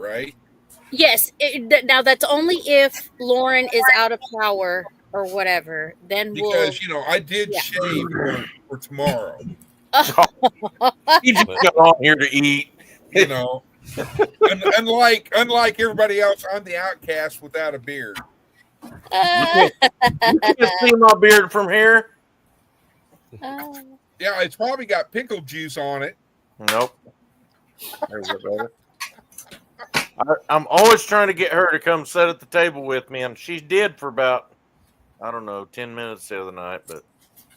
right? Yes. Now that's only if Lauren is out of power or whatever. Then we'll. Because I did Yeah. shave for tomorrow. You just got on here to eat. You know, unlike everybody else, I'm the outcast without a beard. You can't see my beard from here. Yeah, it's probably got pickle juice on it. Nope. There's a better. I'm always trying to get her to come sit at the table with me, and she did for about, 10 minutes the other night. But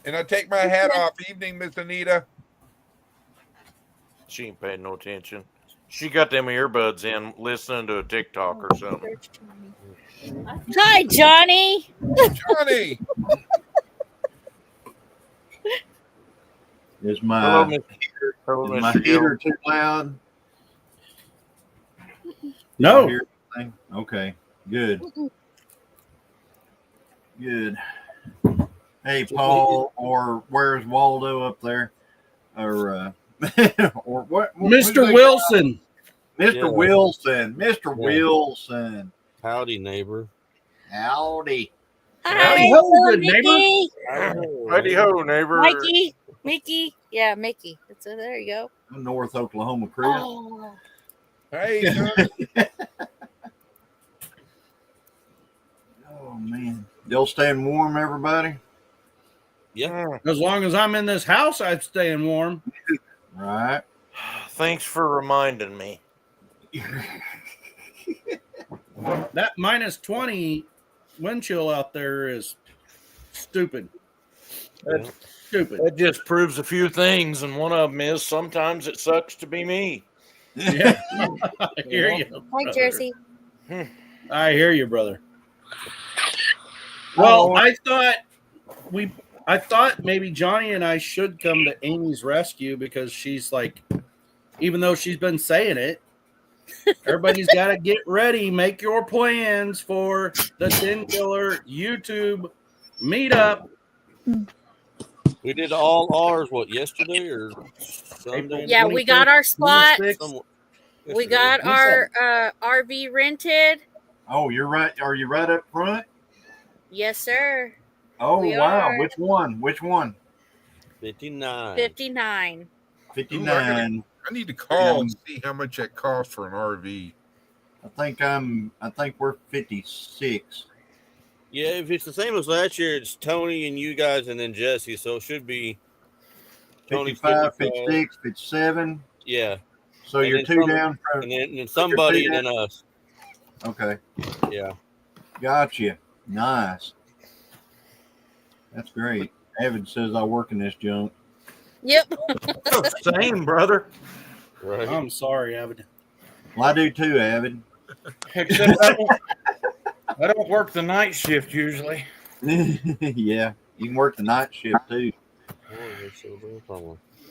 And I take my hat off. Evening, Miss Anita. she ain't paying no attention. She got them earbuds in, listening to a TikTok or something. Hi, Johnny. Johnny. Is Hello, my Mr. heater too loud? No. Okay, good. Good. Hey, Paul, or where's Waldo up there? Or or what? Mr. Wilson. Mr. Wilson. Mr. Wilson. Howdy, neighbor. Howdy. Hi, ho, good Mickey. Howdy ho, neighbor. Mickey. Yeah, Mickey. There you go. North Oklahoma Chris. Oh. Hey, Johnny. Oh man. Y'all staying warm, everybody? Yeah. As long as I'm in this house, I'm staying warm. Right. Thanks for reminding me. That minus 20 wind chill out there is stupid. That's stupid. That just proves a few things, and one of them is sometimes it sucks to be me. Yeah. I hear you. Hi, Jersey. I hear you, brother. Well, I thought maybe Johnny and I should come to Amy's rescue because she's like, even though she's been saying it, everybody's got to get ready. Make your plans for the 10 Killer YouTube meetup. We did all ours, yesterday or Sunday? Yeah, we got our spot. We Yesterday. got our RV rented. Oh, you're right. Are you right up front? Yes, sir. Oh, We wow. are. Which one? 59. 59. 59. I need to call and see how much that costs for an RV. I think we're 56. Yeah, if it's the same as last year, it's Tony and you guys and then Jesse, so it should be Tony 55, 56, 57. Yeah. So And you're then two some- down. And then somebody and then us. Okay. Yeah. Gotcha. Nice. That's great. Evan says I work in this junk. Yep. Same, brother. Right. I'm sorry, Avid. Well, I do too, Avid. Except I don't work the night shift usually. Yeah, you can work the night shift too.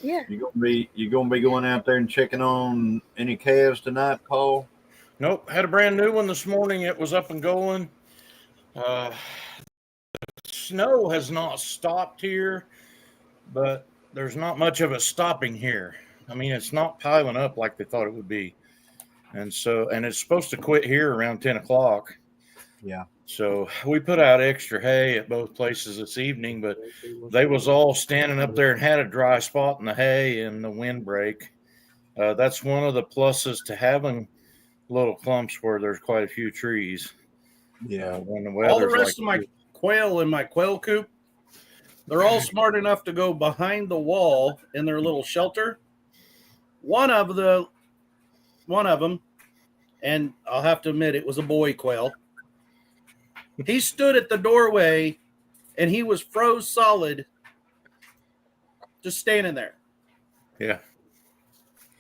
Yeah. You gonna be going out there and checking on any calves tonight, Paul? Nope, had a brand new one this morning. It was up and going. Snow has not stopped here, but there's not much of it stopping here. I mean, it's not piling up like they thought it would be. And it's supposed to quit here around 10 o'clock. Yeah. So we put out extra hay at both places this evening, but they was all standing up there and had a dry spot in the hay and the windbreak. That's one of the pluses to having little clumps where there's quite a few trees. Yeah. When the All the weather's rest of my quail in my quail coop, they're all smart enough to go behind the wall in their little shelter. One of them, and I'll have to admit it was a boy quail. He stood at the doorway and he was froze solid, just standing there. Yeah.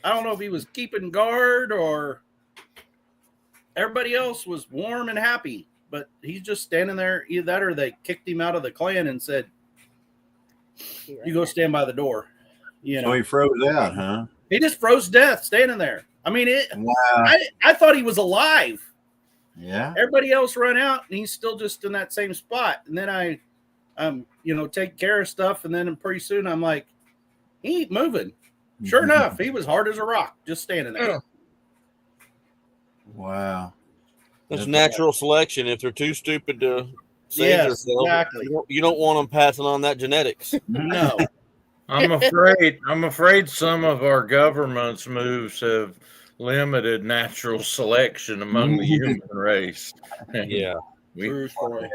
I don't know if he was keeping guard or everybody else was warm and happy, but he's just standing there. Either that or they kicked him out of the clan and said, you go stand by the door. You know, So he froze out, huh? he just froze to death standing there. I mean, Wow. I thought he was alive. Yeah. Everybody else run out and he's still just in that same spot. And then I take care of stuff. And then pretty soon I'm like, he ain't moving. Sure enough, he was hard as a rock, just standing there. Wow. That's That's- natural selection. If they're too stupid to save Yes, themselves, exactly. you don't want them passing on that genetics. No. I'm afraid some of our government's moves have limited natural selection among the human race. Yeah. we, True story.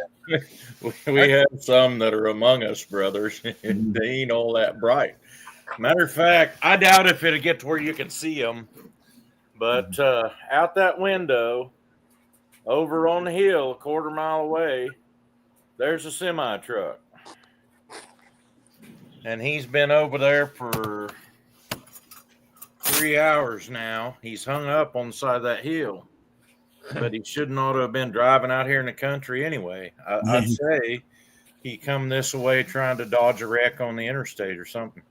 we have some that are among us, brothers. They ain't all that bright. Matter of fact, I doubt if it'll get to where you can see them. But out that window, over on the hill, a quarter mile away, there's a semi truck. And he's been over there for 3 hours now. He's hung up on the side of that hill. But he shouldn't ought to have been driving out here in the country anyway. I'd say he come this way trying to dodge a wreck on the interstate or something.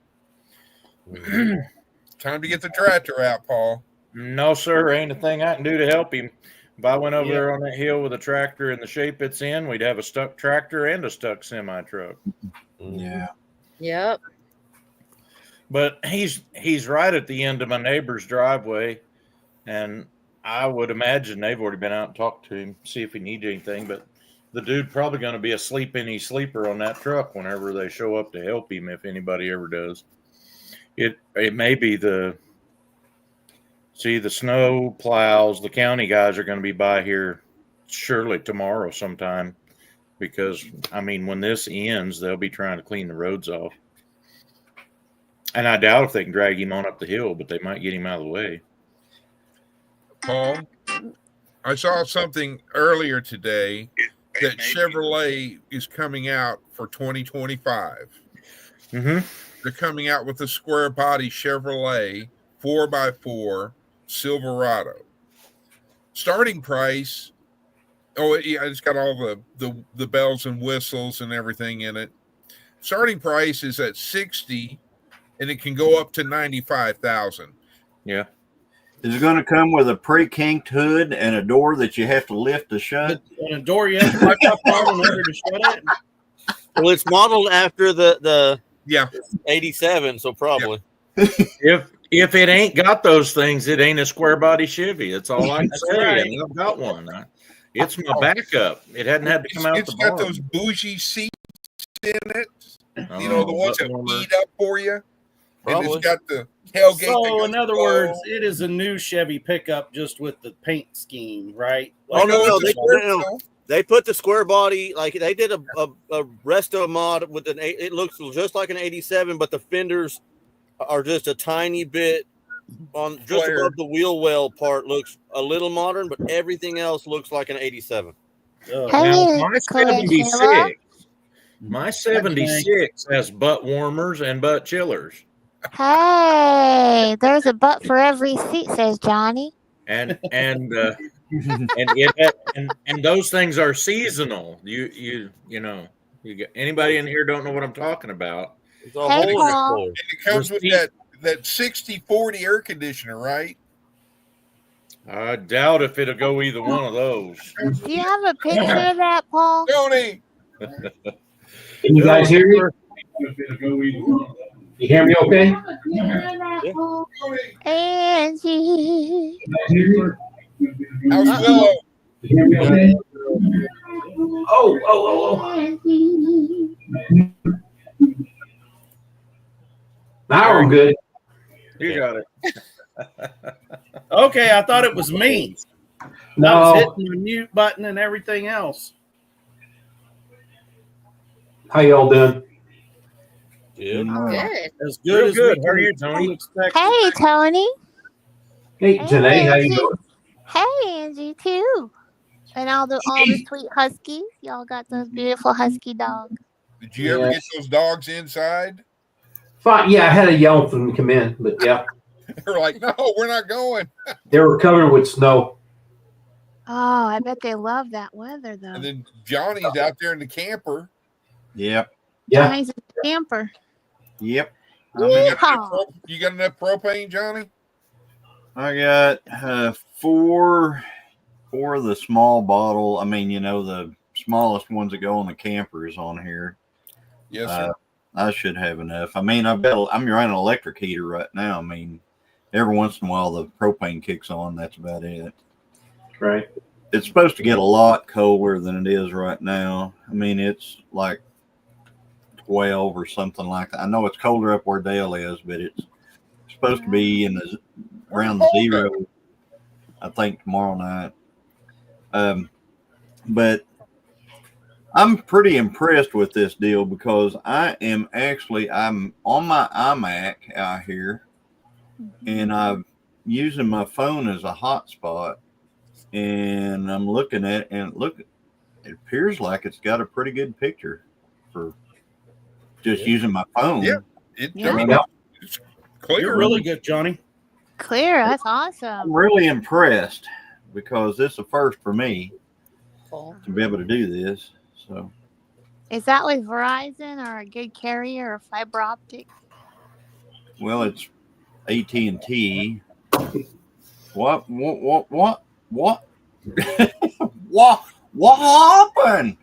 Time to get the tractor out, Paul. No, sir. Ain't a thing I can do to help him. If I went over there on that hill with a tractor in the shape it's in, we'd have a stuck tractor and a stuck semi truck. Yeah. Yep. But he's right at the end of my neighbor's driveway, and I would imagine they've already been out and talked to him, see if he needs anything. But the dude probably going to be a sleeper on that truck whenever they show up to help him, if anybody ever does. It may be the snow plows. The county guys are going to be by here surely tomorrow sometime, because I mean, when this ends, they'll be trying to clean the roads off. And I doubt if they can drag him on up the hill, but they might get him out of the way. Paul, I saw something earlier today that Chevrolet is coming out for 2025. Mm-hmm. They're coming out with a square body Chevrolet 4x4 Silverado. Starting price, yeah, it's got all the bells and whistles and everything in it. Starting price is at $60,000, and it can go up to $95,000. Yeah. Is it going to come with a pre-kinked hood and a door that you have to lift to shut? And a door you have to wipe up on in order to shut it. Well, it's modeled after the Yeah. 87, so probably. If it ain't got those things, it ain't a square body Chevy. That's all I can That's say. right. And I've got one. It's my backup. It hadn't had to come out It's the got barn. those bougie seats in it. Oh, You know, the ones butt that warmer. heat up for you. And Probably. it's got the tailgate. that So, goes in other below. words, it is a new Chevy pickup just with the paint scheme, right? Oh, no, it's a sport, no. They put the square body, like they did a resto mod with it looks just like an 87, but the fenders are just a tiny bit on just Flared. above the wheel well part. Looks a little modern, but everything else looks like an 87. Ugh. Now, Hey, my 76 has butt warmers and butt chillers. hey, there's a butt for every seat, says Johnny. And those things are seasonal. You know, you get anybody in here don't know what I'm talking about. It's a Hey, whole Paul. floor. And it comes with that 60/40 air conditioner, right? I doubt if it'll go either one of those. Do you have a picture of that, Paul? Tony, Can you guys hear me? You hear me okay? Angie. how's Willow? You hear me okay? Oh. Angie. Now I'm good. You got it. Okay, I thought it was me. I was No. hitting the mute button and everything else. How y'all doing? Yeah. Good. As good as good. we How are you, can Tony? expect. Hey, Tony. Hey, Janae, how you doing? Hey, Angie, too. And all the sweet huskies. Y'all got those beautiful husky dogs. Did you ever get those dogs inside? Fine. Yeah, I had to yell for them to come in, but yeah, They're like, no, we're not going. they were covered with snow. Oh, I bet they love that weather, though. And then Johnny's out there in the camper. Yep. Yeah. Nice camper. Yep. Yeehaw. You got enough propane, Johnny? I got four of the small bottle. I mean, the smallest ones that go on the campers on here. Yes, sir. I should have enough. I mean, I'm running an electric heater right now. I mean, every once in a while the propane kicks on. That's about it. Right. It's supposed to get a lot colder than it is right now. I mean, it's like 12 or something like that. I know it's colder up where Dale is, but it's supposed to be around Paul zero, go? I think, tomorrow night. But I'm pretty impressed with this deal because I'm on my iMac out here, and I'm using my phone as a hotspot, and I'm looking at it, and it appears like it's got a pretty good picture for just using my phone. Yeah. Yeah. It's clear. You're really good, Johnny. Clear. That's I'm awesome. really impressed because this is a first for me Cool. to be able to do this. So Is that with Verizon or a good carrier or fiber optic? well, it's AT&T. What? What? What happened?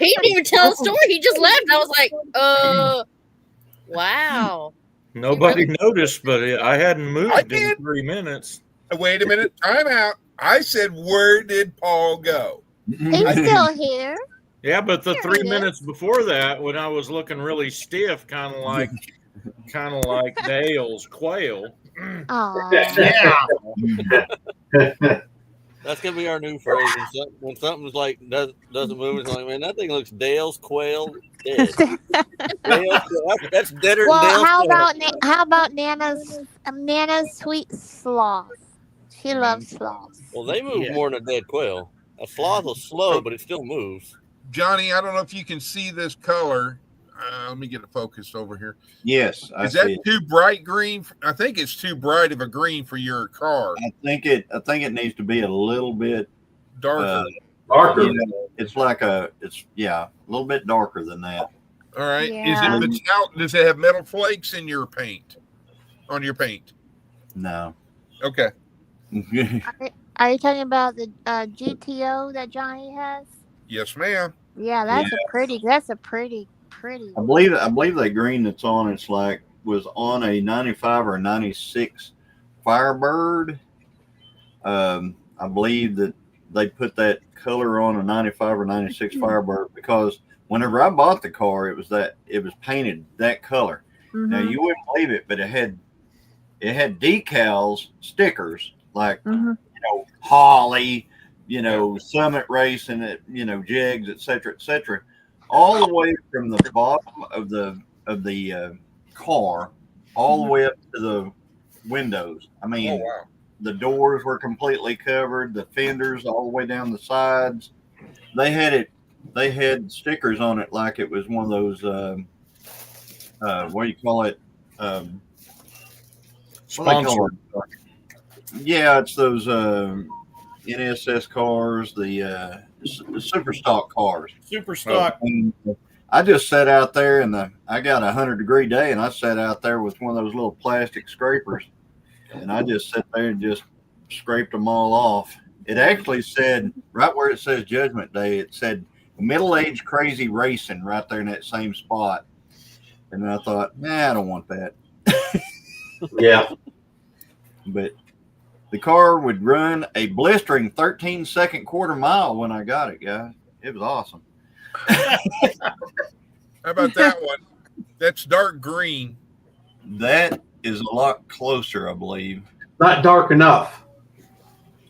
He didn't even tell a story. He just left. I was like, wow. Nobody noticed, but I hadn't I moved in did. 3 minutes. Wait a minute. Time out. I said, where did Paul go? He's still here. Yeah, but the Here 3 he is. minutes before that, when I was looking really stiff, kind of like Dale's quail. Oh, That's gonna be our new phrase. When something's like doesn't move, it's like, man, that thing looks Dale's quail dead. That's deader than well, Dale's quail. how about Nana's sweet sloth? She loves sloths. Well, they move Yeah. more than a dead quail. A sloth is slow, but it still moves. Johnny, I don't know if you can see this color. Let me get it focused over here. Yes, I Is that see it. too bright green? I think it's too bright of a green for your car. I think it needs to be a little bit Darker. Darker. it's like a little bit darker than that. All right. Yeah. Is it metallic? Does it have metal flakes in your paint? On your paint? No. Okay. Are you talking about the GTO that Johnny has? Yes, ma'am. Yeah, that's a pretty. I believe that green that's on it's was on a 95 or 96 Firebird. I believe that they put that color on a 95 or 96 Firebird because whenever I bought the car, it was painted that color. Now you wouldn't believe it, but it had decals, stickers like Holly, Summit Racing, Jegs, etc., all the way from the bottom of the car all the way up to the windows. I mean, Oh, wow. the doors were completely covered, the fenders all the way down the sides. They had stickers on it like it was one of those what do you call it? What do they call Sponsored. it? Yeah, it's those NSS cars, the super stock cars. Super stock. And I just sat out there I got 100-degree day, and I sat out there with one of those little plastic scrapers, and I just sat there and just scraped them all off. It actually said, right where it says Judgment Day, it said middle-aged crazy racing right there in that same spot. And I thought, nah, I don't want that. Yeah. But the car would run a blistering 13-second quarter mile when I got it, guys. It was awesome. How about that one? That's dark green. That is a lot closer, I believe. Not dark enough.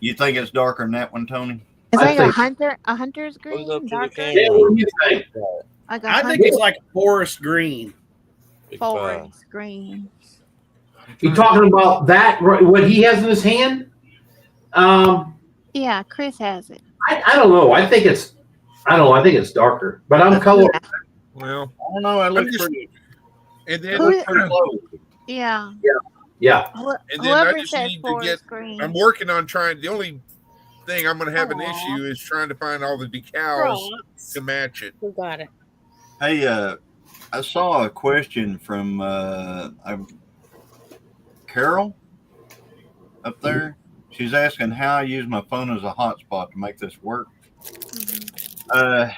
You think it's darker than that one, Tony? It's I like think- a hunter's green, Goes up to the darker, canyon. Yeah, what do you think? like a I think it's like forest green. Big five. forest green. You talking about that? What he has in his hand? Yeah, Chris has it. I don't know. I think it's darker, but I'm color. Well, I don't know. It looks just- pretty, and then Who- pretty close. Yeah. Yeah. And then I Whoever just says need to forest green. I'm working on trying. The only thing I'm going to have an Aw. issue is trying to find all the decals to match it. Who got it? Hey, I saw a question from Carol up there. She's asking how I use my phone as a hotspot to make this work. I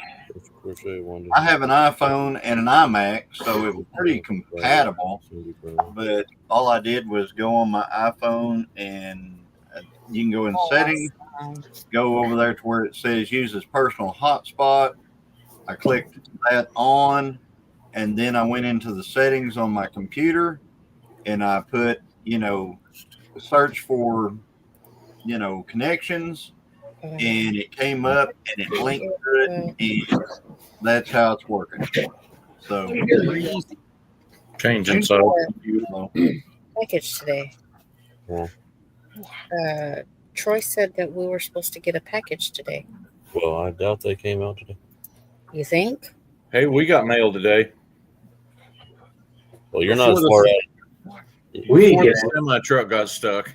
have an iPhone and an iMac, so it was pretty compatible. But all I did was go on my iPhone and You can go in settings, go over there to where it says use his personal hotspot. I clicked that on, and then I went into the settings on my computer, and I put, search for, connections, and it came up and it linked to it, and that's how it's working. So Change inside. Package today. Troy said that we were supposed to get a package today. Well, I doubt they came out today. You think? Hey, we got mail today. Well, you're not as far out. We Before get the semi truck got stuck.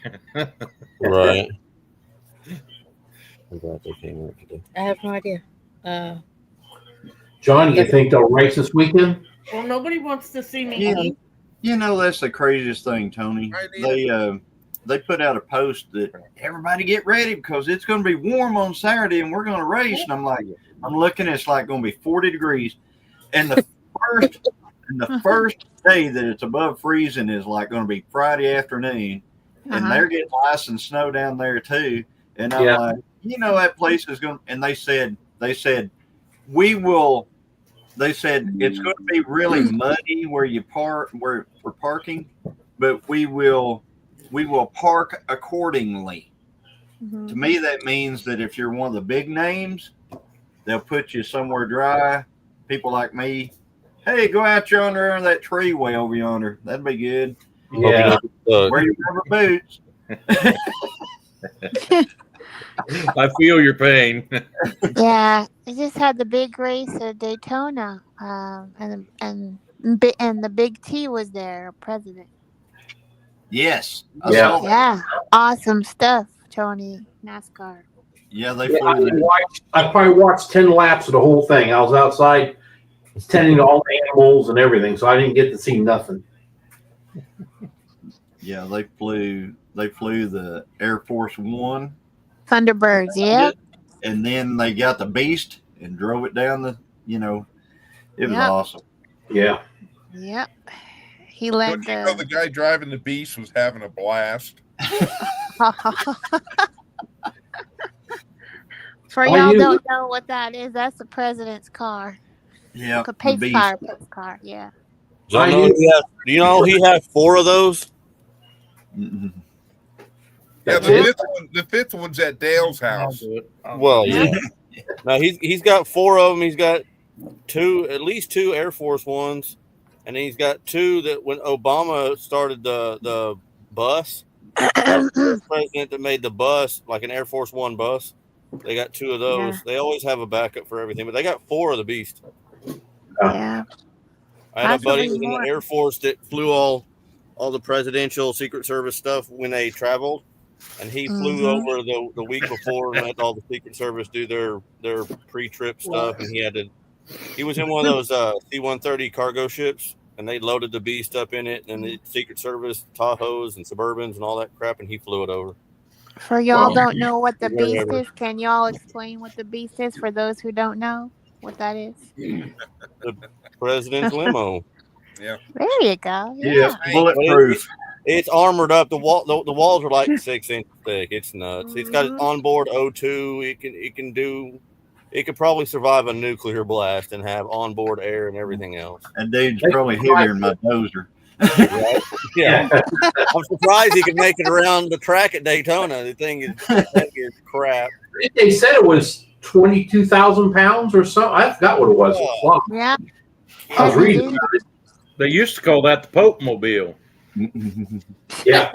Right. I doubt they came out today. I have no idea. John, you think they'll race this weekend? Well, nobody wants to see me. Yeah. That's the craziest thing, Tony. They put out a post that everybody get ready because it's going to be warm on Saturday and we're going to race. And I'm looking, it's like going to be 40 degrees. And the first day that it's above freezing is like going to be Friday afternoon. And they're getting ice and snow down there too. And I'm like, that place is going to, and they said, it's going to be really muddy where you park, where we're parking, but we will park accordingly. To me, that means that if you're one of the big names, they'll put you somewhere dry. People like me, hey, go out yonder under that tree way over yonder. That'd be good. Yeah. Wear your rubber boots. I feel your pain. Yeah, I just had the big race at Daytona, and the Big T was there, president. Yes. Yeah, awesome stuff, Tony. NASCAR. Yeah, they Yeah, flew. I probably watched 10 laps of the whole thing. I was outside tending to all the animals and everything, so I didn't get to see nothing. Yeah, they flew the Air Force One. Thunderbirds, yeah. And then they got the Beast and drove it down it was awesome. Yeah. Yep. He led The guy driving the Beast was having a blast. For y'all don't know what that is, that's the president's car. Yeah. A pace car, yeah. Do you know he has 4 of those? Yeah, the fifth one's at Dale's house. Well, yeah. Now he's got 4 of them. He's got at least 2 Air Force Ones, and then he's got 2 that when Obama started the bus, the president that made the bus like an Air Force One bus. They got 2 of those. Yeah. They always have a backup for everything, but they got 4 of the Beast. Yeah. I had a buddy in the Air Force that flew all the presidential Secret Service stuff when they traveled. And he flew over the week before and let all the Secret Service do their pre-trip stuff. And he was in one of those C-130 cargo ships, and they loaded the Beast up in it, and the Secret Service Tahoes and Suburbans and all that crap, and he flew it over. For y'all don't know what the Beast is, can y'all explain what the Beast is for those who don't know what that is? The president's limo. Yeah. There you go. Yeah, bulletproof. It's armored up. The walls are like 6 inches thick. It's nuts. It's got onboard O2. It could probably survive a nuclear blast and have onboard air and everything else. And dude's probably heavier than my dozer. Right? Yeah. I'm surprised he could make it around the track at Daytona. The thing is crap. They said it was 22,000 pounds or so. I forgot what it was. Wow. Yeah. I was reading about it. They used to call that the Pope Mobile. Yeah.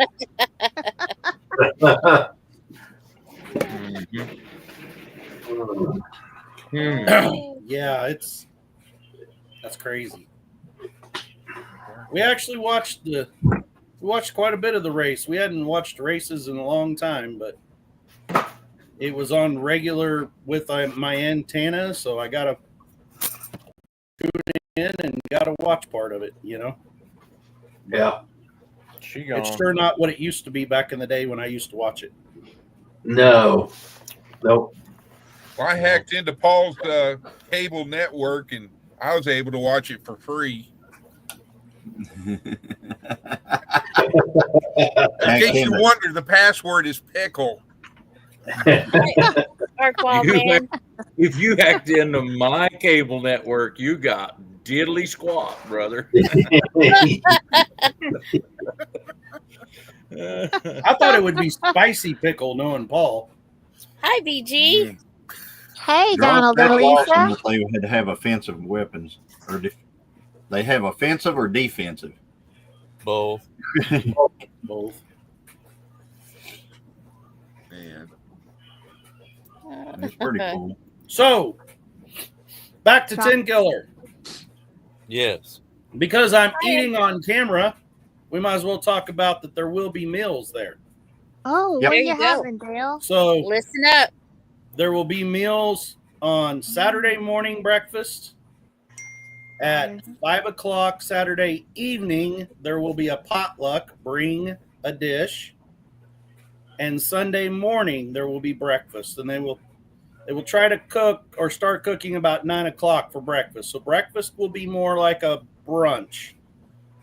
Yeah, that's crazy. We actually watched quite a bit of the race. We hadn't watched races in a long time, but it was on regular with my antenna, so I got to tune in and got to watch part of it, Yeah. It's sure not what it used to be back in the day when I used to watch it. No. Nope. Well, I hacked into Paul's cable network, and I was able to watch it for free. In case you wonder, the password is pickle. Darkwall man. If you hacked into my cable network, you got diddly squat, brother. I thought it would be spicy pickle, knowing Paul. Hi, BG. Hey, Drop Donald that and awesome Lisa. that they had to have offensive weapons, or they have offensive or defensive. Both. Both. Man. It's pretty cool. So, back to Tin Killer. Yes. Because I'm eating on camera, we might as well talk about that there will be meals there. Oh, Yep. what are There you you go. having, Dale? So, Listen up. there will be meals on Saturday morning breakfast. At 5 o'clock Saturday evening, there will be a potluck. Bring a dish. And Sunday morning, there will be breakfast. And they will try to cook or start cooking about 9 o'clock for breakfast. So breakfast will be more like a brunch.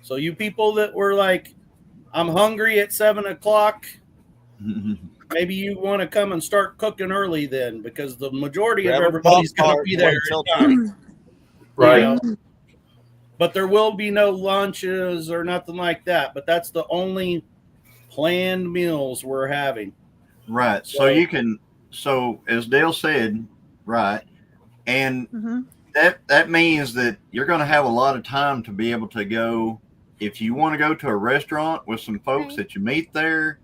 So you people that were like, I'm hungry at 7 o'clock, maybe you want to come and start cooking early then, because the majority of Grab a everybody's going to Pop-Tart be and there wait till at 9. Right. You know? But there will be no lunches or nothing like that. But that's the only planned meals we're having. Right. So you can. So as Dale said, right, and that means that you're going to have a lot of time to be able to go. If you want to go to a restaurant with some folks that you meet there,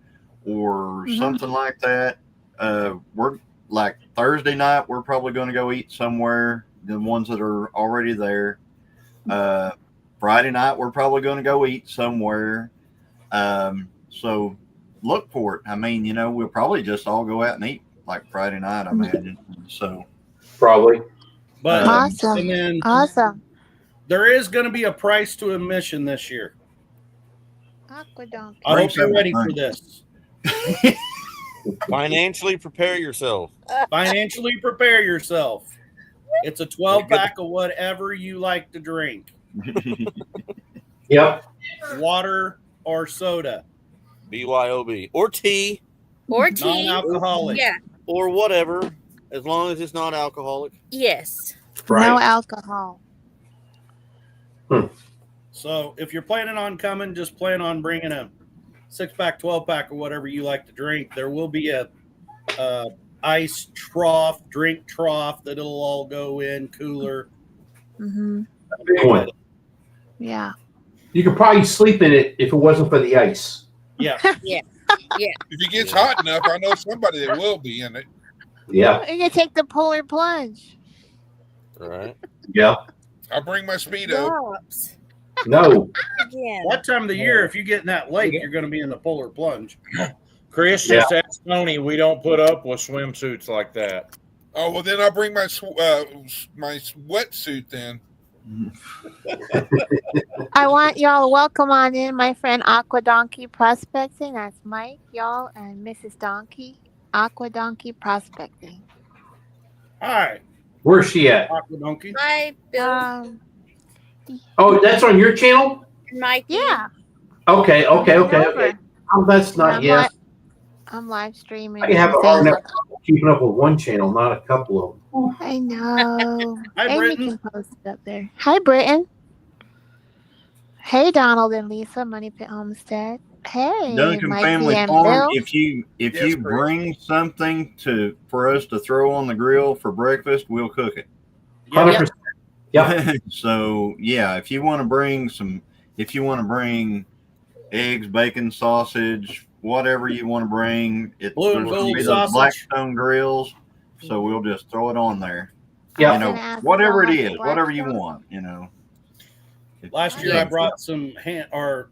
or something like that, we're like Thursday night. We're probably going to go eat somewhere. The ones that are already there. Friday night, we're probably going to go eat somewhere. So look for it. I mean, you know, we'll probably just all go out and eat like Friday night, I imagine. So Probably. But Awesome. and then Awesome. there is going to be a price to admission this year. Aquadonk. I hope you're ready for this. Financially prepare yourself. Financially prepare yourself. It's a 12-pack of whatever you like to drink. Yep. Water or soda. BYOB. Or tea. Or tea. Non-alcoholic. Yeah. Or whatever. As long as it's not alcoholic. Yes. Right. No alcohol. So if you're planning on coming, just plan on bringing a 6-pack, 12-pack, or whatever you like to drink. There will be a ice trough, drink trough that it'll all go in, cooler. Big one. Yeah. You could probably sleep in it if it wasn't for the ice. Yeah. Yeah. If it gets hot enough, I know somebody that will be in it. Yeah. You're gonna take the polar plunge. All right. Yeah. I'll bring my Speedo. Drops. No. Again. That time of the year, if you get in that lake, you're going to be in the polar plunge. Chris, just ask Tony. We don't put up with swimsuits like that. Oh, well, then I'll bring my my wetsuit then. I want y'all to welcome on in my friend Aqua Donkey Prospecting. That's Mike, y'all, and Mrs. Donkey. Aqua Donkey Prospecting. Hi. Where's she at? Aqua Donkey. Hi, Bill. Oh, that's on your channel? Mike. Yeah. Okay. Over. Oh, that's not yet. I'm live streaming. I have a hard enough keeping up with one channel, not a couple of them. I know. Hi, Amy Britton. can post it up there. Hi, Britton. Hey, Donald and Lisa, Money Pit Homestead. Hey, Duncan Mikey Family and Farm. Bill. If you bring something for us to throw on the grill for breakfast, we'll cook it. 100%. Yeah. So yeah, if you want to bring eggs, bacon, sausage, whatever you want to bring, Blue and gold those sausage. Blackstone grills. So we'll just throw it on there. Yeah. You know, whatever it is, whatever you want. You know. Last year I brought some the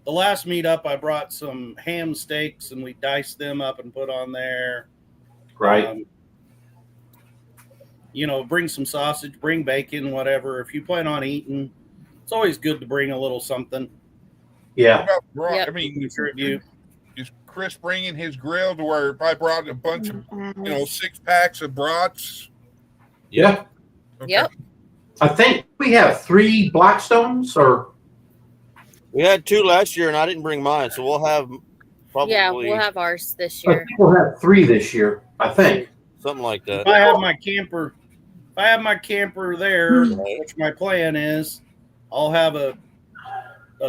last meetup I brought some ham steaks and we diced them up and put on there. Right. Bring some sausage, bring bacon, whatever. If you plan on eating, it's always good to bring a little something. Yeah. I mean, tribute. Is Chris bringing his grill to where if I brought a bunch of 6-packs of brats? Yeah. Okay. Yep. I think we have 3 Blackstones or We had 2 last year, and I didn't bring mine, so we'll have probably Yeah, we'll have ours this I year. think we'll have 3 this year, I think. something like that. If I have my camper there, Right. which my plan is, I'll have a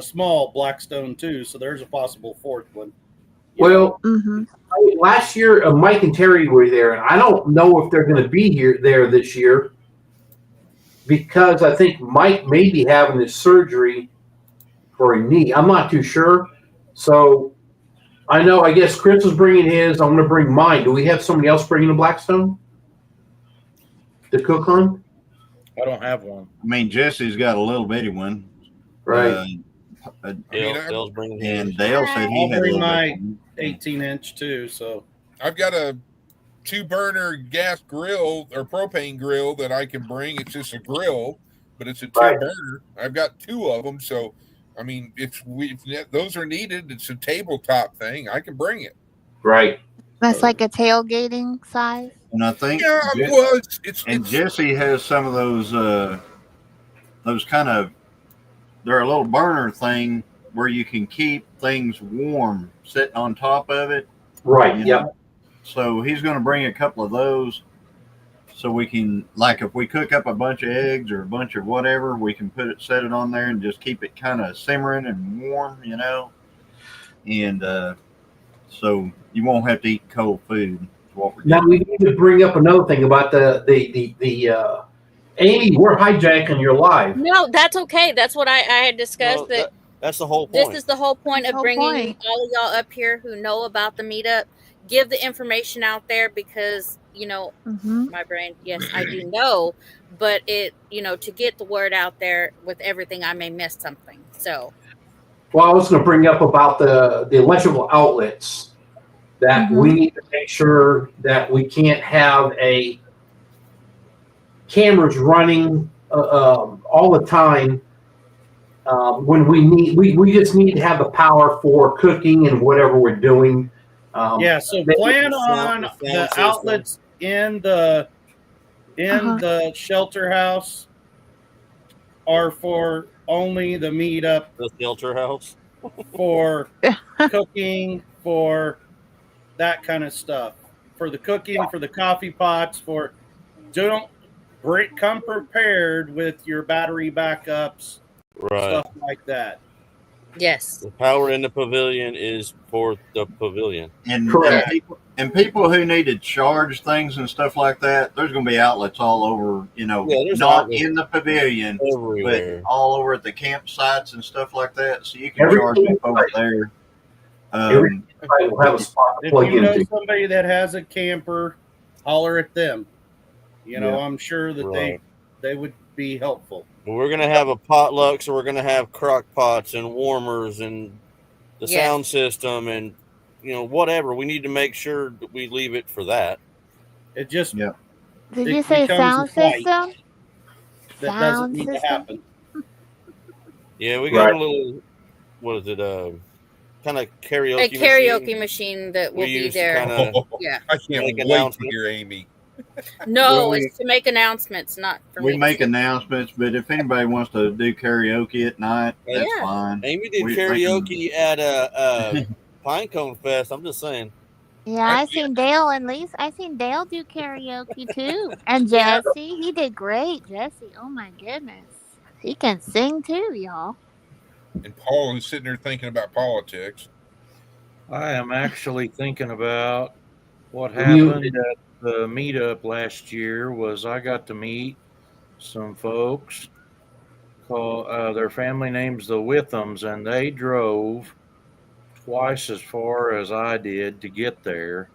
small Blackstone too. So there's a possible 4th one. Well, Mm-hmm. last year Mike and Terry were there, and I don't know if they're going to be there this year because I think Mike may be having his surgery for a knee. I'm not too sure. So I know. I guess Chris is bringing his. I'm going to bring mine. Do we have somebody else bringing a Blackstone to cook on? I don't have one. I mean, Jesse's got a little bitty one. Right. Dale's bringing his. And Dale said he I'll had a bring little my bitty one. 18-inch too. So I've got a 2-burner gas grill or propane grill that I can bring. It's just a grill, but it's a 2-burner. I've got 2 of them, so I mean, if those are needed, it's a tabletop thing. I can bring it. Right. That's like a tailgating size. And I think Jesse has some of those kind of, they're a little burner thing where you can keep things warm sitting on top of it. Right. Yep. So he's going to bring a couple of those so we can, like, if we cook up a bunch of eggs or a bunch of whatever, we can set it on there and just keep it kind of simmering and warm, and so you won't have to eat cold food. Now we need to bring up another thing about the Amy. We're hijacking your live. No, that's okay. That's what I had discussed. No, that's the whole point. This is the whole point of bringing all of y'all up here who know about the meetup. Give the information out there because, my brain, yes, I do know, but to get the word out there with everything, I may miss something. So. Well, I was going to bring up about the electrical outlets that we need to make sure that we can't have cameras running all the time when we just need to have the power for cooking and whatever we're doing. So plan on the outlets in the shelter house are for only the meetup. The shelter house for cooking, for that kind of stuff, for the cooking, for the coffee pots, come prepared with your battery backups, right? Stuff like that. Yes. The power in the pavilion is for the pavilion. And people who need to charge things and stuff like that, there's going to be outlets all over, not in the pavilion, everywhere, but all over at the campsites and stuff like that. So you can charge them over there. Will have a spot to plug if you know into. somebody that has a camper, holler at them. I'm sure that they would be helpful. We're going to have a potluck, so we're going to have crock pots and warmers and the sound system and, whatever. We need to make sure that we leave it for that. It just... Did you say sound system? That doesn't need to happen. Yeah, we got a little, what is it, kind of karaoke A karaoke machine that will be there. Yeah. I can't wait to hear Amy. No, it's to make announcements, not for me. We make announcements, but if anybody wants to do karaoke at night, that's fine. Amy did karaoke at a Pinecone Fest. I'm just saying. Yeah, I seen Dale and Lisa. I seen Dale do karaoke too, and Jesse. He did great. Jesse, oh my goodness, he can sing too, y'all. And Paul is sitting there thinking about politics. I am actually thinking about what happened at the meetup last year. Was I got to meet some folks called their family name's the Withams, and they drove twice as far as I did to get there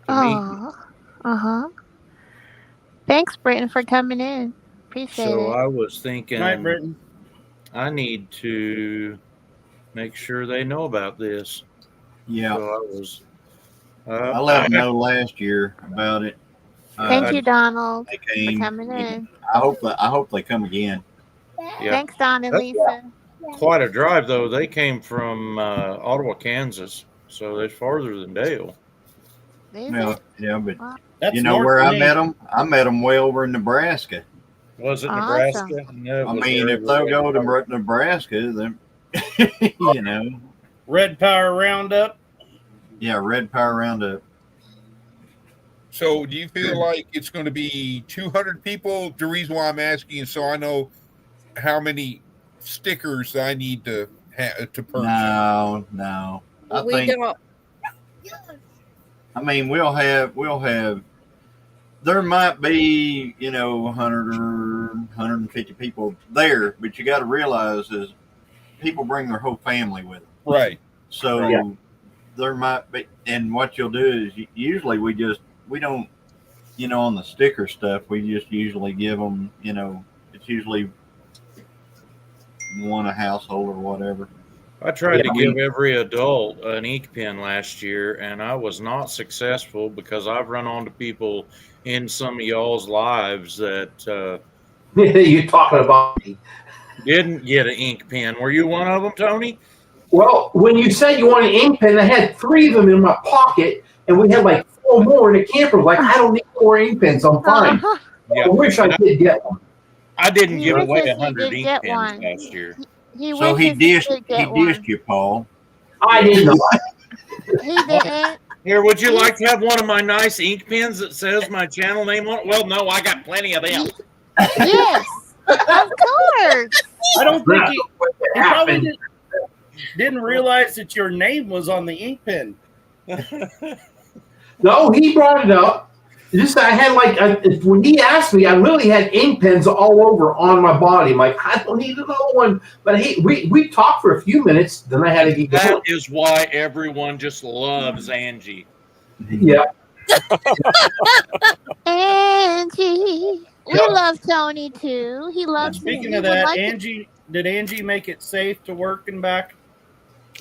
to meet me. Thanks, Britton, for coming in. Appreciate it. So I was thinking, Night, Britton. I need to make sure they know about this. Yeah. So I let them know last year about it. Thank you, Donald, for coming in. I hope they come again. Yeah. Thanks, Don and Lisa. Quite a drive, though. They came from Ottawa, Kansas, so it's farther than Dale. Yeah, but That's you know where I met them? I met them way over in Nebraska. Was it Awesome. Nebraska? No, I mean, if they'll go to Nebraska, then You know. Red Power Roundup. Yeah, Red Power Roundup. So, do you feel like it's going to be 200 people? The reason why I'm asking is so I know how many stickers I need to purchase. No. We don't. I mean, we'll have. There might be 100 or 150 people there, but you got to realize is people bring their whole family with them. Right. So there might be, and what you'll do is usually we don't, on the sticker stuff, we just usually give them, it's usually one a household or whatever. I tried to give every adult an ink pen last year, and I was not successful because I've run onto people in some of y'all's lives that you're talking about me. Didn't get an ink pen. Were you one of them, Tony? Well, when you said you want an ink pen, I had 3 of them in my pocket, and we had like 4 more in the camper. Like, I don't need 4 ink pens. I'm fine. Yeah. I wish I did get one. I didn't give away 100 ink pens last year. So he dissed you, Paul. I did not. He didn't. Here, would you like to have one of my nice ink pens that says my channel name on it? Well, no, I got plenty of them. Yes, of course. I don't think he probably didn't realize that your name was on the ink pen. No, he brought it up. Just I had when he asked me, I literally had ink pens all over on my body. I'm like, I don't need another one. But hey, we talked for a few minutes. Then I had to get going. That is why everyone just loves Angie. Yeah. Angie. We love Tony too. He loves. Speaking of that, did Angie make it safe to work and back?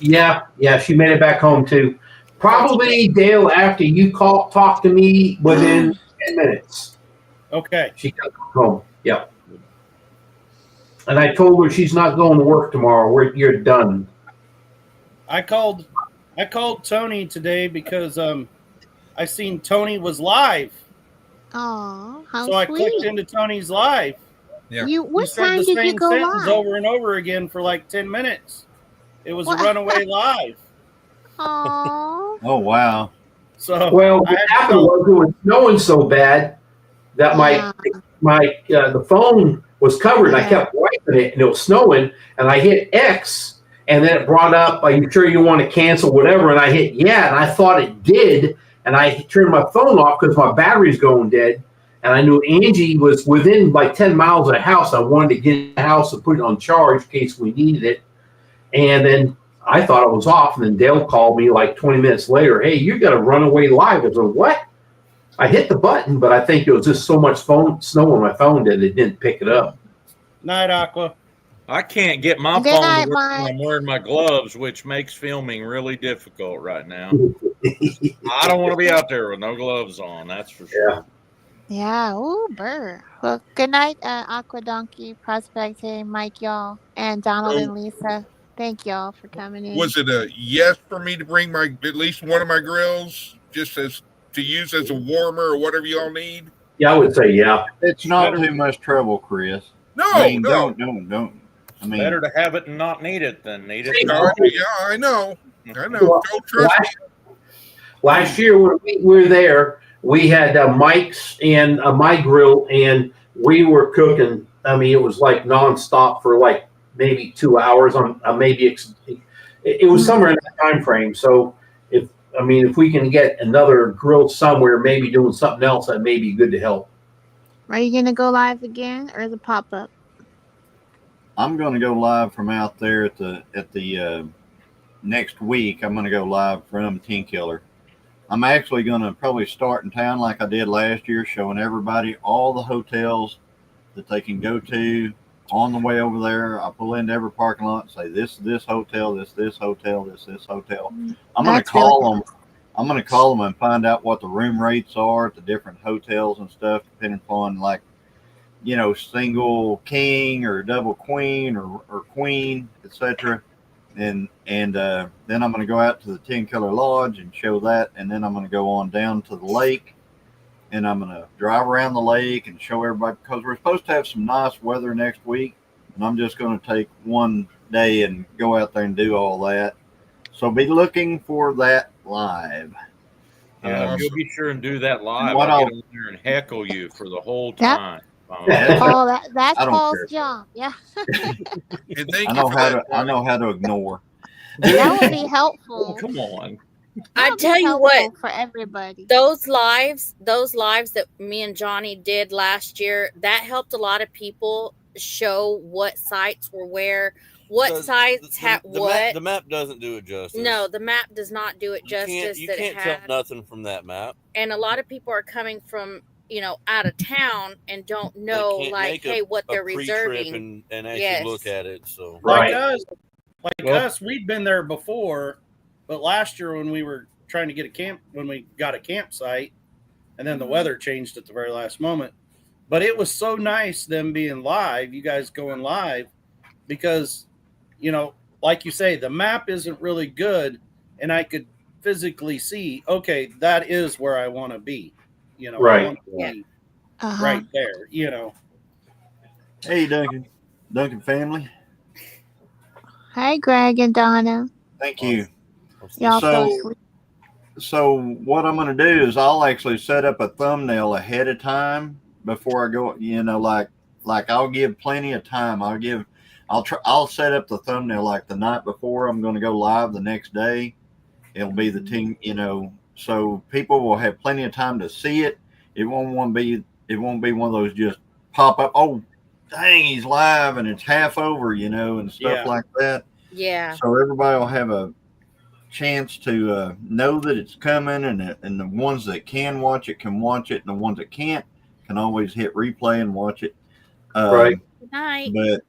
Yeah, she made it back home too. Probably, Dale, after you talked to me within 10 minutes. Okay. She got home. Yeah. And I told her she's not going to work tomorrow. You're done. I called Tony today because I seen Tony was live. Oh, how so I sweet. clicked into Tony's live. Yeah. What time did you go live? Over and over again for like 10 minutes. It was a runaway live. Oh. Oh wow. So what happened was it was snowing so bad that the phone was covered and I kept wiping it and it was snowing and I hit X and then it brought up, are you sure you want to cancel whatever? And I hit yeah and I thought it did and I turned my phone off because my battery's going dead and I knew Angie was within like 10 miles of the house. I wanted to get in the house and put it on charge in case we needed it. And then I thought it was off, and then Dale called me like 20 minutes later. Hey, you got to run away live. I was like, what? I hit the button, but I think it was just so much snow on my phone that it didn't pick it up. Night, Aqua. I can't get my phone to work when I'm wearing my gloves, which makes filming really difficult right now. I don't want to be out there with no gloves on. That's for sure. Yeah. Ooh, burr. Well, good night, Aqua Donkey, Prospect, Mike, y'all, and Donald and Lisa. Thank y'all for coming in. Was it a yes for me to bring at least one of my grills just to use as a warmer or whatever y'all need? Yeah, I would say yeah. It's not too much trouble, Chris. No, don't. I mean, better to have it and not need it than need it. Yeah, I know. Don't trust me. Last year when we were there, we had Mike's and my grill, and we were cooking. I mean, it was like nonstop for like maybe 2 hours on it was somewhere in that time frame. So if we can get another grill somewhere, maybe doing something else, that may be good to help. Are you gonna go live again or the pop up? I'm gonna go live from out there at the next week. I'm gonna go live from Tin Killer. I'm actually gonna probably start in town like I did last year, showing everybody all the hotels that they can go to. On the way over there, I pull into every parking lot and say, this hotel, this hotel, this hotel. I'm going to call them. I'm going to call them and find out what the room rates are at the different hotels and stuff, depending upon single king or double queen or queen, etc. And then I'm going to go out to the Tin Killer Lodge and show that. And then I'm going to go on down to the lake. And I'm going to drive around the lake and show everybody because we're supposed to have some nice weather next week. And I'm just going to take one day and go out there and do all that. So be looking for that live. Yeah, if you'll be sure and do that live, What I'll I'll- get on there and heckle you for the whole Yep. time. Oh, that's I don't Paul's care. job. Yeah, And thank I you know for how that, to. I know how to ignore. that would be Oh, helpful. come on. That I would be tell you helpful what, for everybody. those lives that me and Johnny did last year, that helped a lot of people show what sites were where, what Because sites had what. The map doesn't do it justice. No, the map does not do it justice. You that can't it tell had. nothing from that map. And a lot of people are coming from, out of town and don't know, They can't like, make hey, what they're pre-trip reserving. and actually Yes. look at it. So Like Right. us, we'd been there before, but last year when we were trying to get when we got a campsite, and then the weather changed at the very last moment. But it was so nice them being live, you guys going live, because, like you say, the map isn't really good, and I could physically see, okay, that is where I want to be. Right. I want to be Uh-huh. right there. Hey, Duncan family. Hi, Greg and Donna. Thank you. Y'all so So, sweet. so what I'm going to do is I'll actually set up a thumbnail ahead of time before I go. Like I'll give plenty of time. I'll set up the thumbnail like the night before I'm going to go live the next day. It'll be the team, so people will have plenty of time to see it. It won't be one of those just pop up. Oh, dang, he's live and it's half over, and stuff like that. Yeah. So everybody will have a chance to know that it's coming, and the ones that can watch it, and the ones that can't can always hit replay and watch it. Right. Good night. But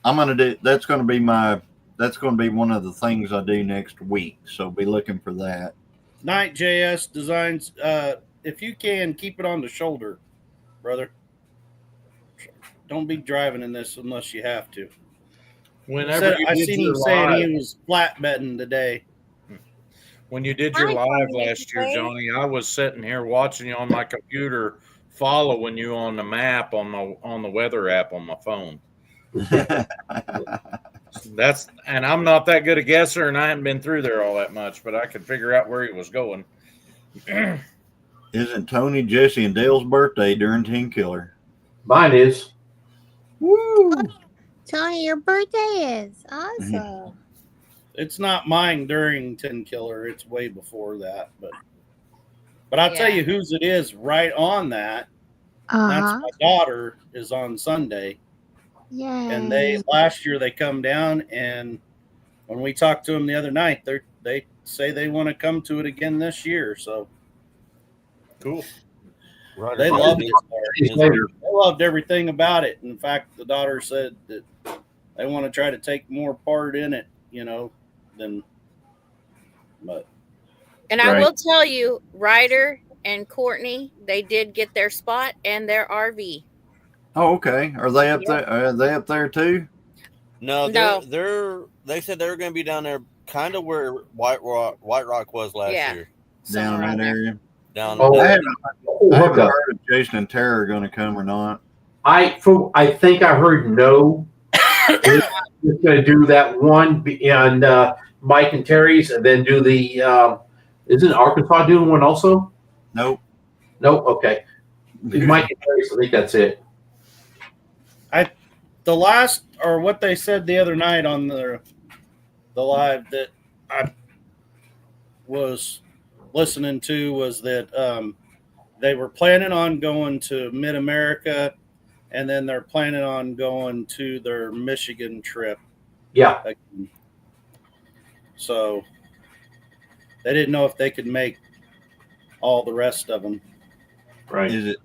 I'm gonna do. That's gonna be one of the things I do next week. So be looking for that. Night JS Designs. If you can, keep it on the shoulder, brother. Don't be driving in this unless you have to. Whenever I seen him saying he was flatbedding today. When you did your live last year, Johnny, I was sitting here watching you on my computer, following you on the map on the weather app on my phone. And I'm not that good a guesser, and I haven't been through there all that much, but I could figure out where he was going. Isn't Tony, Jesse, and Dale's birthday during Team Killer? Mine is. Woo! Tony, your birthday is awesome. It's not mine during 10 Killer. It's way before that. But I'll tell you whose it is right on that. That's my daughter is on Sunday. Yeah. And last year they come down, and when we talked to them the other night, they say they want to come to it again this year. So cool. Right. They loved it. They loved everything about it. In fact, the daughter said that they want to try to take more part in it, And I will tell you, Ryder and Courtney, they did get their spot and their RV. Oh, okay. Are they up there? Are they up there too? No. They said they were going to be down there, kind of where White Rock was last year. Down in that area. Down. I haven't heard if Jason and Tara are going to come or not. I think I heard no. We're going to do that one and Mike and Terry's, and then do the. Isn't Arkansas doing one also? Nope. Okay. Mike and Terry's. I think that's it. The last, or what they said the other night on the live that I was listening to was that they were planning on going to Mid-America, and then they're planning on going to their Michigan trip. Yeah. So they didn't know if they could make all the rest of them. Right. Is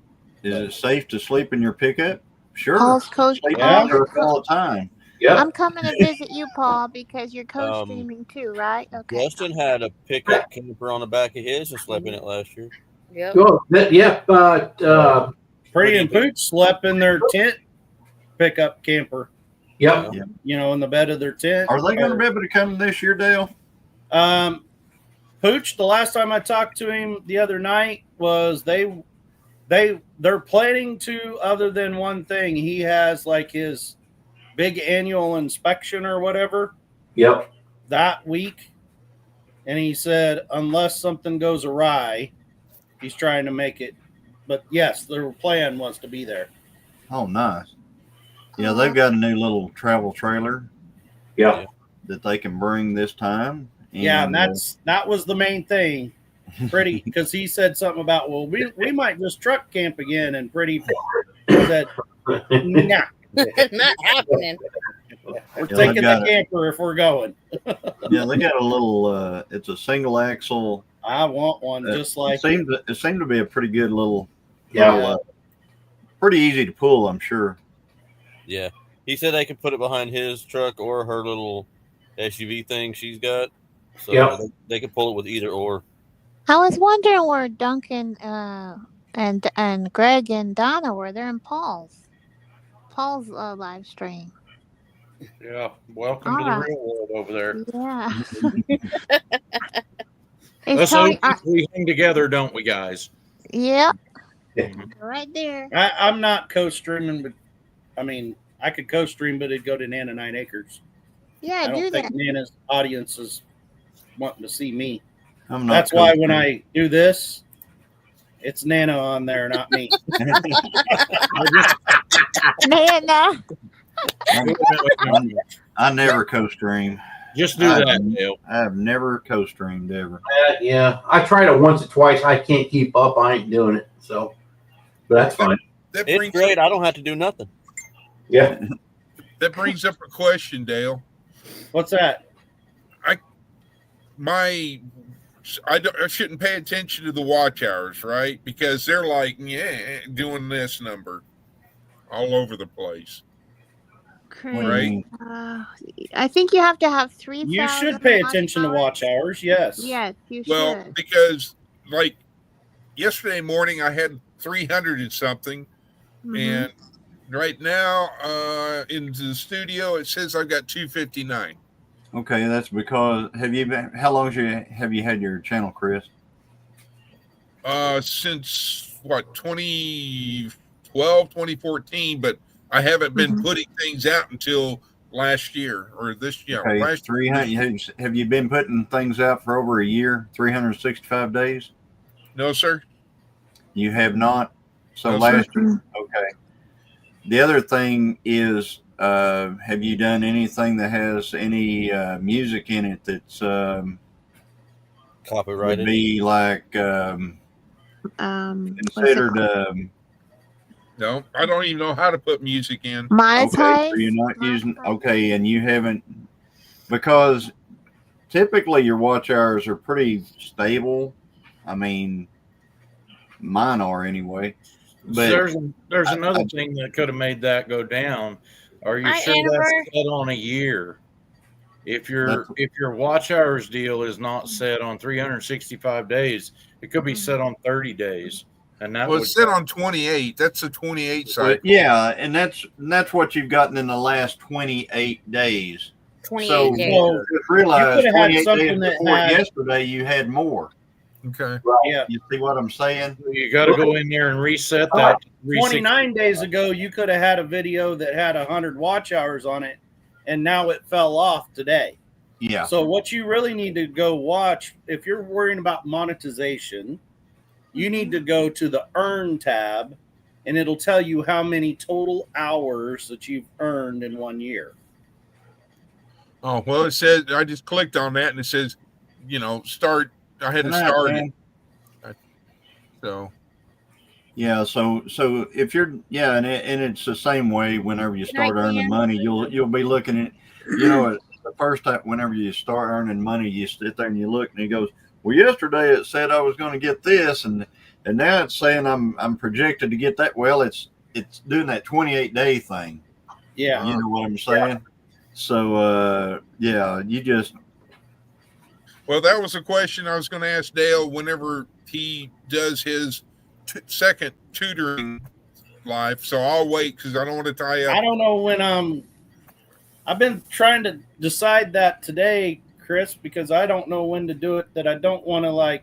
it safe to sleep in your pickup? Sure. Paul's coach. Sleep all the time. Yeah. I'm coming to visit you, Paul, because you're co-streaming too, right? Okay. Justin had a pickup camper on the back of his and slept in it last year. Yep. Well, Pretty and Pooch slept in their tent pickup camper. Yep. In the bed of their tent. Are they going to be able to come this year, Dale? Pooch, the last time I talked to him the other night was they're planning to, other than one thing. He has like his big annual inspection or whatever. Yep. That week. And he said, unless something goes awry, he's trying to make it. But yes, their plan was to be there. Oh, nice. Yeah, they've got a new little travel trailer. Yep. That they can bring this time. And that was the main thing. Pretty, because he said something about, well, we might just truck camp again, and Pretty said, nah. Not happening. We're taking the camper if we're going. Yeah, they got a little. It's a single axle. I want one just like it seemed to be a pretty good little. Pretty easy to pull, I'm sure. Yeah, he said they could put it behind his truck or her little SUV thing she's got, so they could pull it with either or. I was wondering where Duncan and Greg and Donna were. They're in Paul's live stream. Yeah, welcome to the real world over there. Yeah. Us we hang together, don't we, guys? Yep. Right there. I'm not co-streaming, but I mean, I could co-stream, but it'd go to Nana 9 Acres. Yeah, I don't do think that. Nana's audience is wanting to see me. I'm not. That's why when I do this, it's Nana on there, not me. Nana. I never co-stream. Just do that, Dale. I have never co-streamed ever. Yeah, I tried it once or twice. I can't keep up. I ain't doing it. So, but that's fine. It's great. I don't have to do nothing. Yeah. That brings up a question, Dale. What's that? I shouldn't pay attention to the watch hours, right? Because they're like, doing this number all over the place. Right? I think you have to have 3,000. You should pay attention to watch hours. Yes. Yes, you should. Well, because like yesterday morning, I had 300 and something, and right now in the studio it says I've got 259. Okay, that's because how long have you had your channel, Chris? Since what, 2012, 2014, but I haven't been putting things out until last year or this year. Okay, last 300. Have you been putting things out for over a year? 365 days? No, sir. You have not. So No, last sir. year. Okay. The other thing is, have you done anything that has any music in it that's copyrighted? Would be like considered. No, I don't even know how to put music in. Monetize? Okay, so you're not using. Okay, and you haven't, because typically your watch hours are pretty stable. I mean, mine are anyway. But there's another thing that could have made that go down. Are you sure that's set on a year? If your watch hours deal is not set on 365 days, it could be set on 30 days. And that it's set on 28. That's a 28 cycle. Yeah, and that's what you've gotten in the last 28 days. 28 days. So just realize 28 days before yesterday you had more. Okay. Yeah. You see what I'm saying? You got to go in there and reset that. 29 days ago, you could have had a video that had 100 watch hours on it, and now it fell off today. Yeah. So what you really need to go watch, if you're worrying about monetization, you need to go to the Earn tab, and it'll tell you how many total hours that you've earned in 1 year. Oh, well, it says, I just clicked on that, and it says, start. I had to start it. So. Yeah, so if you're and it's the same way whenever you start earning money, you'll be looking at, the first time whenever you start earning money, you sit there and you look and it goes, well, yesterday it said I was going to get this, and now it's saying I'm projected to get that. Well, it's doing that 28-day thing. Yeah, you know what I'm saying. Yeah. So you just. Well, that was a question I was going to ask Dale whenever he does his second tutoring live. So I'll wait because I don't want to tie up. I don't know when I've been trying to decide that today, Chris, because I don't know when to do it. That I don't want to I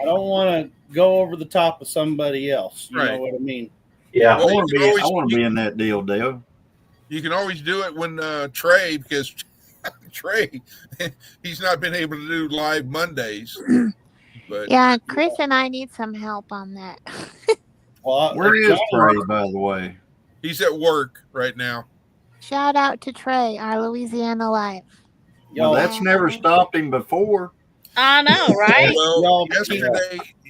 don't want to go over the top of somebody else. You know what I mean? Yeah, I want to be in that deal, Dale. You can always do it when Trey, because Trey, he's not been able to do live Mondays. But yeah, Chris and I need some help on that. Well, Where is Trey, by the way? he's at work right now. Shout out to Trey, our Louisiana Life. Well, that's never stopped him before. I know, right? Well,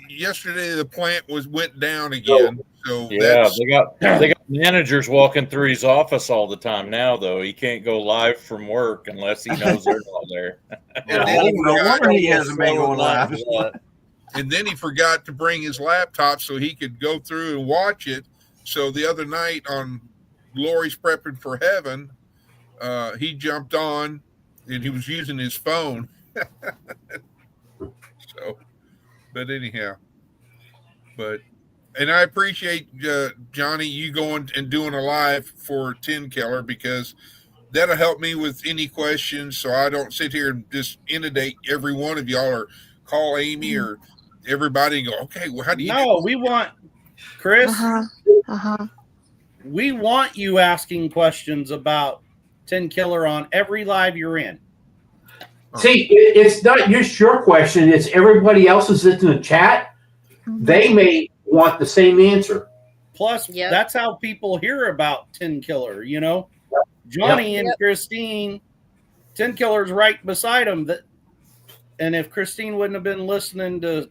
yesterday the plant went down again. So yeah, they got managers walking through his office all the time now. Though he can't go live from work unless he knows they're not there. He hasn't been going live. And then he forgot to bring his laptop so he could go through and watch it. So the other night on Lori's Prepping for Heaven, he jumped on and he was using his phone. So, but anyhow, and I appreciate Johnny, you going and doing a live for Tin Killer, because that'll help me with any questions, so I don't sit here and just inundate every one of y'all or call Amy or everybody and go, okay, well, how do you do we want Chris. We want you asking questions about Tin Killer on every live you're in. See, it's not just your question; it's everybody else's that's in the chat. They may want the same answer. Plus, that's how people hear about Tin Killer. You know, Johnny and Christine, Tin Killer's right beside them. And if Christine wouldn't have been listening to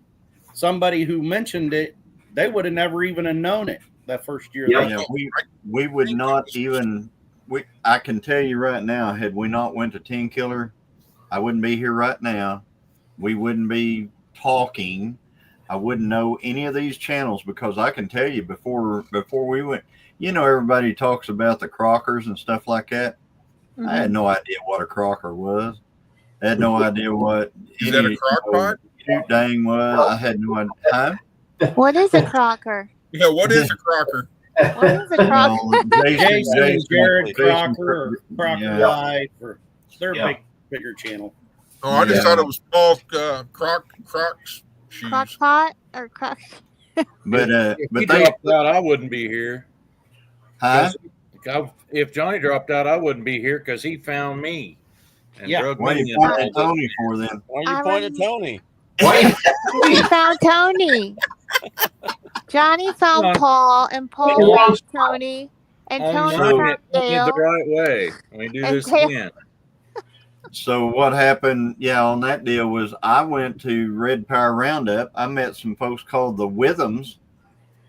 somebody who mentioned it, they would have never even have known it that first year. Yeah, we would not even. I can tell you right now, had we not went to Tin Killer, I wouldn't be here right now. We wouldn't be talking. I wouldn't know any of these channels, because I can tell you before we went, everybody talks about the Crockers and stuff like that. Mm-hmm. I had no idea what a Crocker was. I had no idea what is that a crock pot? Shoot dang was. I had no idea. Huh? What is a Crocker? Yeah, what is a Crocker? What is a Crocker? Jason and Jared Crocker or Crocker Live, or they're bigger channel. Oh, I just thought it was Paul Crocs shoes. Crock pot or Crock? But if he dropped out, I wouldn't be here. Huh? If Johnny dropped out, I wouldn't be here because he found me. And Why are you pointing at Tony for then? Why are you pointing at Tony? He found Tony. Johnny found Paul, and Paul found Tony, and Tony found Dale. The right way. We do this again. So what happened, on that deal was I went to Red Power Roundup. I met some folks called the Withams,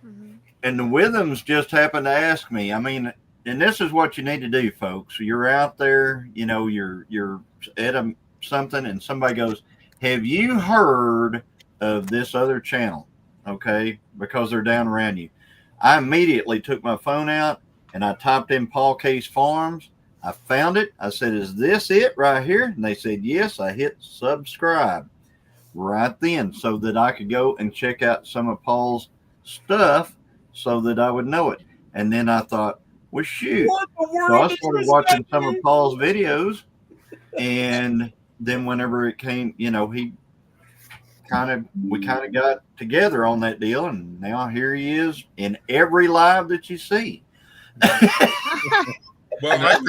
and the Withams just happened to ask me. I mean, and this is what you need to do, folks. You're out there, you're at something, and somebody goes, have you heard of this other channel? Okay, because they're down around you. I immediately took my phone out and I typed in Paul Case Farms. I found it. I said, is this it right here? And they said, yes. I hit subscribe right then so that I could go and check out some of Paul's stuff so that I would know it. And then I thought, well, shoot. So I started watching some of Paul's videos. And then whenever it came, we kind of got together on that deal. And now here he is in every live that you see. Well,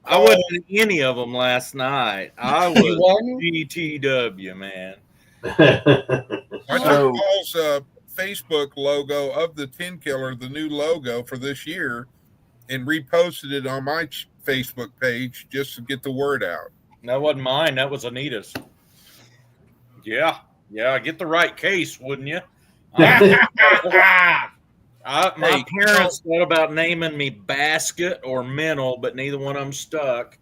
I wasn't in any of them last night. I was GTW, man. I took Paul's Facebook logo of the Tin Killer, the new logo for this year, and reposted it on my Facebook page just to get the word out. That wasn't mine. That was Anita's. Yeah. Get the right case, wouldn't you? My parents thought about naming me Basket or Mental, but neither one of them stuck.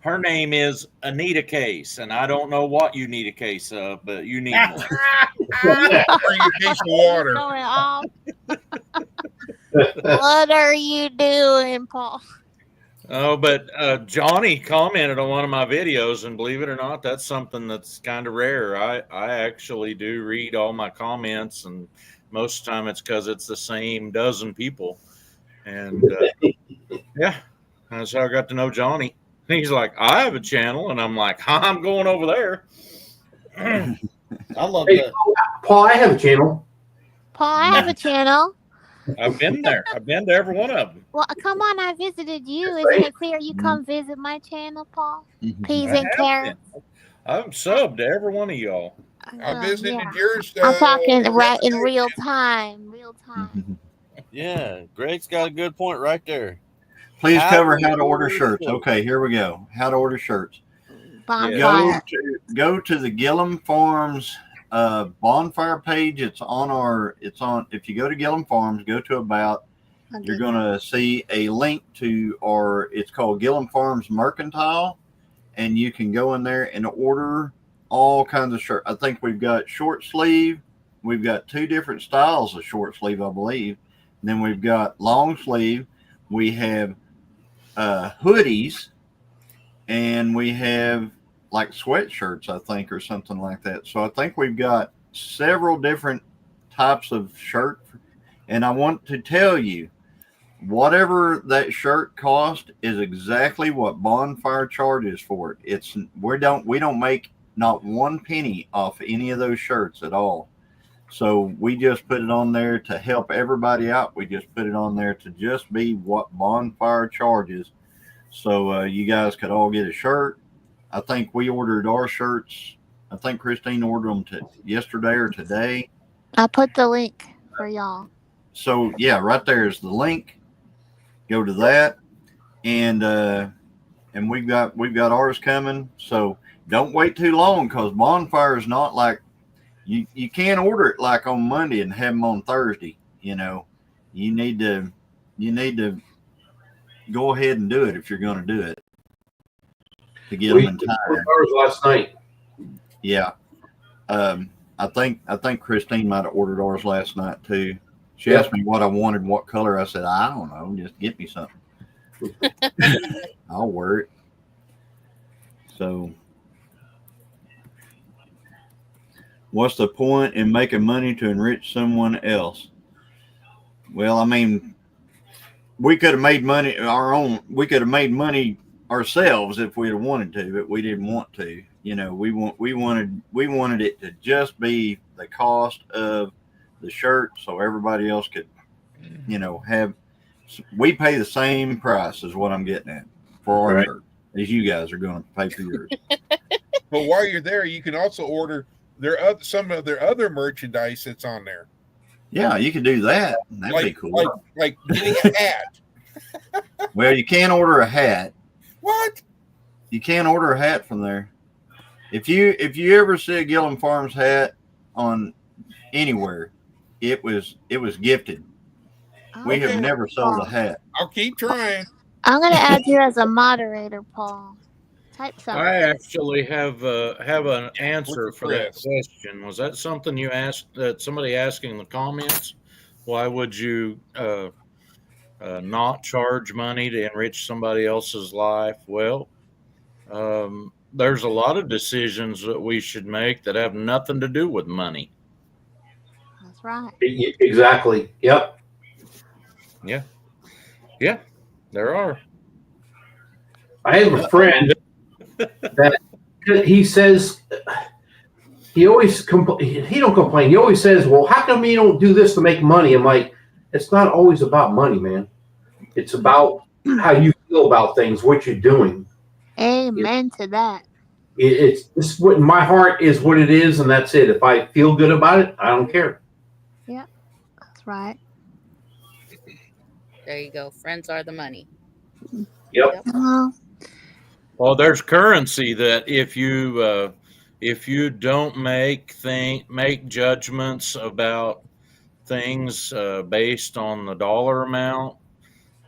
Her name is Anita Case, and I don't know what you need a case of, but you need one. Bring a case of water. What are you doing, Paul? Oh, but Johnny commented on one of my videos, and believe it or not, that's something that's kind of rare. I actually do read all my comments, and most of the time it's because it's the same dozen people. And that's how I got to know Johnny. And he's like, I have a channel, and I'm like, I'm going over there. I love that. Paul, I have a channel. Paul, I have a channel. I've been there. I've been to every one of them. Well, come on, I visited you. Isn't it fair you come visit my channel, Paul? Peas and carrots. I've subbed to every one of y'all. I visited yours. I'm talking right in real time. Yeah, Greg's got a good point right there. Please cover how to order shirts. Okay, here we go. How to order shirts. Bonfire. Go to the Gillum Farms bonfire page. It's on. If you go to Gillum Farms, go to about. You're going to see a link to it's called Gillum Farms Mercantile, and you can go in there and order all kinds of shirts. I think we've got short sleeve. We've got 2 different styles of short sleeve, I believe. And then we've got long sleeve. We have hoodies, and we have like sweatshirts, I think, or something like that. So I think we've got several different types of shirt. And I want to tell you, whatever that shirt cost is exactly what Bonfire charges for it. We don't make not 1 penny off any of those shirts at all. So we just put it on there to help everybody out. We just put it on there to just be what Bonfire charges. So you guys could all get a shirt. I think we ordered our shirts. I think Christine ordered them yesterday or today. I put the link for y'all. So yeah, right there is the link. Go to that, and we've got ours coming. So don't wait too long, because Bonfire is not like you can't order it like on Monday and have them on Thursday. You need to go ahead and do it if you're going to do it to get them in time. Ours last night. Yeah, I think Christine might have ordered ours last night too. She asked me what I wanted, what color. I said, I don't know. Just get me something. I'll wear it. So, what's the point in making money to enrich someone else? Well, I mean, we could have made money we could have made money ourselves if we'd have wanted to, but we didn't want to. We wanted it to just be the cost of the shirt, so everybody else could, have. We pay the same price as what I'm getting at for our shirt as you guys are going to pay for yours. But while you're there, you can also order some of their other merchandise that's on there. Yeah, you can do that. That'd be cool. Like getting a hat. Well, you can't order a hat. What? You can't order a hat from there. If you ever see a Gillum Farms hat on anywhere, it was gifted. We have never sold a hat. I'll keep trying. I'm gonna add you as a moderator, Paul. Type something. I actually have an answer for that question. Was that something you asked? Somebody asking in the comments? Why would you not charge money to enrich somebody else's life? Well, there's a lot of decisions that we should make that have nothing to do with money. That's right. Exactly. Yep. Yeah, there are. I have a friend that he says he always he don't complain. He always says, "Well, how come you don't do this to make money?" I'm like, it's not always about money, man. It's about how you feel about things, what you're doing. Amen to that. It's what my heart is, what it is, and that's it. If I feel good about it, I don't care. Yeah, that's right. There you go. Friends are the money. Yep. Well, there's currency that if you don't make judgments about things based on the dollar amount.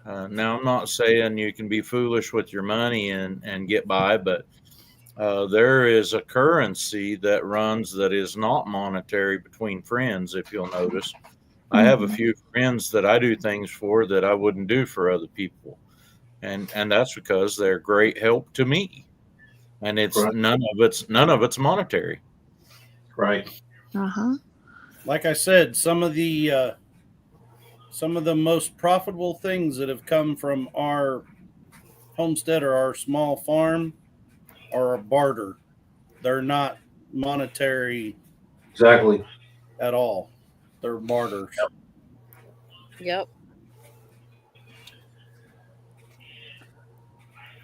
Now, I'm not saying you can be foolish with your money and get by, but there is a currency that runs that is not monetary between friends, if you'll notice. I have a few friends that I do things for that I wouldn't do for other people. And that's because they're great help to me. And it's none of it's monetary. Right. Uh-huh. Like I said, some of the most profitable things that have come from our homestead or our small farm are a barter. They're not monetary exactly at all. They're barters. Yep. Yep.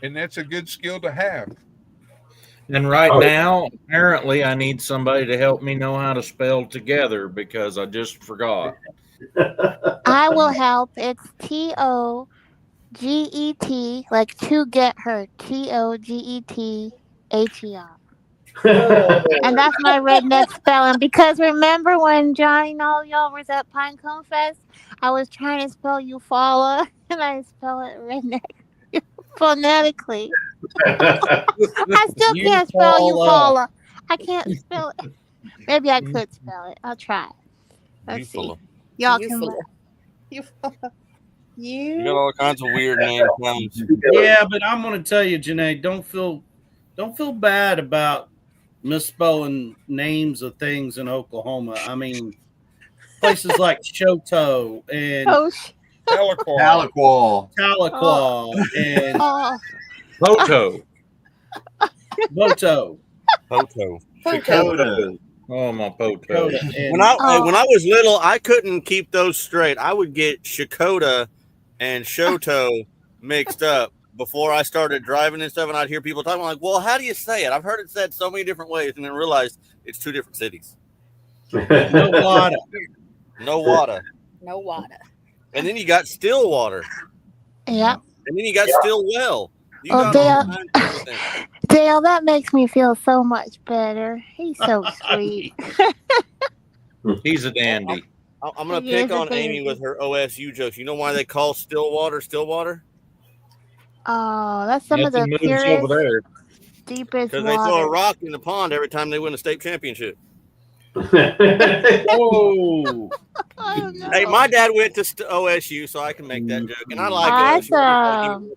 And that's a good skill to have. And right now, apparently, I need somebody to help me know how to spell together because I just forgot. I will help. It's TOGET, like to get her. TOGETHER. And that's my redneck spelling. Because remember when Johnny and all y'all was at Pinecone Fest, I was trying to spell Eufaula, and I spell it redneck phonetically. I still can't spell Eufaula. I can't spell it. Maybe I could spell it. I'll try. Let's see. Y'all can laugh. You got all kinds of weird names. Yeah, but I'm going to tell you, Janae, don't feel bad about misspelling names of things in Oklahoma. I mean, places like Shoto and Tahlequah and Poto. Dakota. Oh, my Poto. When I was little, I couldn't keep those straight. I would get Shakota and Shoto mixed up before I started driving and stuff, and I'd hear people talking. I'm like, well, how do you say it? I've heard it said so many different ways, and then realized it's two different cities. No water. And then you got Stillwater. Yeah. And then you got Stillwell. Dale, that makes me feel so much better. He's so sweet. He's a dandy. I'm going to pick on Amy with her OSU jokes. You know why they call Stillwater? Oh, that's some of the purest, over there. Deepest because water. they throw a rock in the pond every time they win a state championship. Oh. Hey, my dad went to OSU, so I can make that joke. And I like OSU.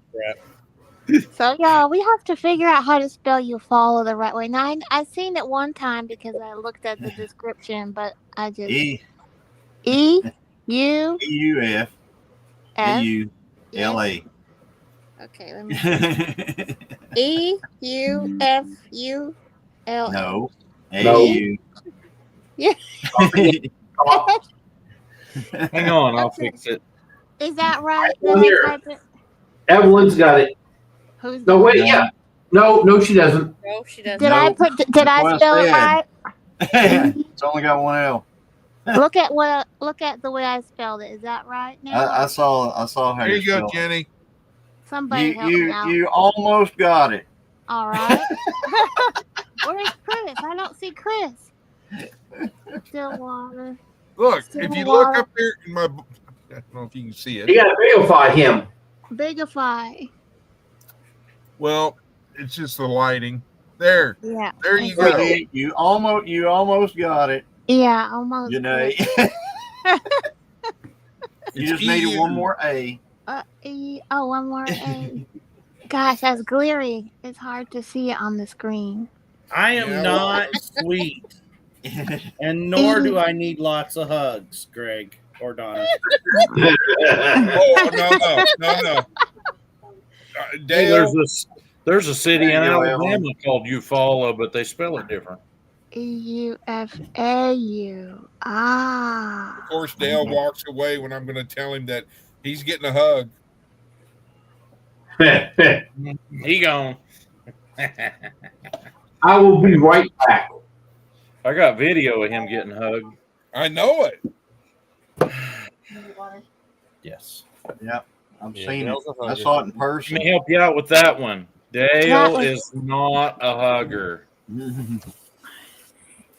So, y'all, we have to figure out how to spell Eufaula the right way. Now, I've seen it one time because I looked at the description, but I just... EUFAULA. Okay, let me see. EUFULA. No. AU. Yeah. Hang on, I'll fix it. Is that right? Evelyn's got it. No, wait, yeah. No, she doesn't. No, she doesn't. Did I spell it right? It's only got one L. Look at the way I spelled it. Is that right now? I saw how Here you go, Jenny. Somebody help me out. You almost got it. All right. Where's Chris? I don't see Chris. Stillwater. Look, if you look up there in my, I don't know if you can see it. You gotta bigify him. Bigify. Well, it's just the lighting. There. Yeah. There you go. You almost got it. Yeah, almost. You know. You just needed one more A. One more A. Gosh, that's glary. It's hard to see it on the screen. I am not sweet. And nor do I need lots of hugs, Greg or Donna. No. Dale, there's a city in Alabama called Eufaula, but they spell it different. EUFAU. Ah. Of course, Dale walks away when I'm going to tell him that he's getting a hug. He gone. I will be right back. I got video of him getting hugged. I know it. Yes. Yep. I've seen it. I saw it in person. Let me help you out with that one. Dale is not a hugger.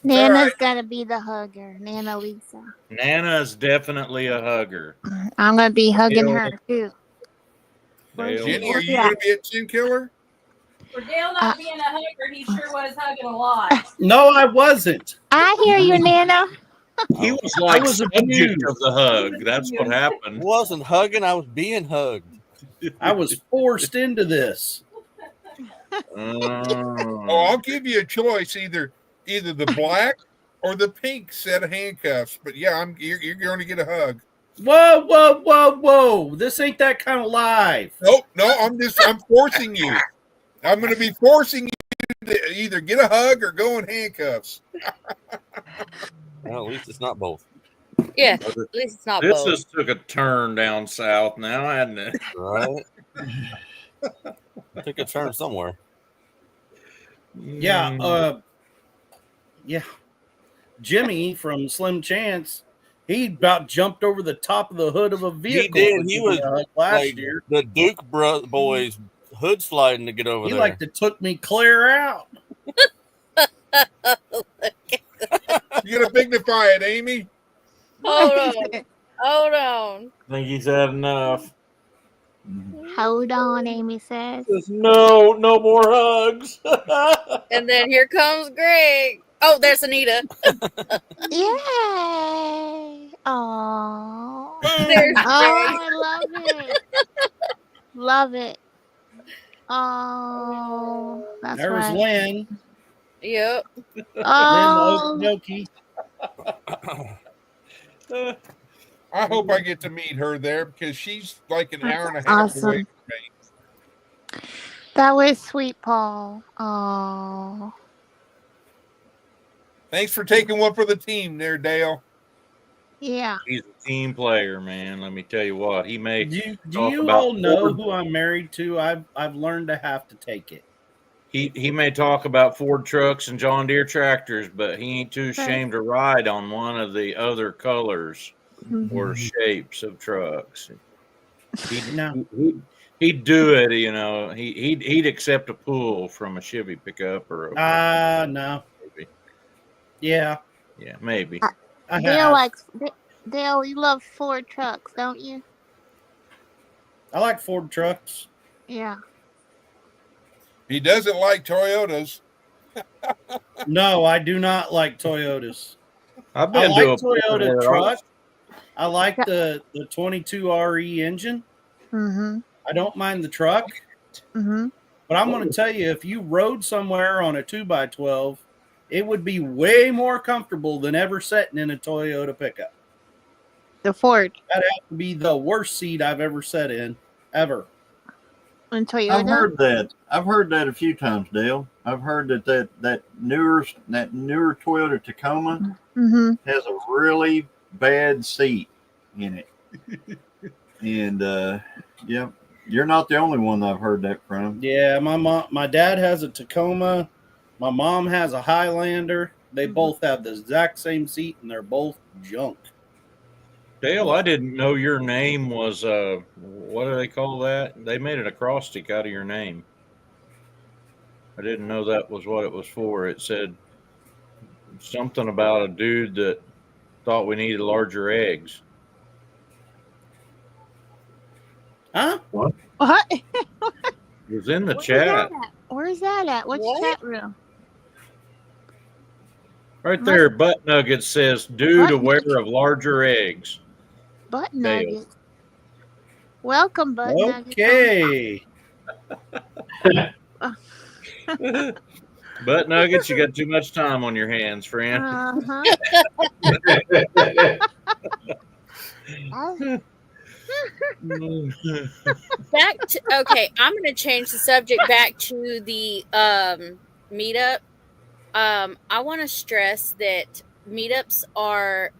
Nana's got to be the hugger. Nana Lisa. Nana is definitely a hugger. I'm going to be hugging her, too. Jenny, are you going to be a chin killer? For Dale not being a hugger, he sure was hugging a lot. No, I wasn't. I hear you, Nana. He was like subject of the hug. That's what happened. I wasn't hugging. I was being hugged. I was forced into this. I'll give you a choice, either the black or the pink set of handcuffs. But yeah, you're going to get a hug. Whoa! This ain't that kind of live. No, I'm forcing you. I'm going to be forcing you to either get a hug or go in handcuffs. Well, at least it's not both. Yeah, at least it's not This both. just took a turn down south now, hadn't it? Right. Took a turn somewhere. Yeah. Yeah. Jimmy from Slim Chance, he about jumped over the top of the hood of a vehicle. He did. He was last year. The Duke boys hood sliding to get over He there. like to took me clear out. You gotta dignify it, Amy. Hold on. I think he's had enough. Hold on, Amy says. No more hugs. And then here comes Greg. Oh, there's Anita. Yay! Oh, There's Greg. I love it. Love it. Oh, that's There's right. Lynn. Yep. Oh, Lynn I hope I get to meet her there because she's like an hour and a half awesome. away from me. That was sweet, Paul. Oh. Thanks for taking one for the team there, Dale. Yeah. He's a team player, man. Let me tell you what. He may. Do you all know who I'm married to? I've learned to have to take it. He may talk about Ford trucks and John Deere tractors, but he ain't too ashamed to ride on one of the other colors or shapes of trucks. He'd do it, you know. He'd accept a pull from a Chevy pickup or a no. Maybe. Yeah, maybe. Dale, you love Ford trucks, don't you? I like Ford trucks. Yeah. He doesn't like Toyotas. No, I do not like Toyotas. I've I been like to a Toyota truck. I like the 22 RE engine. Mm-hmm. I don't mind the truck. Mm-hmm. But I'm going to tell you, if you rode somewhere on a 2x12, it would be way more comfortable than ever sitting in a Toyota pickup. The Ford. That'd have to be the worst seat I've ever sat in, ever. In Toyota? I've heard that. I've heard that a few times, Dale. I've heard that newer Toyota Tacoma has a really bad seat in it. And yeah, you're not the only one that I've heard that from. Yeah, my dad has a Tacoma. My mom has a Highlander. They both have the exact same seat, and they're both junk. Dale, I didn't know your name was what do they call that? They made an acrostic out of your name. I didn't know that was what it was for. It said something about a dude that thought we needed larger eggs. Huh? What? It was in the chat. Where's that at? Which chat room? Right there, Butt Nugget says, dude aware of larger eggs. Butt Nuggets. Welcome, Butt Nuggets. Okay. Butt Nuggets, you got too much time on your hands, friend. Okay, I'm going to change the subject back to the meetup. I want to stress that meetups are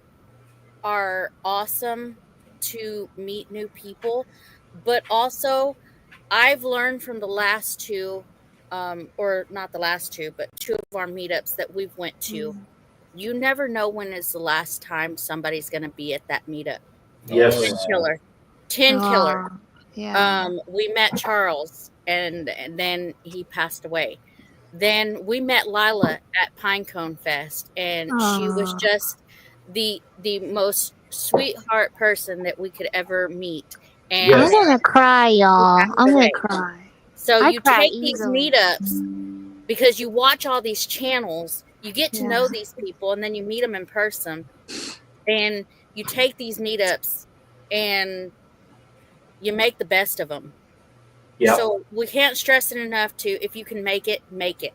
awesome to meet new people, but also I've learned from the last two, or not the last two, but two of our meetups that we've went to. You never know when is the last time somebody's going to be at that meetup. Yes. 10 killer. Yeah. We met Charles, and then he passed away. Then we met Lila at Pinecone Fest, and she was just the most sweetheart person that we could ever meet. And I'm gonna cry, y'all. I'm gonna cry. So I you cry take easily. these meetups because you watch all these channels, you get to know these people, and then you meet them in person. And you take these meetups and you make the best of them. Yeah. So we can't stress it enough to, if you can make it, make it.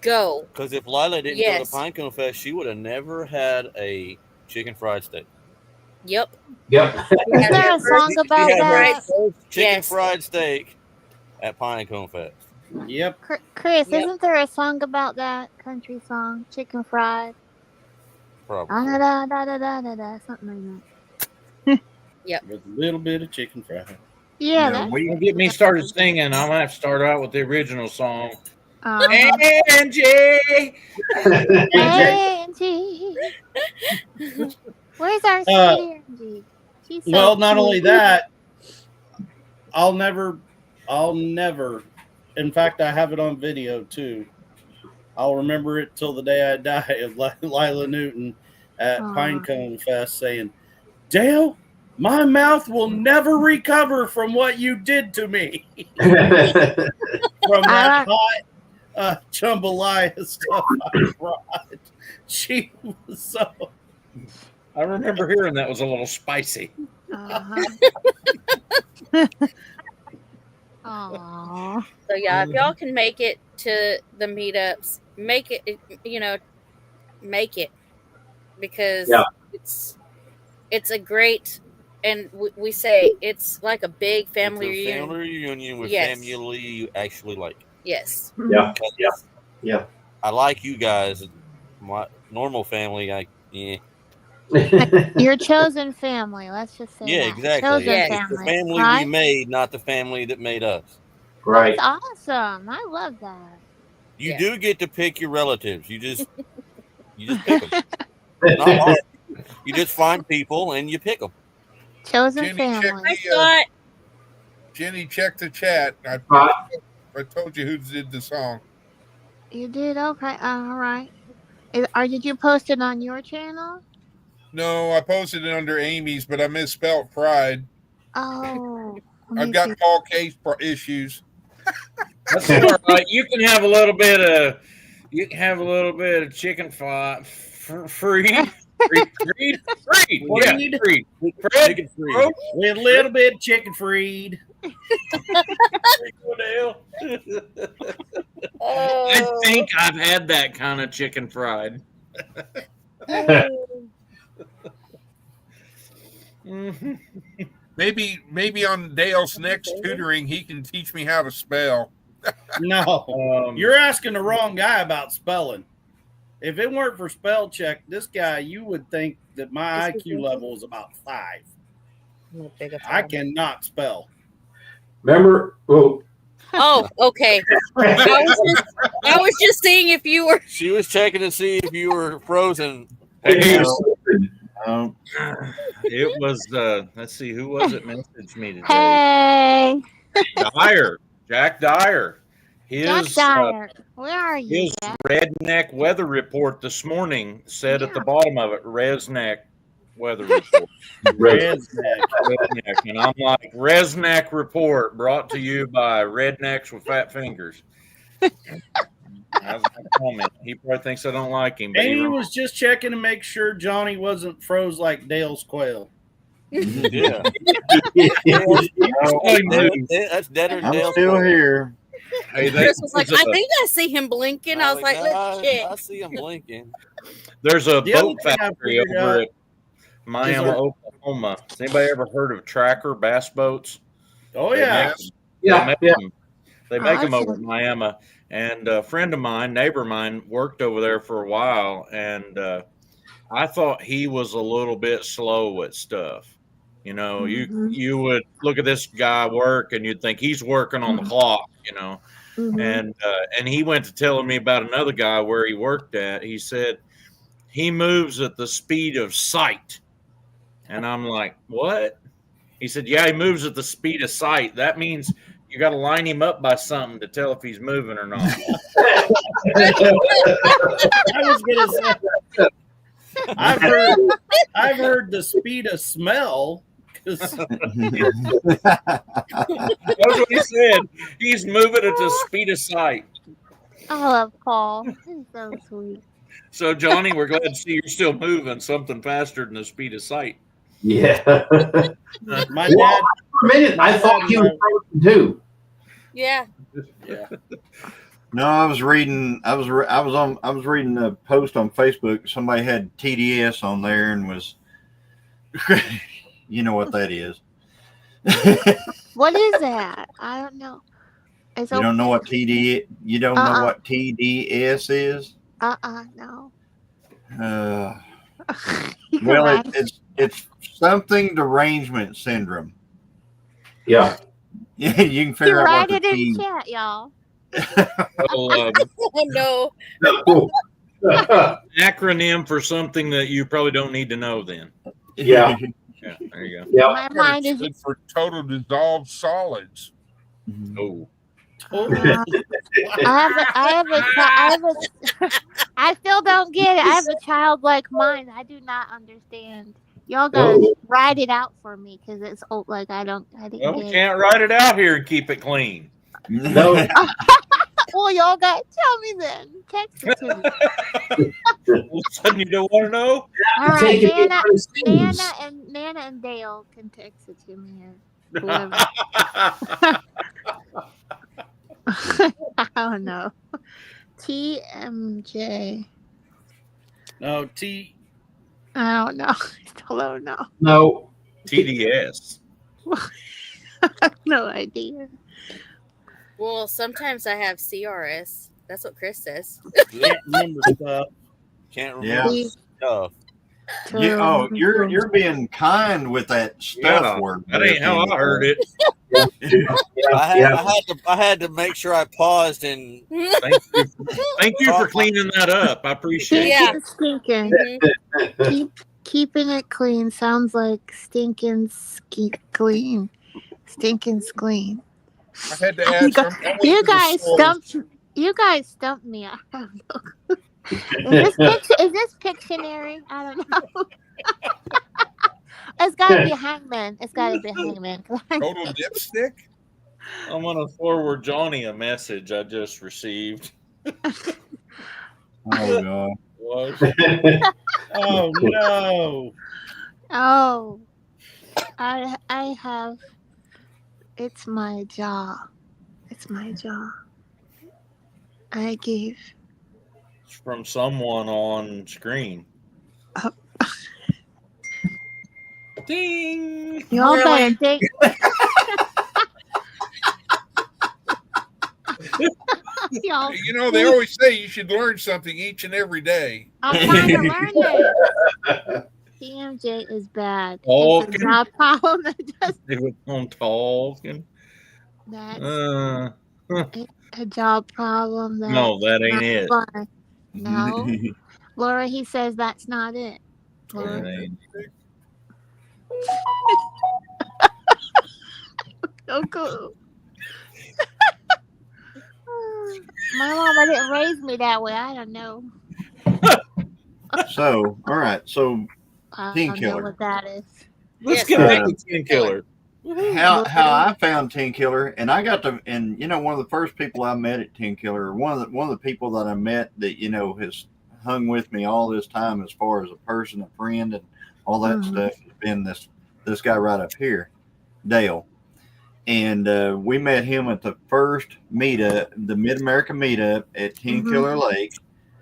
Go. Because if Lila didn't go to Pinecone Fest, she would have never had a chicken fried steak. Yep. Yep. Is there a song about that? Chicken fried steak at Pinecone Fest. Yep. Chris, isn't there a song about that? Country song, Chicken Fried? Probably. Something like that. Yep. With a little bit of chicken fry. Yeah, Don't get me started singing. I'm gonna have to start out with the original song. Uh-huh. Angie. Angie. Where's our sweet Angie? She's so Well, not cute. only that, I'll never. In fact, I have it on video too. I'll remember it till the day I die of Lila Newton at Pinecone Fest saying, "Dale, my mouth will never recover from what you did to me." From that hot jambalaya stuff I brought. She was so. I remember hearing that was a little spicy. Aww. So yeah, if y'all can make it to the meetups, make it. Make it, because it's a great, and we say it's like a big family reunion. Family reunion with Yes. family you actually like. Yes. Yeah. I like you guys. My normal family, Your chosen family. Let's just say Yeah, that. exactly. Chosen It's family. the family right? we made, not the family that made us. Right. That's awesome. I love that. You do get to pick your relatives. You just pick them. Not hard. You just find people and you pick them. Chosen family. Jenny, check the chat. I told you who did the song. You did? Okay. All right. Did you post it on your channel? No, I posted it under Amy's, but I misspelled Pride. Oh. I've got Paul Case issues. That's all right. You can have a little bit of chicken fried. Freed. With a little bit of chicken fried. I think I've had that kind of chicken fried. Maybe on Dale's next tutoring, he can teach me how to spell. No, you're asking the wrong guy about spelling. If it weren't for spell check, this guy, you would think that my IQ level is about 5. I cannot spell. Remember? Oh, okay. I was just seeing if you were. She was checking to see if you were frozen. It was. Let's see, who was it? Messaged me today. Hey, Jack Dyer. Jack Dyer. Where are you? His redneck weather report this morning said at the bottom of it, Resneck weather report. Redneck. And I'm like, Resneck report brought to you by Rednecks with Fat Fingers. That's my comment. He probably thinks I don't like him. But Amy was just checking to make sure Johnny wasn't froze like Dale's quail. Yeah. That's deader than I'm Dale's still quail. here. Hey, Chris was like, I think I see him blinking. I was like, let's check. I see him blinking. There's a The boat other thing I factory figured over out at Miami, Oklahoma. Has anybody ever heard of Tracker bass boats? Oh, yeah. They make them over at Miami. And a friend of mine, neighbor of mine, worked over there for a while. And I thought he was a little bit slow at stuff. You know, you would look at this guy work and you'd think he's working on the clock, you know. And he went to telling me about another guy where he worked at. He said he moves at the speed of sight. And I'm like, what? He said, yeah, he moves at the speed of sight. That means you got to line him up by something to tell if he's moving or not. I was going to say, I've heard the speed of smell. That's what he said. He's moving at the speed of sight. I love Paul. He's so sweet. So, Johnny, we're glad to see you're still moving something faster than the speed of sight. Yeah. My dad. For a minute, I thought he was frozen too. Yeah. No, I was reading a post on Facebook. Somebody had TDS on there and was, you know what that is. What is that? I don't know. You don't know what TDS is? No. Well, Right. it's something derangement syndrome. Yeah. Yeah, you can You figure out what write the it in T. chat, y'all. Well, Oh no. acronym for something that you probably don't need to know. Then, Yeah. yeah, there you go. Yeah. My But mind it is. stood for total dissolved solids. Oh, I still don't get it. I have a childlike mind. I do not understand. Y'all gotta Oh. write it out for me because it's old. Like I didn't well, we get it. can't write it out here and keep it clean. No. Well, y'all got tell me then. Text it to me. All of a sudden, you don't want to know. All right, Take it behind the scenes. Nana and Dale can text it to me or whoever. I don't know. TMJ. No, T. I don't know. I still don't know. No. TDS. I have no idea. Well, sometimes I have CRS. That's what Chris says. Can't remember stuff. Can't Yeah. remember stuff. You're being kind with that stuff Yeah, word. that ain't how I heard it. I had to make sure I paused and Thank you for cleaning that up. I appreciate Yeah. it. Stinking. Mhm. Keeping it clean sounds like stinking clean. Stinking clean. I had to add something. You guys stumped me. I don't know. Is this Pictionary? I don't know. It's gotta be Hangman. It's gotta be Hangman. Total dipstick? I'm gonna forward Johnny a message I just received. Oh God. What? Oh no. Oh, I have. It's my jaw. It's my jaw. I gave. It's from someone on screen. Ding! Y'all Really? better think. Y'all, You know, they always say you should learn something each and every day. I'm trying to learn it. TMJ is bad. It's Talking. a job problem that does They was on talking. that. A job problem that. No, that ain't not it. fun. No, Laura. He says that's not it. Laura. That ain't So cool. My mama didn't raise me that way. I don't know. So, all right. So, I Teen don't know Killer. what that is. Let's Yes, get back to Teen Killer. How I found Teen Killer, and I got to, and you know, one of the first people I met at Teen Killer, one of the people that I met that has hung with me all this time as far as a person, a friend, and all that stuff has been this guy right up here, Dale. And we met him at the first meetup, the Mid America meetup at Teen Killer Lake.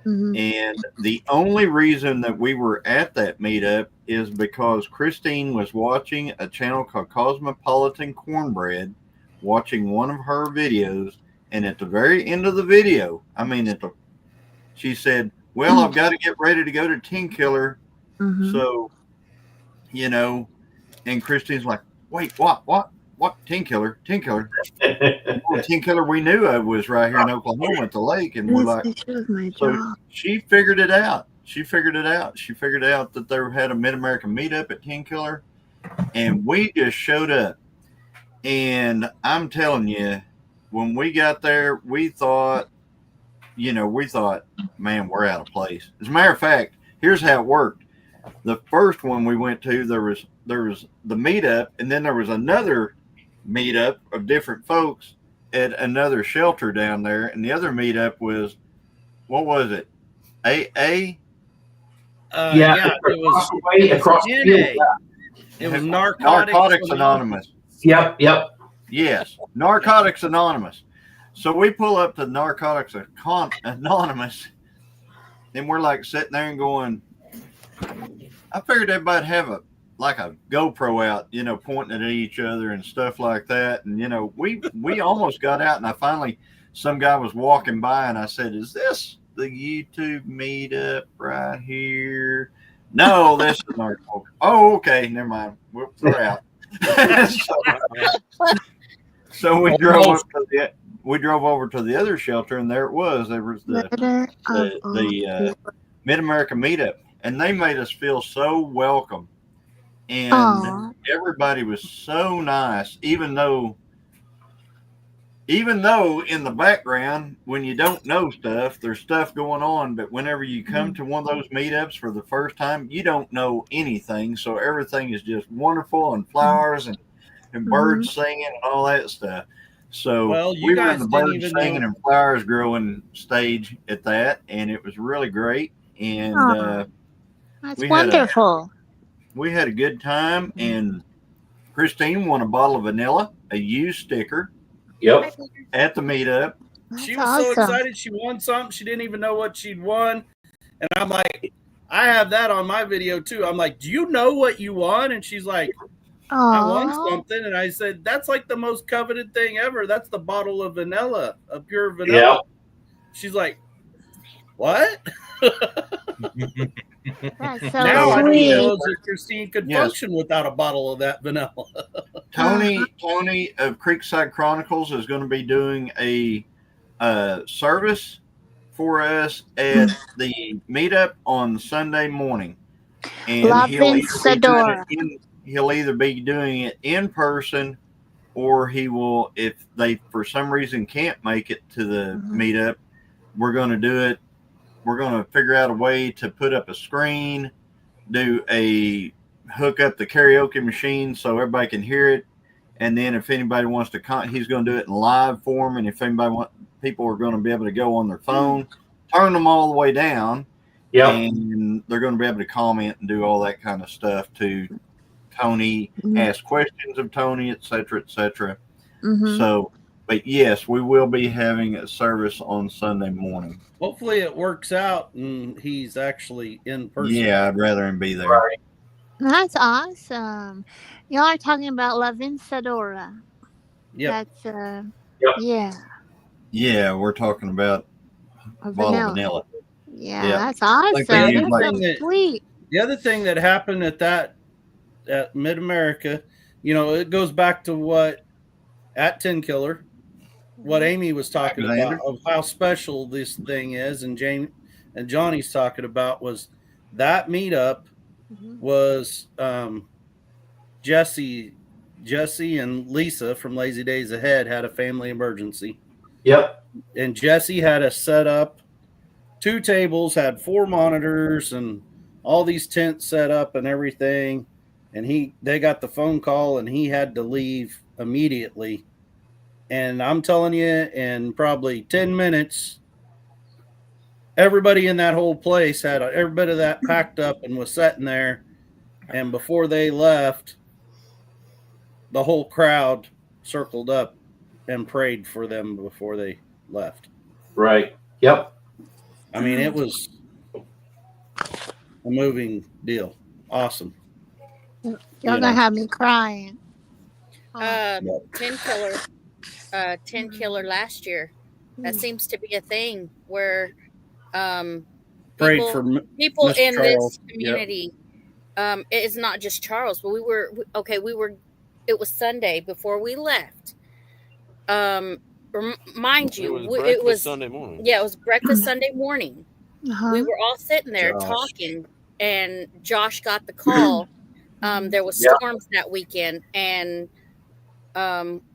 And the only reason that we were at that meetup is because Christine was watching a channel called Cosmopolitan Cornbread, watching one of her videos. And at the very end of the video, she said, well, I've got to get ready to go to Teen Killer. So, and Christine's like, wait, what? Teen Killer? Teen Killer? Teen Killer we knew of was right here in Oklahoma at the lake. And we're like, so she figured it out. She figured out that they had a Mid-American meetup at Teen Killer. And we just showed up. And I'm telling you, when we got there, we thought, man, we're out of place. As a matter of fact, here's how it worked. The first one we went to, there was the meetup, and then there was another meetup of different folks at another shelter down there, and the other meetup was, what was it? AA? It was across the field. It was Narcotics Anonymous. Yep. Yes, Narcotics Anonymous. So we pull up to Narcotics Anonymous, and we're like sitting there and going, I figured everybody'd have a GoPro out, pointing at each other and stuff like that. And, we almost got out, and some guy was walking by, and I said, is this the YouTube meetup right here? No, this is North Polk. Oh, okay, never mind. We're out. so we drove up to over to the other shelter, and there it was. There was the Mid-America meetup, and they made us feel so welcome, and everybody was so nice, even though in the background, when you don't know stuff, there's stuff going on. But whenever you come to one of those meetups for the first time, you don't know anything. So everything is just wonderful, and flowers and birds singing and all that stuff. So we were in the birds singing and flowers growing stage at that, and it was really great. And that's wonderful. We had a good time, and Christine won a bottle of vanilla, a used sticker. Yep. At the meetup. She was so excited she won something. She didn't even know what she'd won. And I'm like, I have that on my video too. I'm like, do you know what you won? And she's like, I won something. And I said, that's like the most coveted thing ever. That's the bottle of vanilla, of pure vanilla. Yeah. She's like, what? That's so now sweet. I didn't know that Christine could function without a bottle of that vanilla. Tony of Creekside Chronicles is going to be doing a service for us at the meetup on Sunday morning, and he'll either be doing it in person, or he will, if they for some reason can't make it to the meetup, we're going to do it. We're going to figure out a way to put up a screen, hook up the karaoke machine so everybody can hear it. And then if anybody wants to, he's going to do it in live form. And if people are going to be able to go on their phone, turn them all the way down. Yeah. And they're going to be able to comment and do all that kind of stuff to Tony, ask questions of Tony, et cetera, et cetera. So, but yes, we will be having a service on Sunday morning. Hopefully it works out and he's actually in person. Yeah, I'd rather him be there. Right. That's awesome. Y'all are talking about La Vencedora. Yep. That's yeah. Yeah, we're talking about a bottle of vanilla. Yeah, that's awesome. That's so sweet. The other thing that happened at Mid-America, it goes back to what what Amy was talking about, of how special this thing is, and Johnny's talking about was that meetup was Jesse and Lisa from Lazy Days Ahead had a family emergency. Yep. And Jesse had us set up 2 tables, had 4 monitors and all these tents set up and everything. And they got the phone call and he had to leave immediately. And I'm telling you, in probably 10 minutes, everybody in that whole place had every bit of that packed up and was sitting there. And before they left, the whole crowd circled up and prayed for them before they left. Right. Yep. I mean, it was a moving deal. Awesome. Y'all gonna have me crying. 10 killer last year. That seems to be a thing where people in this community. Yep. It's not just Charles, but it was Sunday before we left. Mind you, it was Sunday morning. Yeah, it was breakfast Sunday morning. We were all sitting there talking, and Josh got the call. There was storms that weekend, and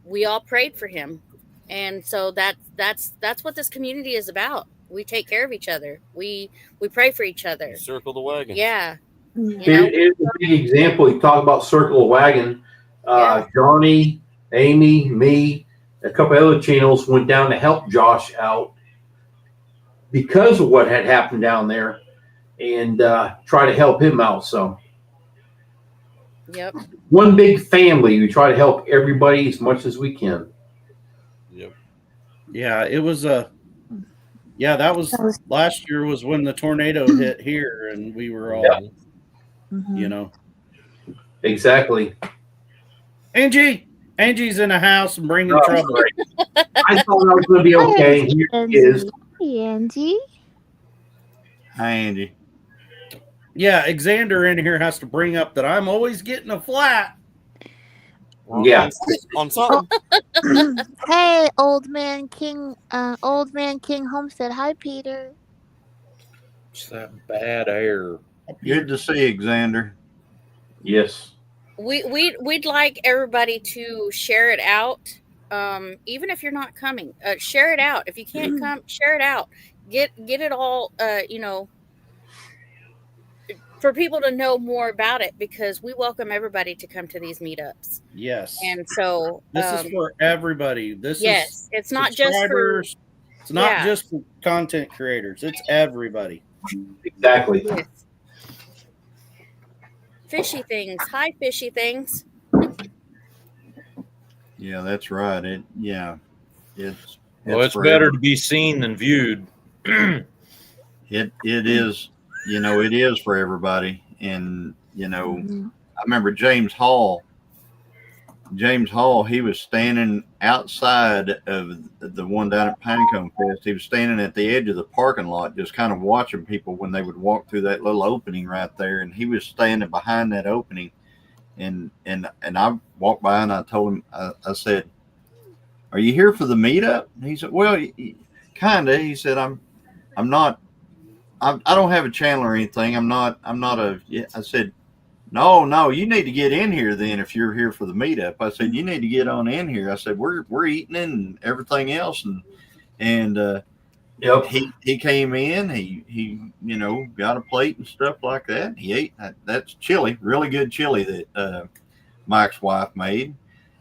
we all prayed for him. And so that's what this community is about. We take care of each other. We pray for each other. Circle the wagon. Yeah. It's a big example. You talk about circle the wagon. Johnny, Amy, me, a couple other channels went down to help Josh out because of what had happened down there, and try to help him out. So, yep, one big family. We try to help everybody as much as we can. Yep. Yeah, it was that was last year was when the tornado hit here, and we were all, Exactly. Angie's in the house and bringing trouble. I thought I was going to be okay. Here she is. Hey, Angie. Hi, Angie. Yeah, Xander in here has to bring up that I'm always getting a flat. Yeah. On something. Hey, old man King Homestead. Hi, Peter. It's that bad air. Good to see you, Xander. Yes. We'd like everybody to share it out. Even if you're not coming, share it out. If you can't come, share it out. Get it all. For people to know more about it, because we welcome everybody to come to these meetups. Yes. And so this is for everybody. This is it's not just for it's not just for content creators. It's everybody. Exactly. Yes. Fishy things. Hi, fishy things. Yeah, that's right. It's better to be seen than viewed. it is, it is for everybody. And, I remember James Hall, he was standing outside of the one down at Pinecone Fest. He was standing at the edge of the parking lot, just kind of watching people when they would walk through that little opening right there. And he was standing behind that opening. And I walked by and I told him, I said, "Are you here for the meetup?" And he said, "Well, kind of." He said, I don't have a channel or anything. I said, No, you need to get in here then if you're here for the meetup. I said, you need to get on in here. I said, we're eating and everything else. And Yep. he came in, he got a plate and stuff like that. He ate that's chili, really good chili that Mike's wife made.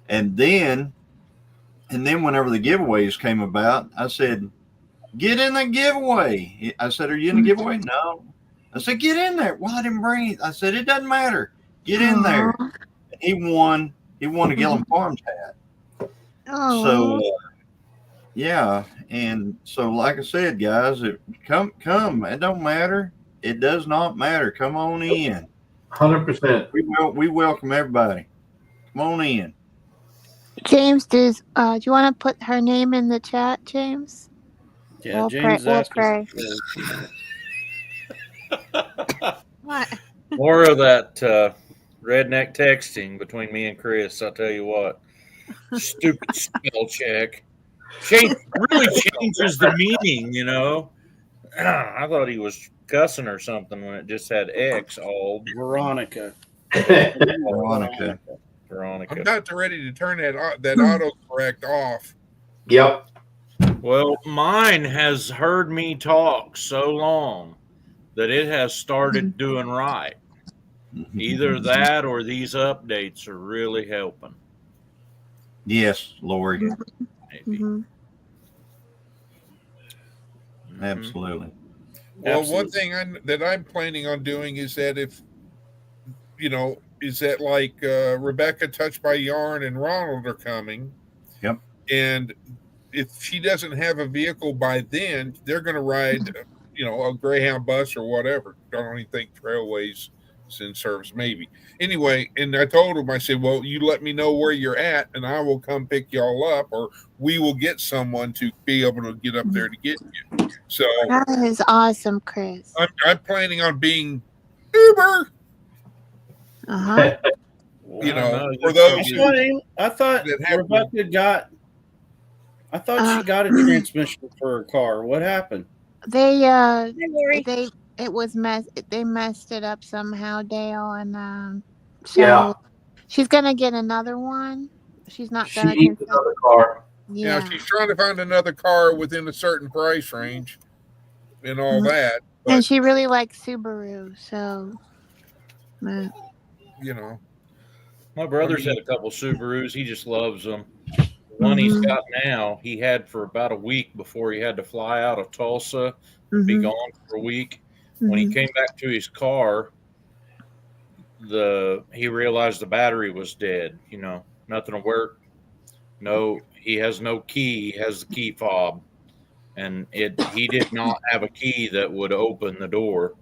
And then whenever the giveaways came about, I said, get in the giveaway. I said, are you in the giveaway? No. I said, get in there. Well, I didn't bring it. I said, it doesn't matter. Get in there. He won a Gillum Farms hat. So, yeah. And so, like I said, guys, come. It don't matter. It does not matter. Come on in. 100%. We welcome everybody. Come on in. James, do you want to put her name in the chat, James? Yeah, James asked pray. What? More of that redneck texting between me and Chris. I'll tell you what. Stupid spell check. Really changes the meaning, I thought he was cussing or something when it just had X all. Veronica. Veronica. I'm not ready to turn that autocorrect off. Yep. Well, mine has heard me talk so long that it has started doing right. Either that or these updates are really helping. Yes, Lori. Maybe. Mm-hmm. Absolutely. Well, one thing that I'm planning on doing is that like Rebecca, Touched by Yarn, and Ronald are coming. Yep. And if she doesn't have a vehicle by then, they're going to ride, a Greyhound bus or whatever. I don't even think Trailways is in service, maybe. Anyway, and I told him, I said, well, you let me know where you're at, and I will come pick y'all up, or we will get someone to be able to get up there to get you. So that is awesome, Chris. I'm planning on being Uber. Uh-huh. For those I thought Rebecca got. I thought she got a transmission for her car. What happened? They messed it up somehow, Dale, and so she's gonna get another one. She's not gonna get another car. Yeah, she's trying to find another car within a certain price range and all that. But, and she really likes Subaru, so My brother's had a couple Subarus. He just loves them. The one he's got now, he had for about a week before he had to fly out of Tulsa, be gone for a week. When he came back to his car, he realized the battery was dead. Nothing to work. No, he has no key. He has the key fob, and he did not have a key that would open the door.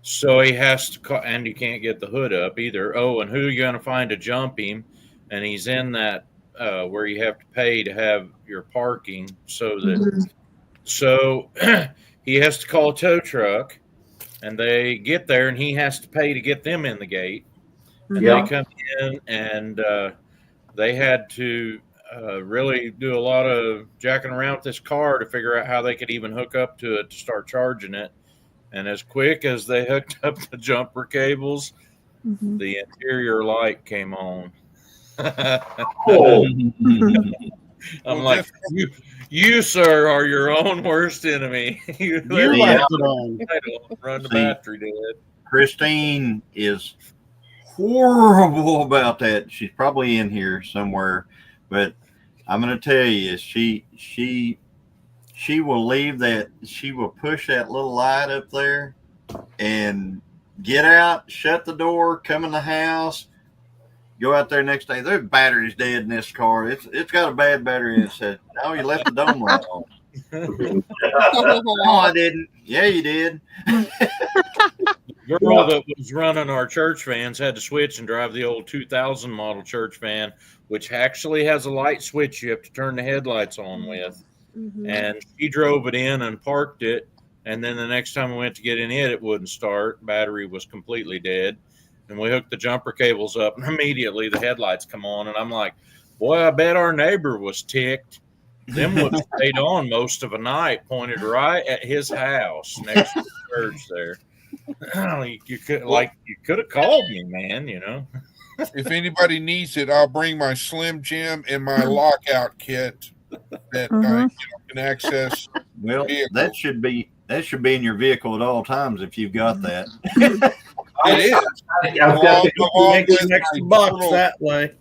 So he has to, and you can't get the hood up either. Oh, and who are you going to find to jump him? And he's in that where you have to pay to have your parking, so he has to call a tow truck, and they get there, and he has to pay to get them in the gate. And Yeah. they come in, and they had to really do a lot of jacking around with this car to figure out how they could even hook up to it to start charging it. And as quick as they hooked up the jumper cables, the interior light came on. Oh. I'm like, you, sir, are your own worst enemy. You left it on. Run the battery dead. Christine is horrible about that. She's probably in here somewhere, but I'm going to tell you, she will leave that. She will push that little light up there and get out, shut the door, come in the house, go out there next day. Their battery's dead in this car. It's got a bad battery. And it said, "Oh, you left the dome light on." No, I didn't. Yeah, you did. The girl that was running our church vans had to switch and drive the old 2000 model church van, which actually has a light switch you have to turn the headlights on with. And she drove it in and parked it. And then the next time we went to get in it wouldn't start. Battery was completely dead. And we hooked the jumper cables up, and immediately the headlights come on. And I'm like, boy, I bet our neighbor was ticked. Them would have stayed on most of a night, pointed right at his house next to the church there. You could have called me, man. You know. If anybody needs it, I'll bring my Slim Jim and my lockout kit that I can access. Well, that should be in your vehicle at all times if you've got that. It is. I've got the next box that way.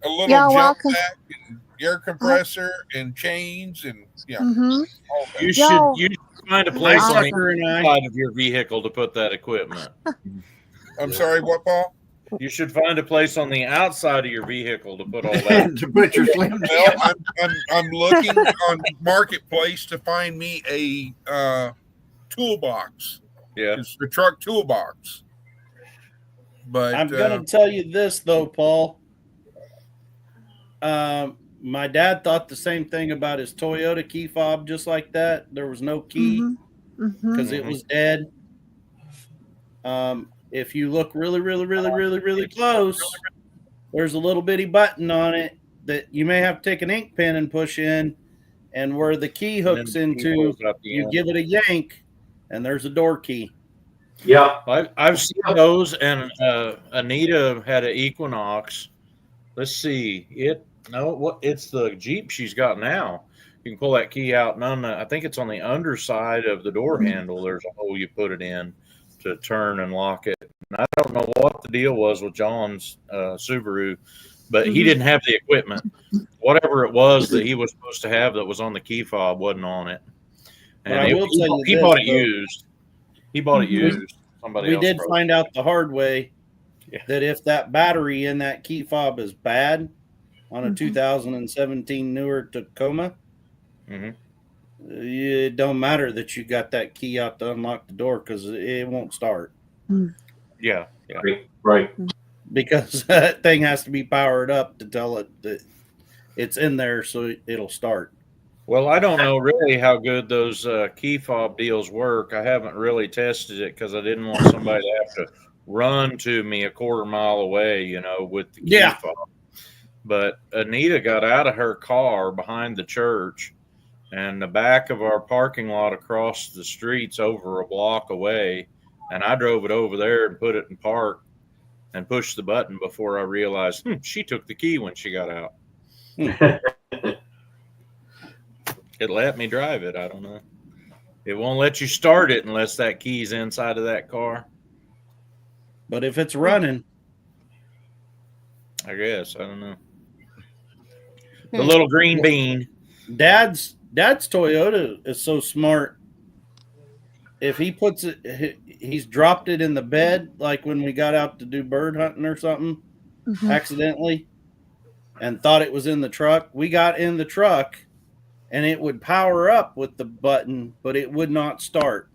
A little jump pack and air compressor and chains and You should find a place on the side of your vehicle to put that equipment. I'm sorry, what, Paul? You should find a place on the outside of your vehicle to put all that. To put your Slim Jim. Well, I'm looking on Marketplace to find me a toolbox. Yeah, it's the truck toolbox. But I'm gonna tell you this though, Paul. My dad thought the same thing about his Toyota key fob, just like that. There was no key because it was dead. If you look really, really, really, really, really close, there's a little bitty button on it that you may have to take an ink pen and push in, and where the key hooks into, you give it a yank, and there's a door key. Yeah, I've seen those, and Anita had an Equinox. Let's see, it's the Jeep she's got now. You can pull that key out, and I think it's on the underside of the door handle. There's a hole you put it in to turn and lock it. And I don't know what the deal was with John's Subaru, but he didn't have the equipment. Whatever it was that he was supposed to have that was on the key fob wasn't on it. And he bought it used. He bought it used. Somebody else did find out the hard way that if that battery in that key fob is bad on a 2017 newer Tacoma, it don't matter that you got that key out to unlock the door because it won't start. Yeah. Right. Because that thing has to be powered up to tell it that it's in there so it'll start. Well, I don't know really how good those key fob deals work. I haven't really tested it because I didn't want somebody to have to run to me a quarter mile away, with the key fob. But Anita got out of her car behind the church, and the back of our parking lot across the street's over a block away, and I drove it over there and put it in park and pushed the button before I realized she took the key when she got out. It let me drive it. I don't know. It won't let you start it unless that key's inside of that car. But if it's running, I guess. I don't know. The little green bean. Dad's Toyota is so smart. If he puts it, he's dropped it in the bed, like when we got out to do bird hunting or something, accidentally, and thought it was in the truck. We got in the truck, and it would power up with the button, but it would not start.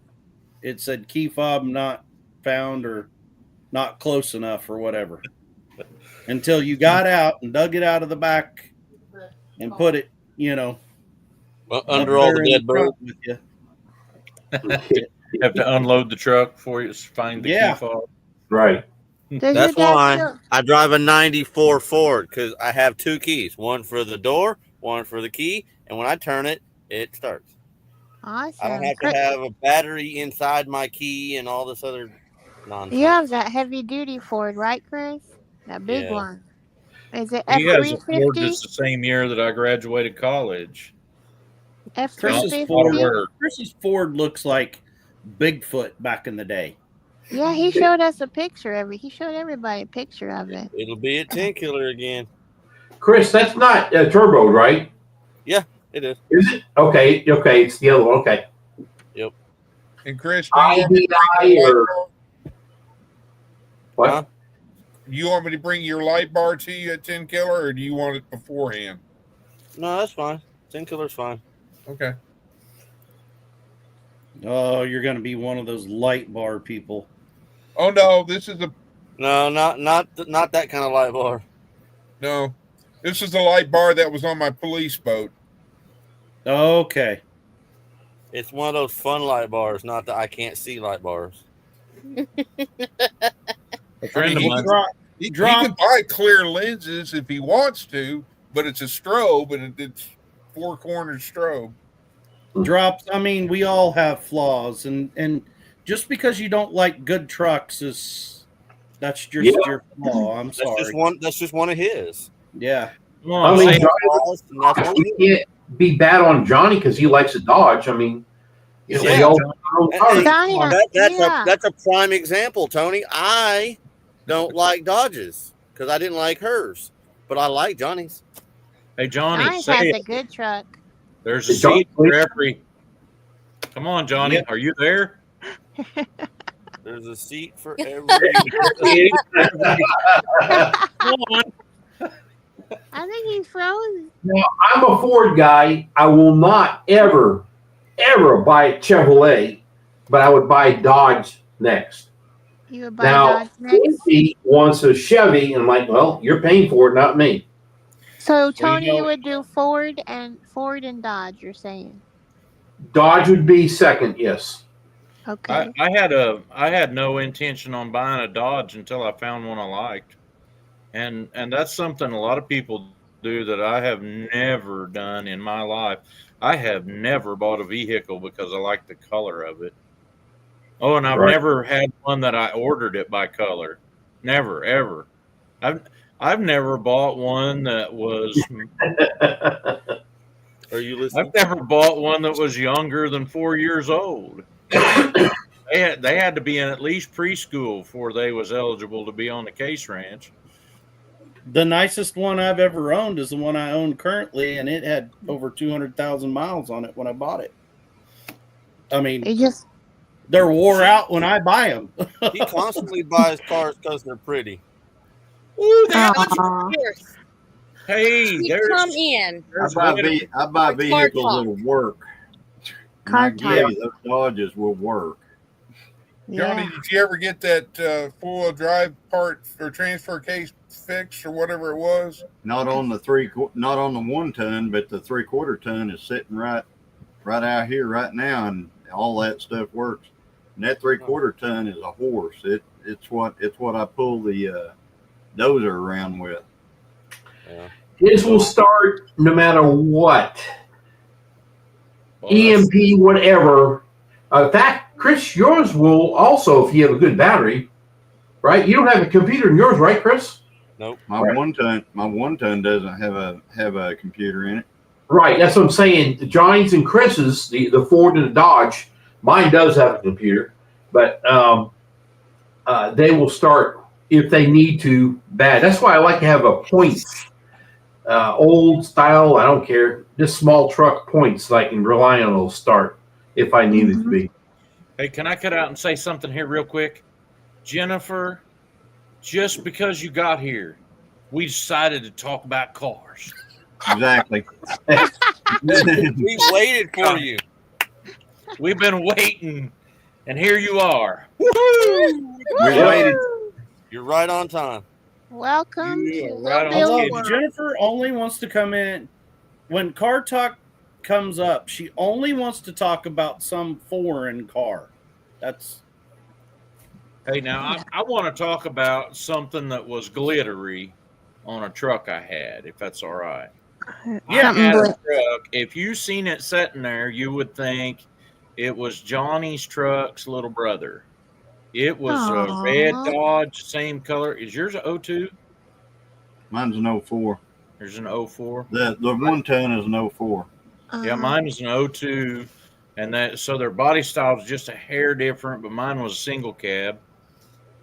It said key fob not found or not close enough or whatever. Until you got out and dug it out of the back and put it, under all the dead birds. You have to unload the truck before you find the key fob. Right. That's why I drive a 94 Ford, because I have two keys, one for the door, one for the key, and when I turn it, it starts. Awesome. I don't have to have a battery inside my key and all this other nonsense. You have that heavy duty Ford, right, Chris? That big one. Is it He has a Ford F-350? that's the same year that I graduated college. F-350? Chris's Ford looks like Bigfoot back in the day. Yeah, he showed us a picture of it. He showed everybody a picture of it. It'll be a 10 killer again. Chris, that's not turbo, right? Yeah, it is. Is it? Okay, it's the other one. Okay. Yep. And Chris, what? Huh? You want me to bring your light bar to you at 10 killer, or do you want it beforehand? No, that's fine. 10 killer's fine. Okay. Oh, you're going to be one of those light bar people. Oh no, this is not that kind of light bar. No, this is the light bar that was on my police boat. Okay. It's one of those fun light bars, not the I can't see light bars. A friend of mine. He can buy clear lenses if he wants to, but it's a strobe and it's four-cornered strobe. Drops. I mean, we all have flaws, and just because you don't like good trucks that's just your flaw. I'm sorry. That's just one of his. Yeah. I mean, you can't be bad on Johnny because he likes a Dodge. I mean, that's a prime example, Tony. I don't like Dodges because I didn't like hers, but I like Johnny's. Hey, Johnny, Johnny's has a good truck. There's a seat for every. Come on, Johnny. Are you there? There's a seat for every. Come on. I think he's frozen. Now, I'm a Ford guy. I will not ever buy a Chevrolet, but I would buy Dodge next. You would buy Dodge next? He wants a Chevy, and I'm like, well, you're paying for it, not me. So, Tony, you would do Ford and Dodge, you're saying? Dodge would be second, yes. Okay. I had no intention on buying a Dodge until I found one I liked. And that's something a lot of people do that I have never done in my life. I have never bought a vehicle because I like the color of it. Oh, and I've never had one that I ordered it by color. Never, ever. I've never bought one that was. Are you listening? I've never bought one that was younger than 4 years old. They had to be in at least preschool before they was eligible to be on the Case Ranch. The nicest one I've ever owned is the one I own currently, and it had over 200,000 miles on it when I bought it. I mean, they're wore out when I buy them. He constantly buys cars because they're pretty. Ooh, that's Hey, come in. I buy vehicles that'll work. Those Dodges will work. Johnny, did you ever get that four-wheel drive part or transfer case fixed or whatever it was? Not on the 1 ton, but the 3/4 ton is sitting right out here right now, and all that stuff works. And that 3/4 ton is a horse. It's what I pull the dozer around with. Yeah. His will start no matter what. EMP, whatever. In fact, Chris, yours will also, if you have a good battery, right? You don't have a computer in yours, right, Chris? Nope. My 1 ton doesn't have a computer in it. Right. That's what I'm saying. The Johnny's and Chris's, the Ford and the Dodge, mine does have a computer, but they will start if they need to bad. That's why I like to have a points, old style. I don't care. Just small truck points so I can rely on those start if I need it to be. Hey, can I cut out and say something here real quick? Jennifer, just because you got here, we decided to talk about cars. Exactly. We waited for you. We've been waiting, and here you are. We waited. You're right on time. Welcome to Jennifer only wants to come in when car talk comes up. She only wants to talk about some foreign car. That's Hey, now I want to talk about something that was glittery on a truck I had, if that's all right. Yeah. I had a truck. If you seen it sitting there, you would think it was Johnny's truck's little brother. It was a red Aw. Dodge, same color. Is yours a 02? Mine's an 04. There's an 04. The 110 is an 04. Yeah, mine is an 02. And that so their body style is just a hair different, but mine was a single cab.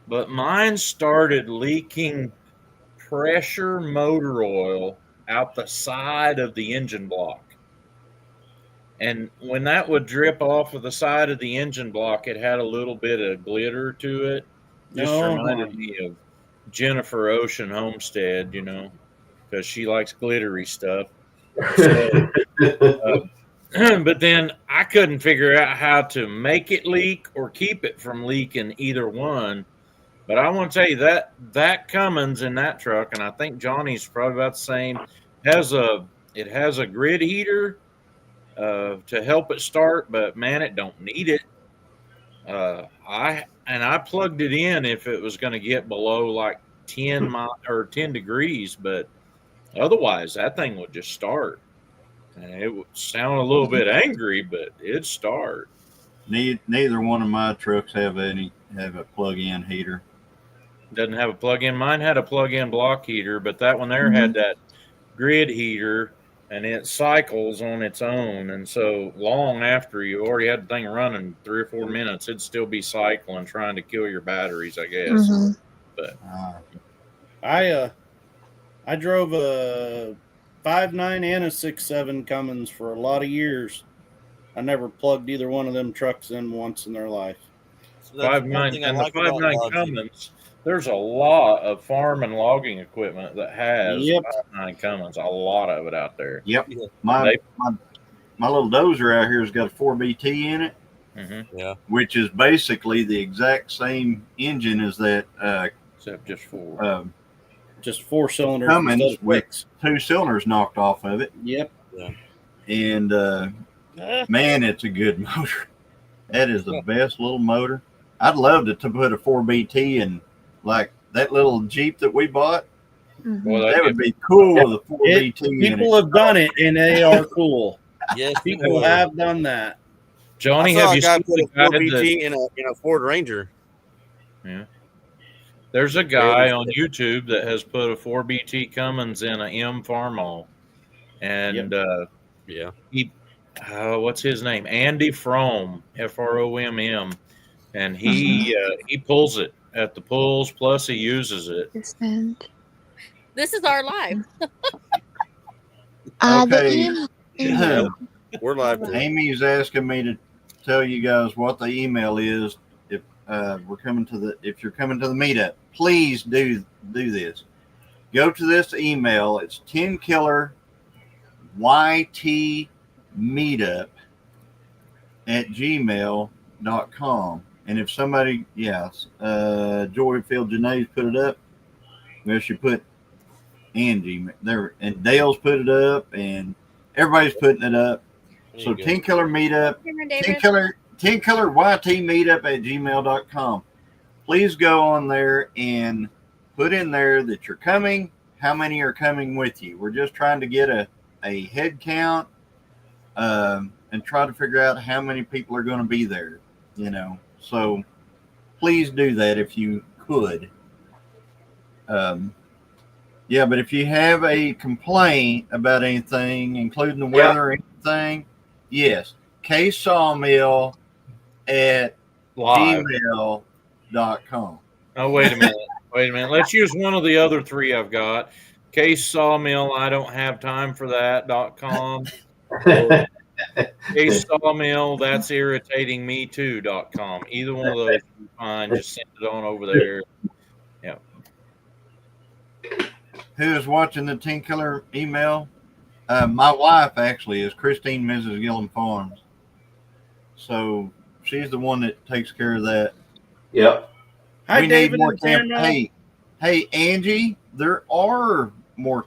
But mine started leaking pressure motor oil out the side of the engine block. And when that would drip off of the side of the engine block, it had a little bit of glitter to it. Just reminded me of Jennifer Ocean Homestead, you know, because she likes glittery stuff. So, but then I couldn't figure out how to make it leak or keep it from leaking, either one. But I want to tell you that Cummins in that truck, and I think Johnny's probably about the same, it has a grid heater to help it start, but man, it don't need it. I plugged it in if it was going to get below like 10 degrees, but otherwise that thing would just start. And it would sound a little bit angry, but it'd start. Neither one of my trucks have a plug-in heater. Doesn't have a plug-in. Mine had a plug-in block heater, but that one there had that grid heater, and it cycles on its own. And so long after you already had the thing running 3 or 4 minutes, it'd still be cycling, trying to kill your batteries, I guess. But I drove a 5.9 and a 6.7 Cummins for a lot of years. I never plugged either one of them trucks in once in their life. So 5.9 and the 5.9 Cummins. There's a lot of farm and logging equipment that has 5.9 Cummins. A lot of it out there. Yep. My little dozer out here has got a 4BT in it. Yeah. Which is basically the exact same engine as that. Except just 4. Just 4 cylinders. Cummins with 2 cylinders knocked off of it. Yep. Yeah. And man, it's a good motor. That is the best little motor. I'd love to put a 4BT in like that little Jeep that we bought. Well, that would be cool with a 4BT in it. People have done it, and they are cool. Yes, people have done that. Johnny, I saw have you a guy seen put the a guy 4BT in a Ford Ranger? Yeah. There's a guy on YouTube that has put a 4BT Cummins in an M Farmall. And he what's his name? Andy Fromm, Fromm. And he pulls it at the pulls, plus he uses it. This is our live. Okay. We're live too. Amy's asking me to tell you guys what the email is if you're coming to the meetup. Please do this. Go to this email. It's 10 Killer YT Meetup at gmail.com. And if somebody, Joyfield Janae's put it up. Well, she put Angie there, and Dale's put it up, and everybody's putting it up. So 10 Killer Meetup, 10 Killer YT Meetup at gmail.com. Please go on there and put in there that you're coming, how many are coming with you. We're just trying to get a head count and try to figure out how many people are going to be there, you know. So please do that if you could. But if you have a complaint about anything, including the weather or anything, yes, ksawmill at gmail.com. Oh, wait a minute. Let's use one of the other 3 I've got. Case Sawmill, I don't have time for that.com. Case Sawmill, that's irritating me too.com. Either one of those you find, just send it on over there. Yeah. Who is watching the 10 Killer email? My wife actually is Christine, Mrs. Gillum Farms. So she's the one that takes care of that. Yep. Hi, David and Tamara. Hey, Angie, there are more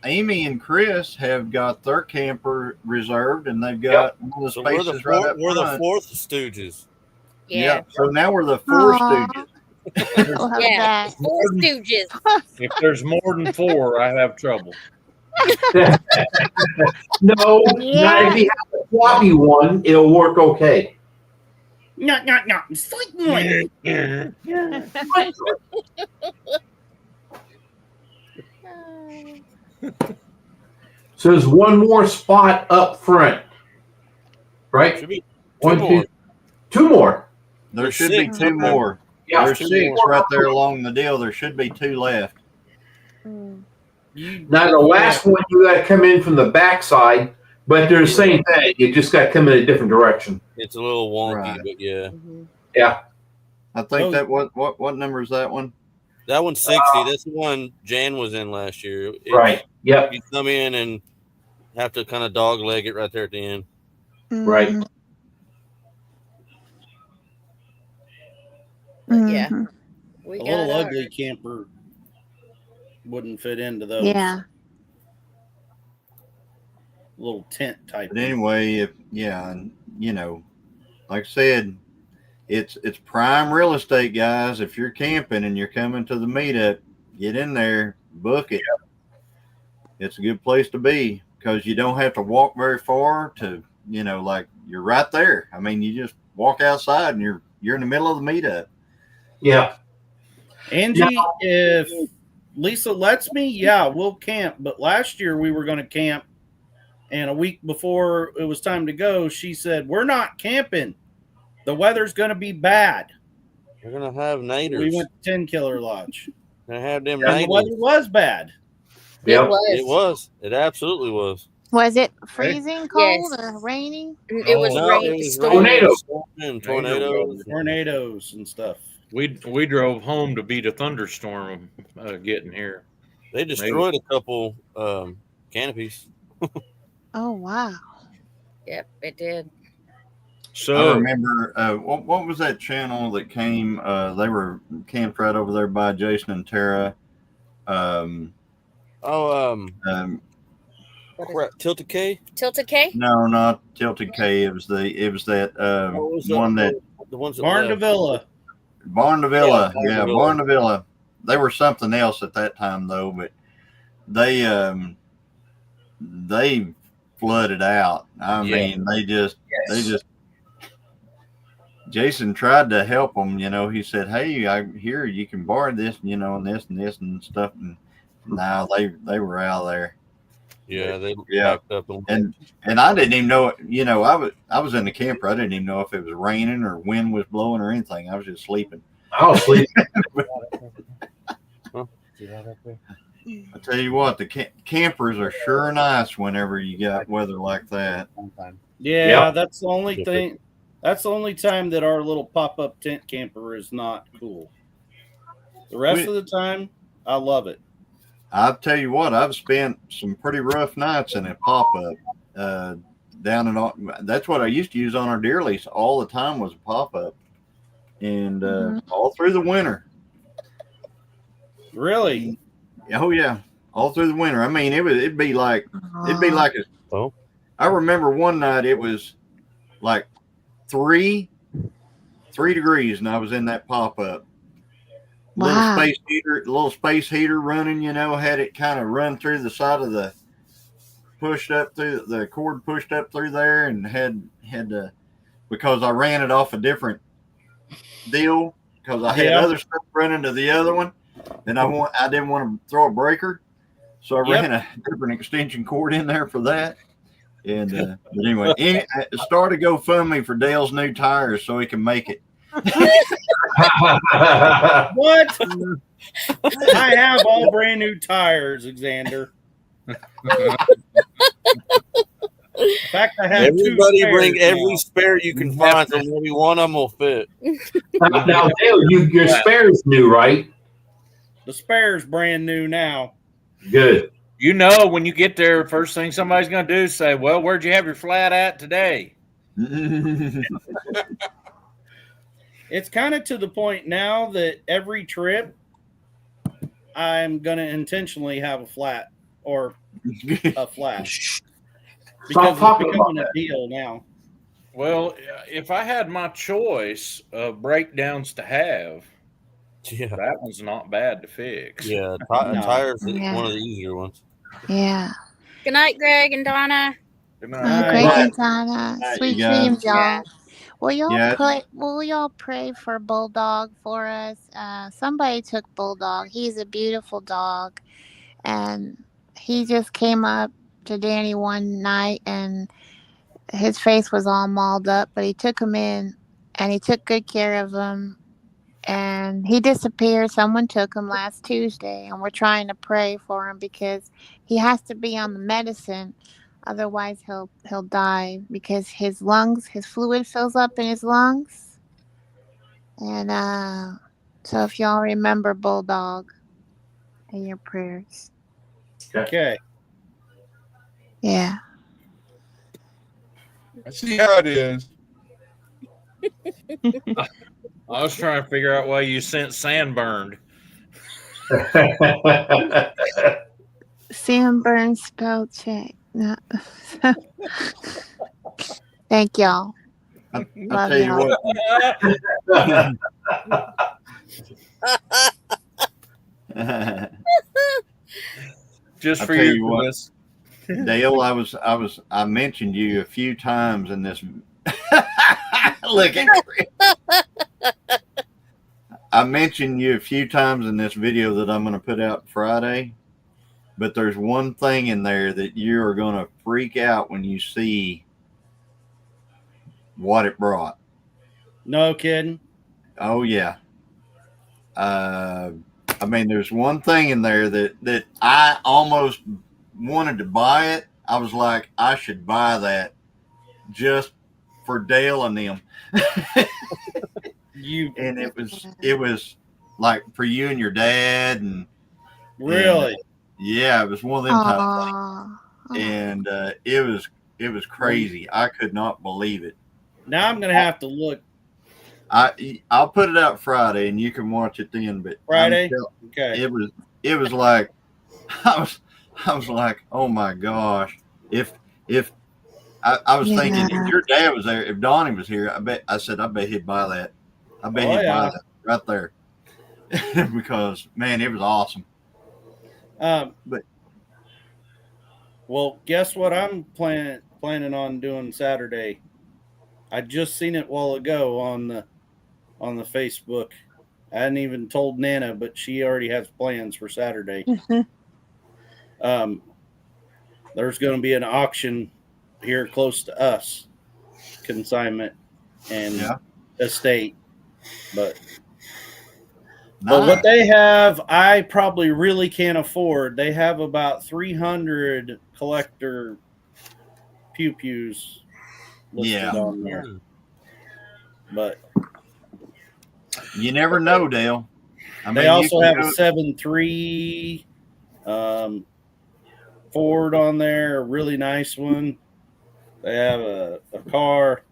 Amy and Chris have got their camper reserved, and they've got one of the So we're the spaces right up we're the front. fourth Stooges. Yeah. So now we're the four Aw. Stooges. Love Yeah. that. Four Stooges. If there's more than 4, I have trouble. No, not Yeah. if you have a floppy one, it'll work okay. No. So there's one more spot up front, right? Should be One, more. two more. There should be Six. two more. Yeah, There's two 6 more. right there along the deal. There should be 2 left. Now the last one you got to come in from the backside, but they're the same thing. You just got to come in a different direction. It's a little wonky, Right. but yeah. Yeah. I think that what number is that one? That one's 60. That's the one Jan was in last year. Right. Yep. You come in and have to kind of dog leg it right there at the end. Right. Yeah. A We got little ours. ugly camper wouldn't fit into those. Yeah. Little tent type. But anyway, and like I said, it's prime real estate, guys. If you're camping and you're coming to the meetup, get in there, book it. It's a good place to be because you don't have to walk very far to, like you're right there. I mean, you just walk outside and you're in the middle of the meetup. Yeah. Angie, if Lisa lets me, yeah, we'll camp. But last year we were going to camp, and a week before it was time to go, she said, "We're not camping. The weather's going to be bad." They're gonna have naders. We went to 10 Killer Lodge. They have them And the naders. weather was bad. Yep. It was. It absolutely was. Was it freezing cold Yes. or raining? It was No, rain. it was storm. Tornadoes. and tornadoes. Tornadoes and stuff. We drove home to beat a thunderstorm getting here. They destroyed a couple canopies. Oh wow. Yep, it did. I So remember what was that channel that came? They were camped right over there by Jason and Tara. Tilted K. Tilted K? No, not Tilted K. It was that What was one that the ones that Barn to left? Villa. Barn to Villa. Barn to Yeah, Villa. Barn to Villa. They were something else at that time though, but they flooded out. I mean, they just Jason tried to help them, he said, "Hey, I hear you can borrow this, and this and stuff." And now they were out there. Yeah, they Yeah. packed up And I didn't even know, I was in the camper. I didn't even know if it was raining or wind was blowing or anything. I was just sleeping. I was sleeping. I tell you what, the campers are sure nice whenever you got weather like that. Yeah, Yep. that's the only thing. That's the only time that our little pop-up tent camper is not cool. The rest of the time, I love it. I'll tell you what, I've spent some pretty rough nights in a pop-up down in all. That's what I used to use on our deer lease all the time was a pop-up, and all through the winter. Really? Oh yeah, all through the winter. I mean, it'd be like Oh. I remember one night it was like 3 degrees, and I was in that pop-up. Wow. Little space heater running, had it kind of run through the side of the cord pushed up through there, and had to, because I ran it off a different deal because I had other stuff running to the other one, and I didn't want to throw a breaker, so I ran a different extension cord in there for that. And but anyway, start a GoFundMe for Dale's new tires so he can make it. What? I have all brand new tires, Xander. In fact, I have Everybody two bring spares every now. spare you can find, so maybe one of them will fit. Now, Dale, your spare's new, right? The spare's brand new now. Good. when you get there, first thing somebody's going to do is say, "Well, where'd you have your flat at today?" It's kind of to the point now that every trip, I'm going to intentionally have a flat or a flash? Stop Because it's talking about becoming a that. deal now. Well, if I had my choice of breakdowns to have, Yeah. that one's not bad to fix. Yeah, No. tires Yeah. one of the easier ones. Yeah. Good night, Greg and Donna. Good Oh, night. Greg Right. and Donna. Right, Sweet you guys. dreams, y'all. Yeah. Will y'all pray for Bulldog for us? Somebody took Bulldog. He's a beautiful dog. And he just came up to Danny one night and his face was all mauled up, but he took him in and he took good care of him. And he disappeared. Someone took him last Tuesday, and we're trying to pray for him because he has to be on the medicine. Otherwise, he'll die because his fluid fills up in his lungs. And so if y'all remember Bulldog in your prayers. Okay. Yeah. I see how it is. I was trying to figure out why you sent Sandburned. Sam Burns spell check. No. Thank y'all. I'll Love tell you y'all. what. Just I'll for tell your you what. goodness. Dale, I mentioned you a few times in this. Look at I mentioned you a few times in this video that I'm going to put out Friday, but there's one thing in there that you are going to freak out when you see what it brought. No kidding. Oh yeah. I mean, there's one thing in there that I almost wanted to buy it. I was like, I should buy that just for Dale and them. And it was like for you and your dad and Really? Yeah, it was one of them type of things. Aw. And it was crazy. I could not believe it. Now I'm gonna have to look. I'll put it out Friday and you can watch it then. But Friday? Okay. It was like I was like, oh my gosh. If I was thinking if your dad was there, if Donnie was here, I bet he'd buy that. I bet he'd buy that right there. Because man, it was awesome. But well, guess what I'm planning on doing Saturday. I just seen it a while ago on the Facebook. I hadn't even told Nana, but she already has plans for Saturday. There's going to be an auction here close to us, consignment and estate. But what they have, I probably really can't afford. They have about 300 collector pew-pews listed on there. But you never know, Dale. They also have a 7.3 Ford on there, a really nice one. They have a car,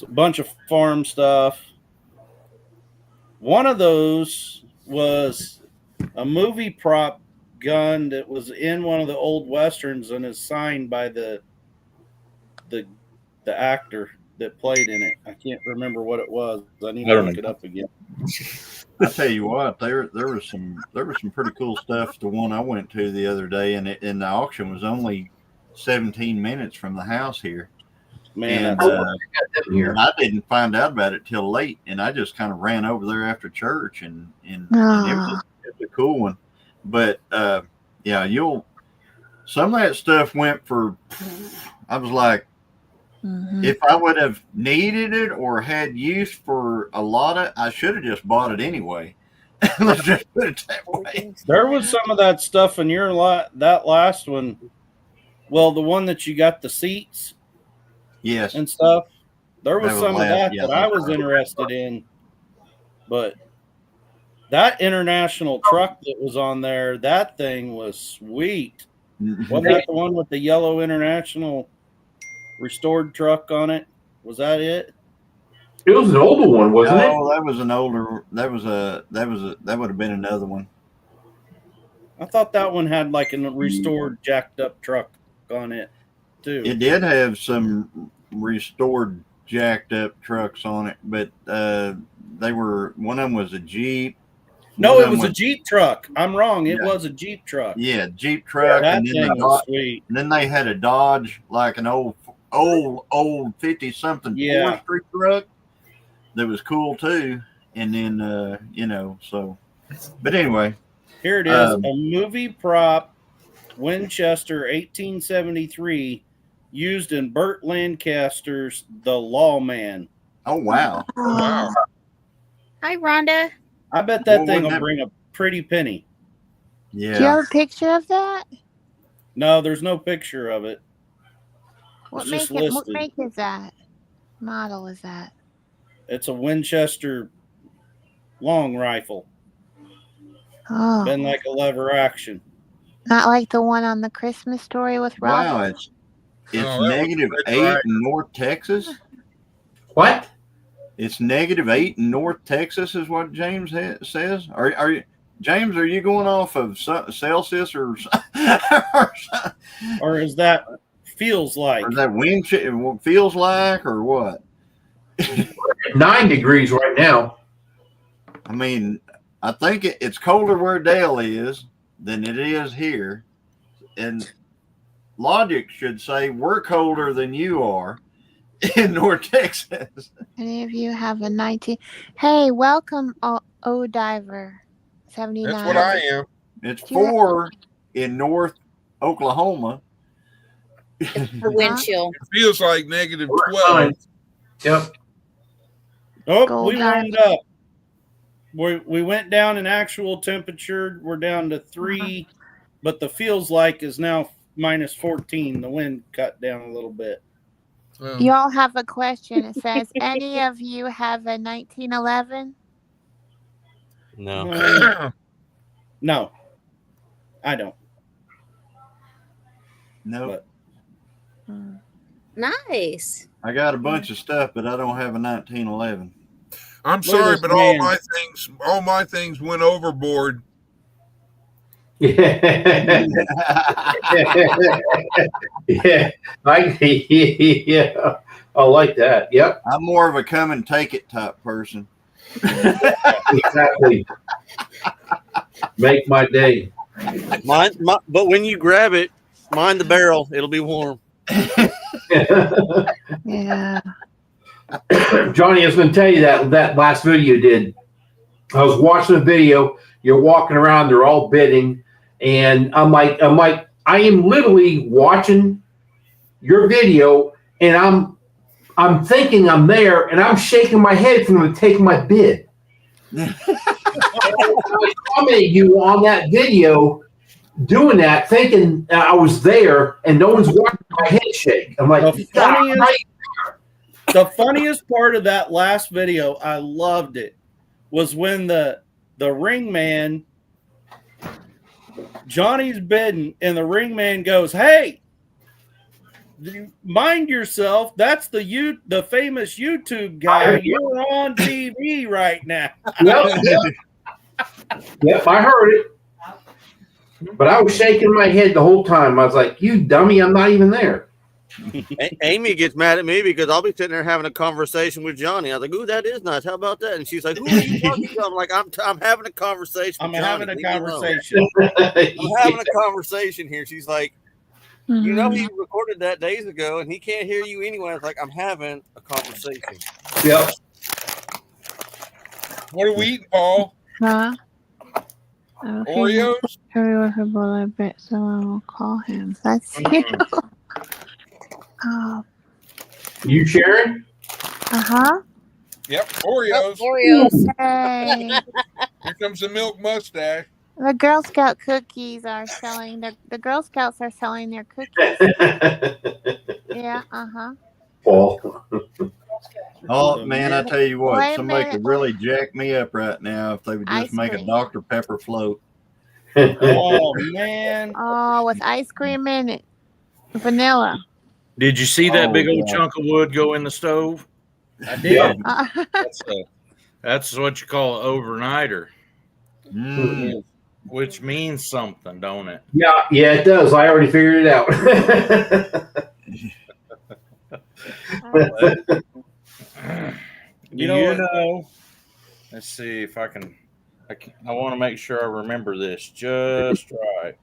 a bunch of farm stuff. One of those was a movie prop gun that was in one of the old westerns and is signed by the actor that played in it. I can't remember what it was. I need to look it up again. I tell you what, there was some pretty cool stuff. The one I went to the other day, and the auction was only 17 minutes from the house here. Man, and I didn't find out about it till late, and I just kind of ran over there after church, and it was a cool one. But yeah, some of that stuff went for. I was like, if I would have needed it or had use for a lot of, I should have just bought it anyway. Let's just put it that way. There was some of that stuff in your that last one. Well, the one that you got the seats, yes, and stuff. There was that some was of that that I was interested in, but that international truck that was on there, that thing was sweet. Wasn't that the one with the yellow international restored truck on it? Was that it? It was an older one, wasn't it? Oh, that was an older. That would have been another one. I thought that one had like a restored, jacked up truck on it too. It did have some restored, jacked up trucks on it, but they were, one of them was a Jeep. No, it was a Jeep truck. I'm wrong. It was a Jeep truck. Yeah, Jeep truck, that and then thing was sweet. And then they had a Dodge, like an old 50-something forestry truck that was cool too. And then you know, so. But anyway, here it is, a movie prop Winchester 1873 used in Burt Lancaster's The Lawman. Oh wow! Wow. Hi, Rhonda. I bet that thing will bring a pretty penny. Yeah. Do you have a picture of that? No, there's no picture of it. What It's make just what listed. make is that? Model is that? It's a Winchester long rifle. Oh, Been like a lever action. not like the one on the Christmas Story with Rob. Wow, it's Oh, -8 in North Texas. What? It's -8 in North Texas, is what James says. Are you, James? Are you going off of Celsius or or is that feels like? Or is that wind feels like, or what? 9 degrees right now. I mean, I think it's colder where Dale is than it is here, and logic should say we're colder than you are in North Texas. Any of you have a 19? Hey, welcome, O Diver 79. That's what I am. It's 4 in North Oklahoma. The wind chill. It feels like -12. Yep. Oh, we warmed up. We went down in actual temperature. We're down to 3, but the feels like is now -14. The wind cut down a little bit. You all have a question. It says, any of you have a 1911? No. No, I don't. No. Nice. I got a bunch of stuff, but I don't have a 1911. I'm sorry, but all my things went overboard. Yeah. Yeah. I like that. Yep. I'm more of a come and take it type person. Exactly. Make my day. But when you grab it, mind the barrel. It'll be warm. Yeah. Johnny, I was going to tell you that last video you did. I was watching the video. You're walking around. They're all bidding, and I'm like, I am literally watching your video, and I'm thinking I'm there, and I'm shaking my head for them to take my bid. I commented you on that video doing that, thinking I was there, and no one's watching my head shake. I'm like, the funniest part of that last video, I loved it, was when the ring man, Johnny's bidding, and the ring man goes, "Hey, mind yourself! That's the famous YouTube guy. You're on TV right now." Yep, I heard it. But I was shaking my head the whole time. I was like, "You dummy! I'm not even there." Amy gets mad at me because I'll be sitting there having a conversation with Johnny. I was like, "Ooh, that is nice. How about that?" And she's like, "Who are you talking to?" I'm like, "I'm having a conversation. I'm with having Johnny. a conversation. I'm having a conversation here." She's like, "You know, he recorded that days ago, and he can't hear you anyway." I was like, "I'm having a conversation." Yep. What are we eating, Paul? Huh? Oreos? Hurry with her bowl a bit, so I will call him. That's you. Oh. You sharing? Uh-huh. Yep, Oreos. Oreos. Hey. Here comes the milk mustache. The Girl Scout cookies are selling. The Girl Scouts are selling their cookies. Yeah, uh-huh. Paul. Oh man, I tell you what, Wait a somebody minute. could really jack me up right now if they would just Ice make a cream. Dr. Pepper float. Oh man! Oh, with ice cream in it. Vanilla. Did you see that big old yeah. chunk of wood go in the stove? I did. That's what you call an overnighter. Mm. Which means something, don't it? Yeah, it does. I already figured it out. You know, let's see if I can. I want to make sure I remember this just right.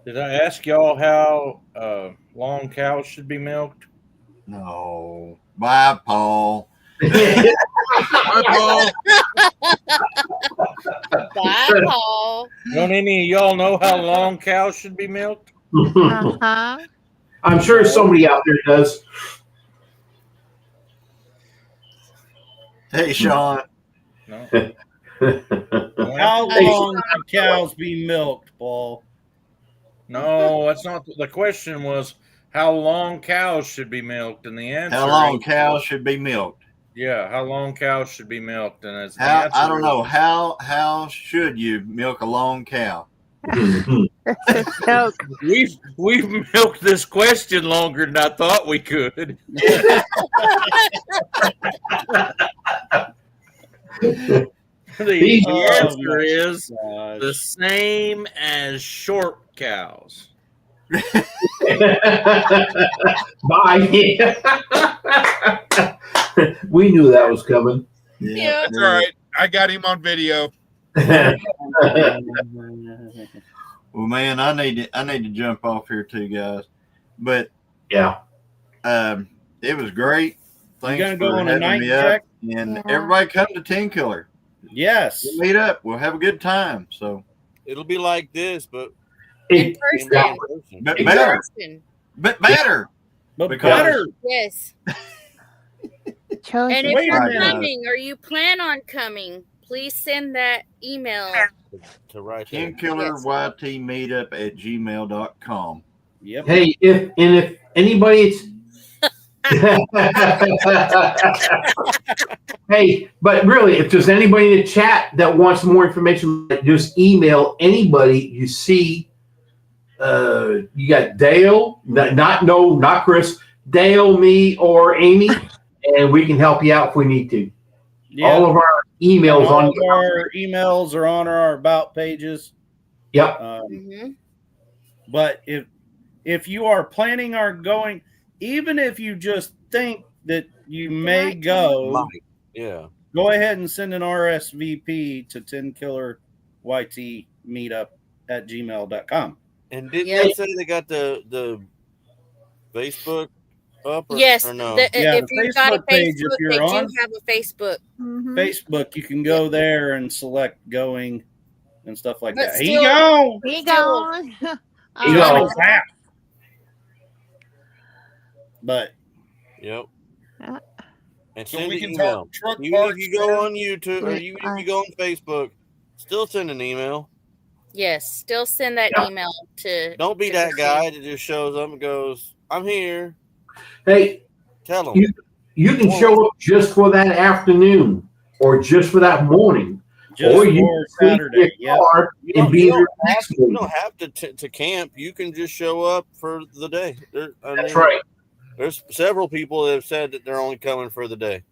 Did I ask y'all how long cows should be milked? No. Bye, Paul. Bye, Paul. Bye, Paul. Don't any of y'all know how long cows should be milked? Uh-huh. I'm sure somebody out there does. Hey, Sean. No. How long can cows be milked, Paul? No, that's not. The question was how long cows should be milked, and the answer. How long cows should be milked? Yeah, how long cows should be milked, and as How, I don't know. How should you milk a long cow? We've milked this question longer than I thought we could. The answer is the same as short cows. Bye. We knew that was coming. Yeah. That's all right. I got him on video. Well, man, I need to jump off here too, guys. But yeah, it was great. Thanks You're gonna go for on a having night me check? up, and everybody come to 10 Killer. Yes, We'll meet up. We'll have a good time. So it'll be like this, but In person. but In better, person. but better, but because- better. Yes. Chosen. And if Wait a you're minute. coming or you plan on coming, please send that email. to right 10 there. Killer Yes. YT meetup at gmail.com. Yep. Hey, if anybody's hey, but really, if there's anybody in the chat that wants more information, just email anybody you see. You got Dale, not Chris, Dale, me, or Amy, and we can help you out if we need to. Yeah. All of our emails All on of our emails are on our about pages. Yep. But if you are planning on going, even if you just think that you may go, Yeah. go ahead and send an RSVP to 10 Killer YT meetup at gmail.com. And didn't they say they got the Facebook up? Yes. Or no? If you've got a Facebook page, if Facebook, you're they on do have a Facebook. Facebook, you can go there and select going and stuff like But that. still- He gone. He gone. But Yep. And So send we an can email. talk truck Even if parts you go there? on YouTube or even if you go on Facebook, still send an email. Yes, still send that email to. Don't be that guy that just shows up and goes, "I'm here." Hey, Tell them. you can show up just for that afternoon or just for that morning. just or you for can Saturday. sleep in Yeah. your car and be there next You morning. don't have to camp. You can just show up for the day. That's right. There's several people that have said that they're only coming for the day,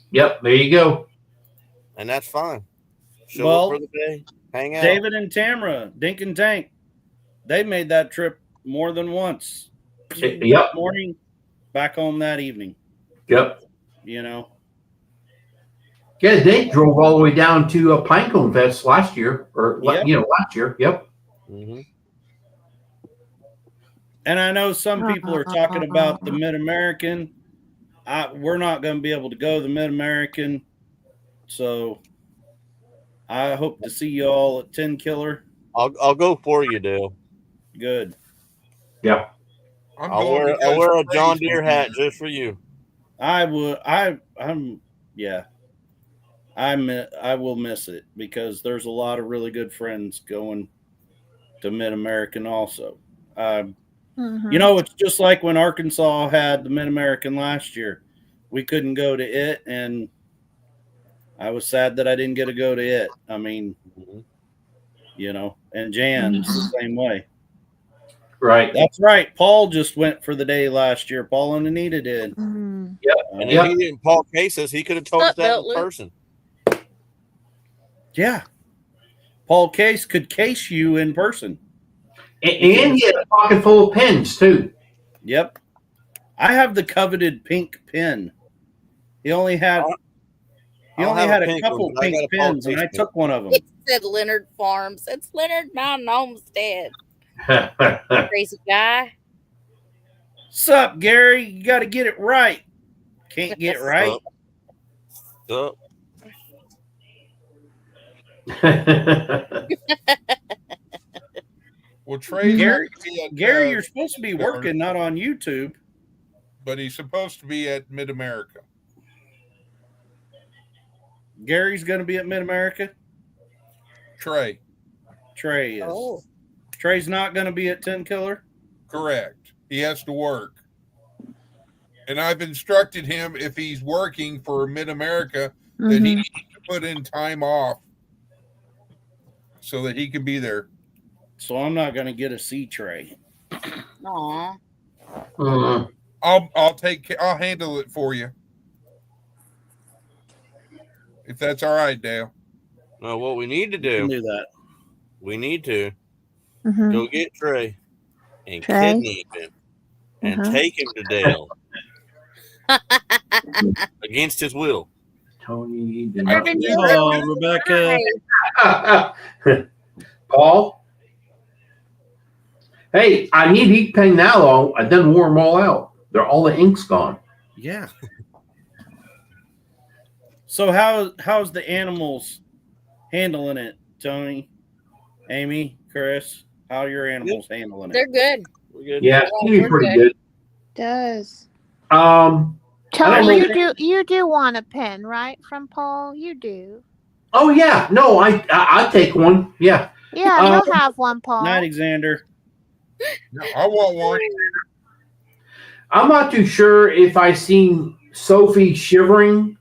Yep, there you go. and that's fine. Show Well, up for the day, hang out. David and Tamara, Dink and Tank, they made that trip more than once. Yep. Morning, back home that evening. Yep. You know. Yeah, they drove all the way down to Pinecone Fest last year, or Yep. last year. Yep. Mm-hmm. And I know some people are talking about the Mid-American. We're not going to be able to go the Mid-American, so I hope to see you all at 10 Killer. I'll go for you, Dale. Good. Yeah. I'll wear a John Deere hat just for you. I will miss it because there's a lot of really good friends going to Mid-American also. You know, it's just like when Arkansas had the Mid-American last year. We couldn't go to it, and I was sad that I didn't get to go to it. I mean, you know, and Jan's the same way. Right. That's right. Paul just went for the day last year. Paul and Anita did. And if he didn't Paul case us, he could have told us that in person. Yeah. Paul Case could case you in person. And he had a pocket full of pens, too. Yep. I have the coveted pink pen. He only had a couple pink pens, and I took one of them. It said Leonard Farms. It's Leonard Mountain Homestead. Crazy guy. Sup, Gary? You got to get it right. Can't get right. Sup. Well, Trey, Gary, you're supposed to be working, not on YouTube. But he's supposed to be at Mid America. Gary's going to be at Mid America. Trey is. Oh. Trey's not going to be at 10 Killer. Correct. He has to work. And I've instructed him if he's working for Mid America that he needs to put in time off so that he can be there. So I'm not going to get a C Trey. Aw. I'll handle it for you. If that's all right, Dale. No, what we need to Do do that. we need to go get Trey and kidnap him and take him to Dale against his will. Tony. Hello, Rebecca. Paul? Hey, I need ink pen now, though. I done wore them all out. All the ink's gone. Yeah. So how's the animals handling it, Tony, Amy, Chris? How are your animals handling it? They're good. We're good. Yeah, it's be pretty good. Does. Tony, you do want a pen, right, from Paul? You do. Oh yeah, no, I take one. Yeah. Yeah, you'll have one, Paul. Night, Xander. No, I want one. I'm not too sure if I seen Sophie shivering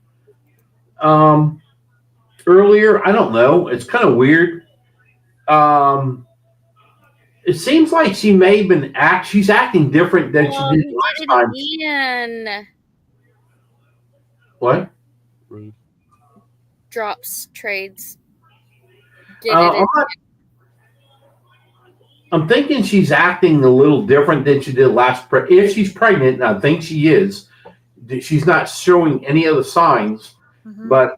earlier. I don't know. It's kind of weird. It seems like she may have been she's acting different than she did last time. Again. What? Drops, trades. I'm thinking she's acting a little different than she did last. If she's pregnant, and I think she is, she's not showing any of the signs, but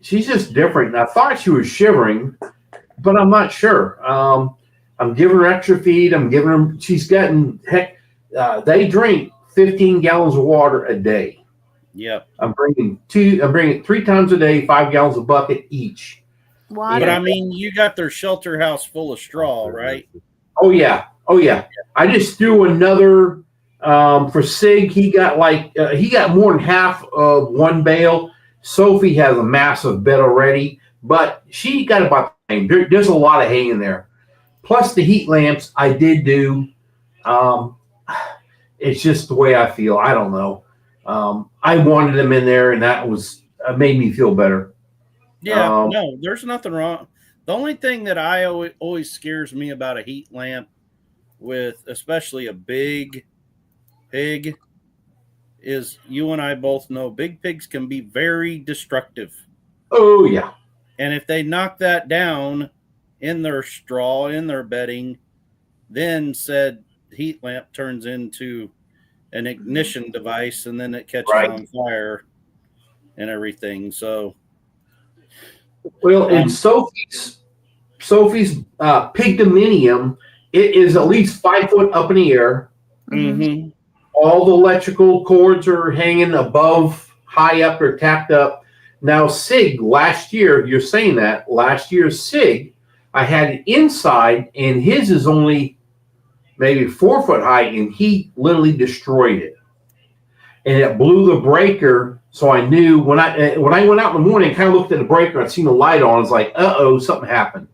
she's just different. And I thought she was shivering, but I'm not sure. I'm giving her extra feed. I'm giving her. She's getting they drink 15 gallons of water a day. Yep. I'm bringing 3 times a day, 5 gallons a bucket each. Water. But I mean, you got their shelter house full of straw, right? Oh yeah. I just threw another for Sig. He got more than half of one bale. Sophie has a massive bed already, but she got about the same. There's a lot of hay in there. Plus the heat lamps I did do. It's just the way I feel. I don't know. I wanted them in there, and that was made me feel better. Yeah, no, there's nothing wrong. The only thing that I always scares me about a heat lamp, with especially a big pig, is you and I both know big pigs can be very destructive. Oh yeah. And if they knock that down in their straw, in their bedding, then said heat lamp turns into an ignition device, and then it catches on fire and everything. So, well, in Sophie's pigdominium, it is at least 5 foot up in the air. Mm-hmm. All the electrical cords are hanging above, high up or tacked up. Now, Sig, last year, you're saying that last year's Sig, I had it inside, and his is only maybe 4 foot high, and he literally destroyed it. And it blew the breaker. So I knew when I went out in the morning, kind of looked at the breaker, I'd seen the light on. I was like, something happened.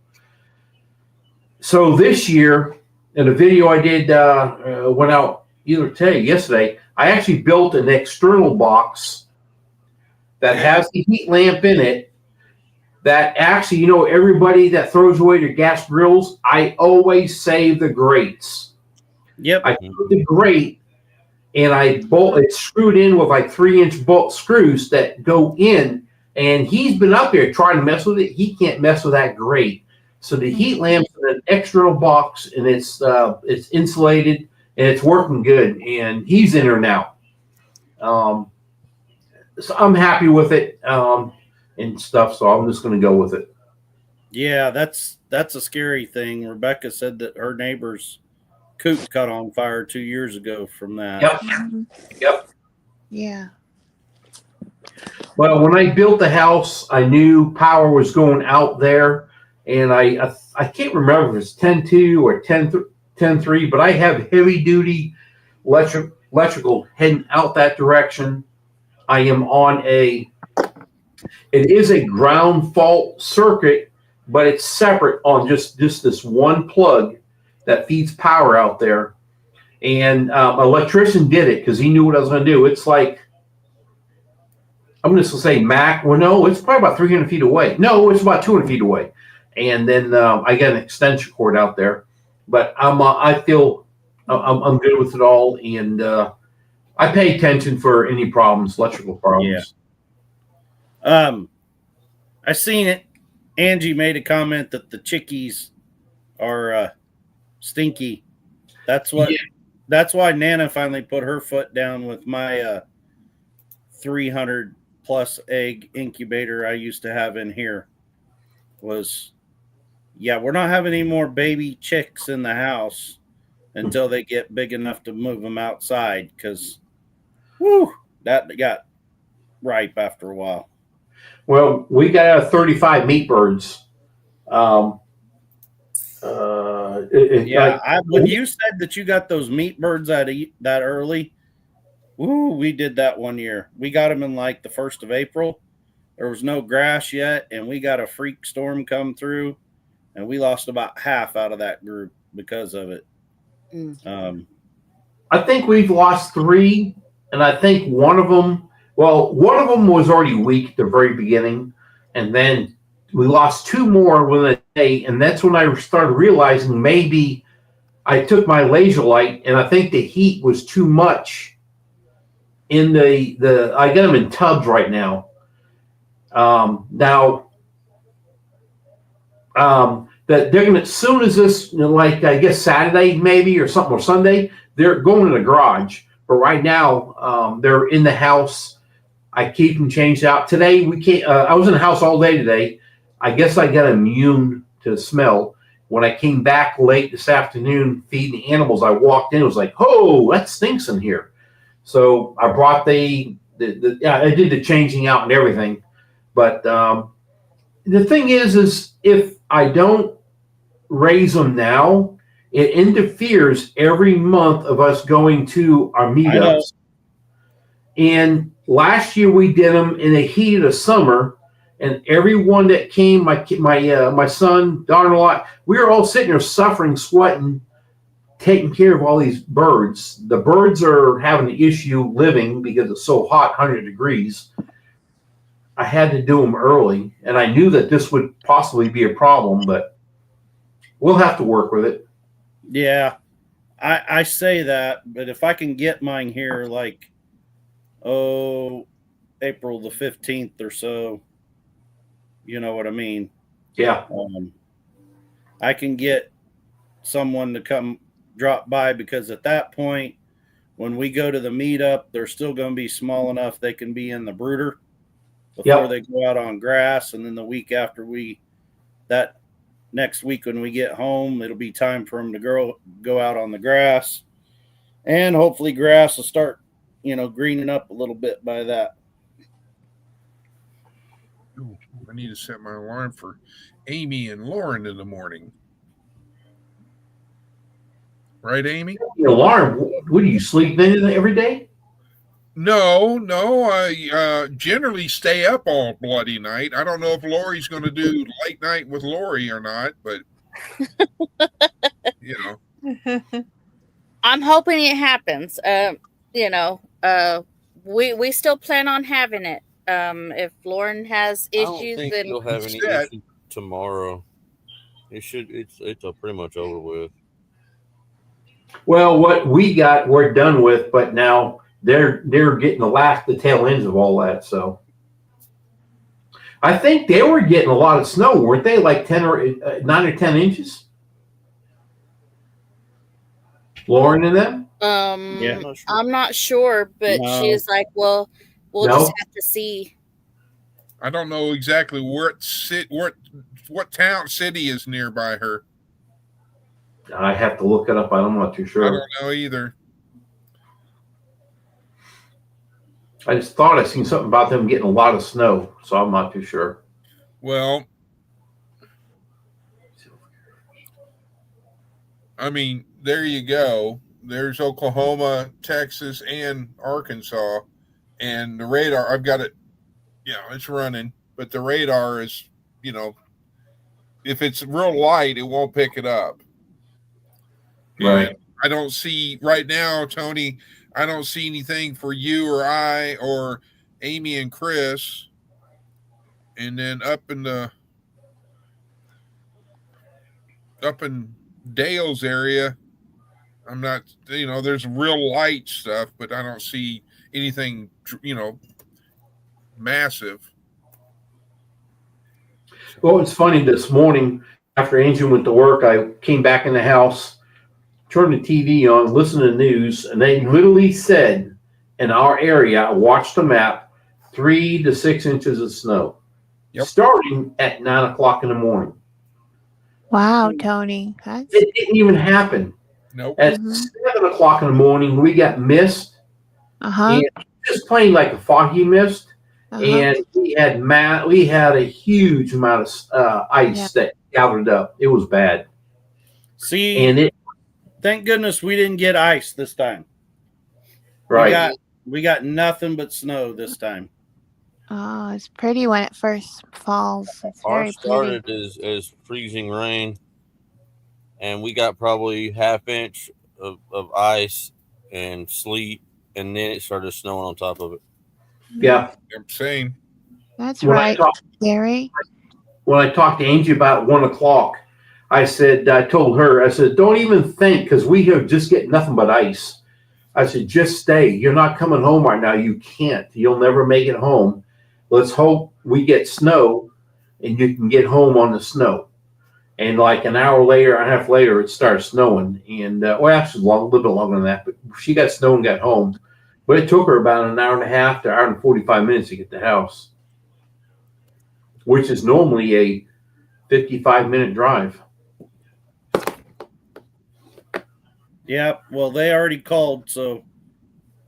So this year, in a video I did, went out yesterday, I actually built an external box that has the heat lamp in it. That actually, everybody that throws away their gas grills, I always save the grates. Yep. I put the grate and it's screwed in with like 3-inch bolt screws that go in. And he's been up there trying to mess with it. He can't mess with that grate. So the heat lamp's in an external box, and it's insulated and it's working good. And he's in there now. So I'm happy with it and stuff. So I'm just going to go with it. Yeah, that's a scary thing. Rebecca said that her neighbor's coop caught on fire 2 years ago from that. Yep. Yeah. Well, when I built the house, I knew power was going out there, and I can't remember if it's 10.2 or 10.3, but I have heavy duty electrical heading out that direction. I am on it is a ground fault circuit, but it's separate on just this one plug that feeds power out there. And electrician did it because he knew what I was going to do. It's like, I'm just going to say Mac. Well, no, it's probably about 300 feet away. No, it's about 200 feet away. And then I got an extension cord out there. But I feel I'm good with it all. And I pay attention for any problems, electrical problems. Yeah. I seen it. Angie made a comment that the chickies are stinky. That's why Nana finally put her foot down with my 300 plus egg incubator I used to have in here. We're not having any more baby chicks in the house until they get big enough to move them outside, because that got ripe after a while. Well, we got 35 meat birds. When you said that you got those meat birds that early, we did that one year. We got them in like the 1st of April. There was no grass yet, and we got a freak storm come through, and we lost about half out of that group because of it. I think we've lost 3, and I think one of them was already weak at the very beginning, and then we lost 2 more within a day, and that's when I started realizing maybe I took my laser light, and I think the heat was too much in I got them in tubs right now. That they're gonna, as soon as this, like I guess Saturday maybe or something, or Sunday, they're going in the garage. But right now, they're in the house. I keep them changed out. Today we can't. I was in the house all day today. I guess I got immune to the smell. When I came back late this afternoon feeding the animals, I walked in. It was like, oh, that stinks in here. So I brought I did the changing out and everything. But the thing is if I don't raise them now, it interferes every month of us going to our meetups. And last year we did them in the heat of the summer, and everyone that came, my son, daughter-in-law, we were all sitting there suffering, sweating, taking care of all these birds. The birds are having an issue living because it's so hot, 100 degrees. I had to do them early, and I knew that this would possibly be a problem, but we'll have to work with it. Yeah, I say that, but if I can get mine here, like, April the 15th or so, you know what I mean? Yeah. I can get someone to come drop by, because at that point, when we go to the meetup, they're still going to be small enough they can be in the brooder before they go out on grass. And then the week after that next week when we get home, it'll be time for them to go out on the grass. And hopefully grass will start, greening up a little bit by that. Ooh, I need to set my alarm for Amy and Lauren in the morning. Right, Amy? The alarm? What do you sleep in every day? No. I generally stay up all bloody night. I don't know if Lori's going to do late night with Lori or not, but I'm hoping it happens. We still plan on having it. If Lauren has issues, I don't think you'll have any issues tomorrow. It's pretty much over with. Well, what we got, we're done with, but now they're getting the tail ends of all that. So I think they were getting a lot of snow, weren't they? Like 9 or 10 inches. Lauren and them. Yeah. I'm not sure, but No. she's like, well, we'll No? just have to see. I don't know exactly what town city is nearby her. I have to look it up. I'm not too sure. I don't know either. I just thought I seen something about them getting a lot of snow, so I'm not too sure. Well, I mean, there you go. There's Oklahoma, Texas, and Arkansas. And the radar, I've got it, it's running. But the radar is, if it's real light, it won't pick it up. Right. And I don't see, right now, Tony, I don't see anything for you or I or Amy and Chris. And then up in Dale's area, I'm not, there's real light stuff, but I don't see anything, massive. Well, it's funny. This morning, after Angie went to work, I came back in the house, turned the TV on, listened to the news, and they literally said in our area, I watched the map, 3 to 6 inches of snow, starting at 9 o'clock in the morning. Wow, Tony. It didn't even happen. Nope. At 7 o'clock in the morning, we got mist. And just plain like a foggy mist. And we had a huge amount of ice that gathered up. It was bad. See, and thank goodness we didn't get ice this time. Right. We got nothing but snow this time. Oh, it's pretty when it first falls. It's very Ours started as freezing rain, and we got probably half inch of ice and sleet, and then it started snowing on top of it. Yeah. I'm saying. That's right, Gary. When I talked to Angie about 1 o'clock, I told her, don't even think, because we have just get nothing but ice. I said, just stay. You're not coming home right now. You can't. You'll never make it home. Let's hope we get snow and you can get home on the snow. And like an hour later, a half later, it started snowing. And actually a little bit longer than that, but she got snow and got home. But it took her about an hour and a half to an hour and 45 minutes to get to the house, which is normally a 55-minute drive. Yeah, well, they already called, so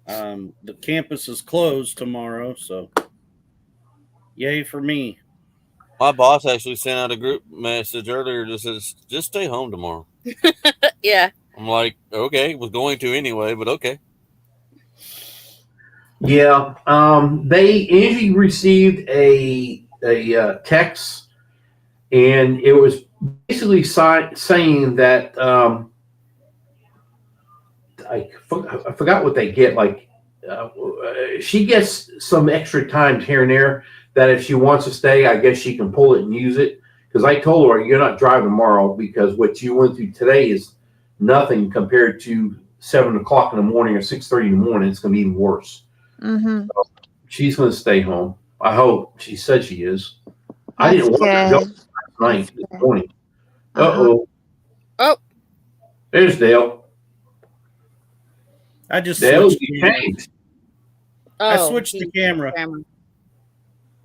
the campus is closed tomorrow, so yay for me. My boss actually sent out a group message earlier that says, just stay home tomorrow. Yeah. I'm like, okay, was going to anyway, but okay. Yeah, Angie received a text, and it was basically saying that I forgot what they get. Like she gets some extra time here and there that if she wants to stay, I guess she can pull it and use it. Because I told her, you're not driving tomorrow because what you went through today is nothing compared to 7 o'clock in the morning or 6:30 in the morning. It's going to be even worse. Mm-hmm. So she's going to stay home. I hope. She said she is. That's I didn't want her to go last night this morning. Uh-oh. Oh. There's Dale. I just Dale, switched you changed. I switched the camera. All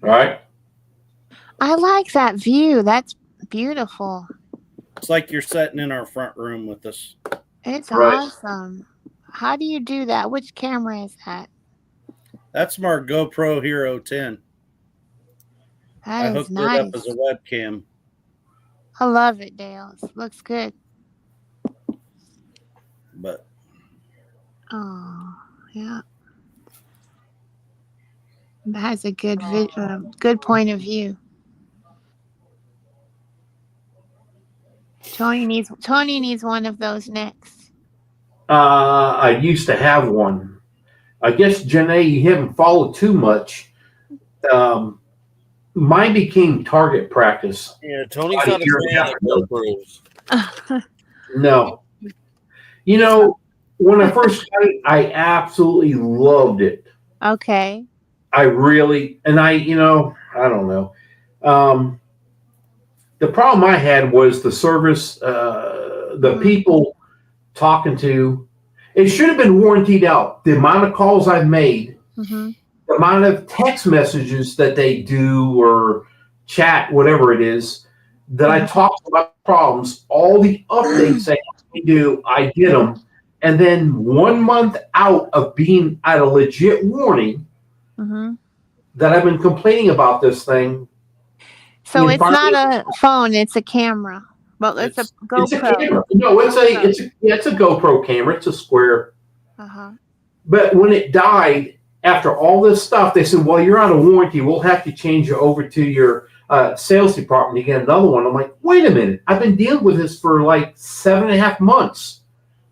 right. I like that view. That's beautiful. It's like you're sitting in our front room with us. It's awesome. How do you do that? Which camera is that? That's my GoPro Hero 10. I hooked it up as a webcam. I love it, Dale. It looks good. But oh, yeah. That has a good good point of view. Tony needs one of those next. I used to have one. I guess, Janae, you haven't followed too much. Mine became target practice. Yeah, Tony's not a fan of GoPros. No. You know, when I first got it, I absolutely loved it. Okay. I really, and I don't know. The problem I had was the service, the people talking to. It should have been warrantied out. The amount of calls I've made, the amount of text messages that they do or chat, whatever it is, that I talked about problems, all the updates they do, I did them. And then 1 month out of being at a legit warning that I've been complaining about this thing. So it's not a phone; it's a camera. Well, it's a GoPro. It's a camera. No, it's a GoPro camera. It's a square. But when it died, after all this stuff, they said, "Well, you're out of warranty. We'll have to change you over to your sales department to get another one." I'm like, "Wait a minute! I've been dealing with this for like 7.5 months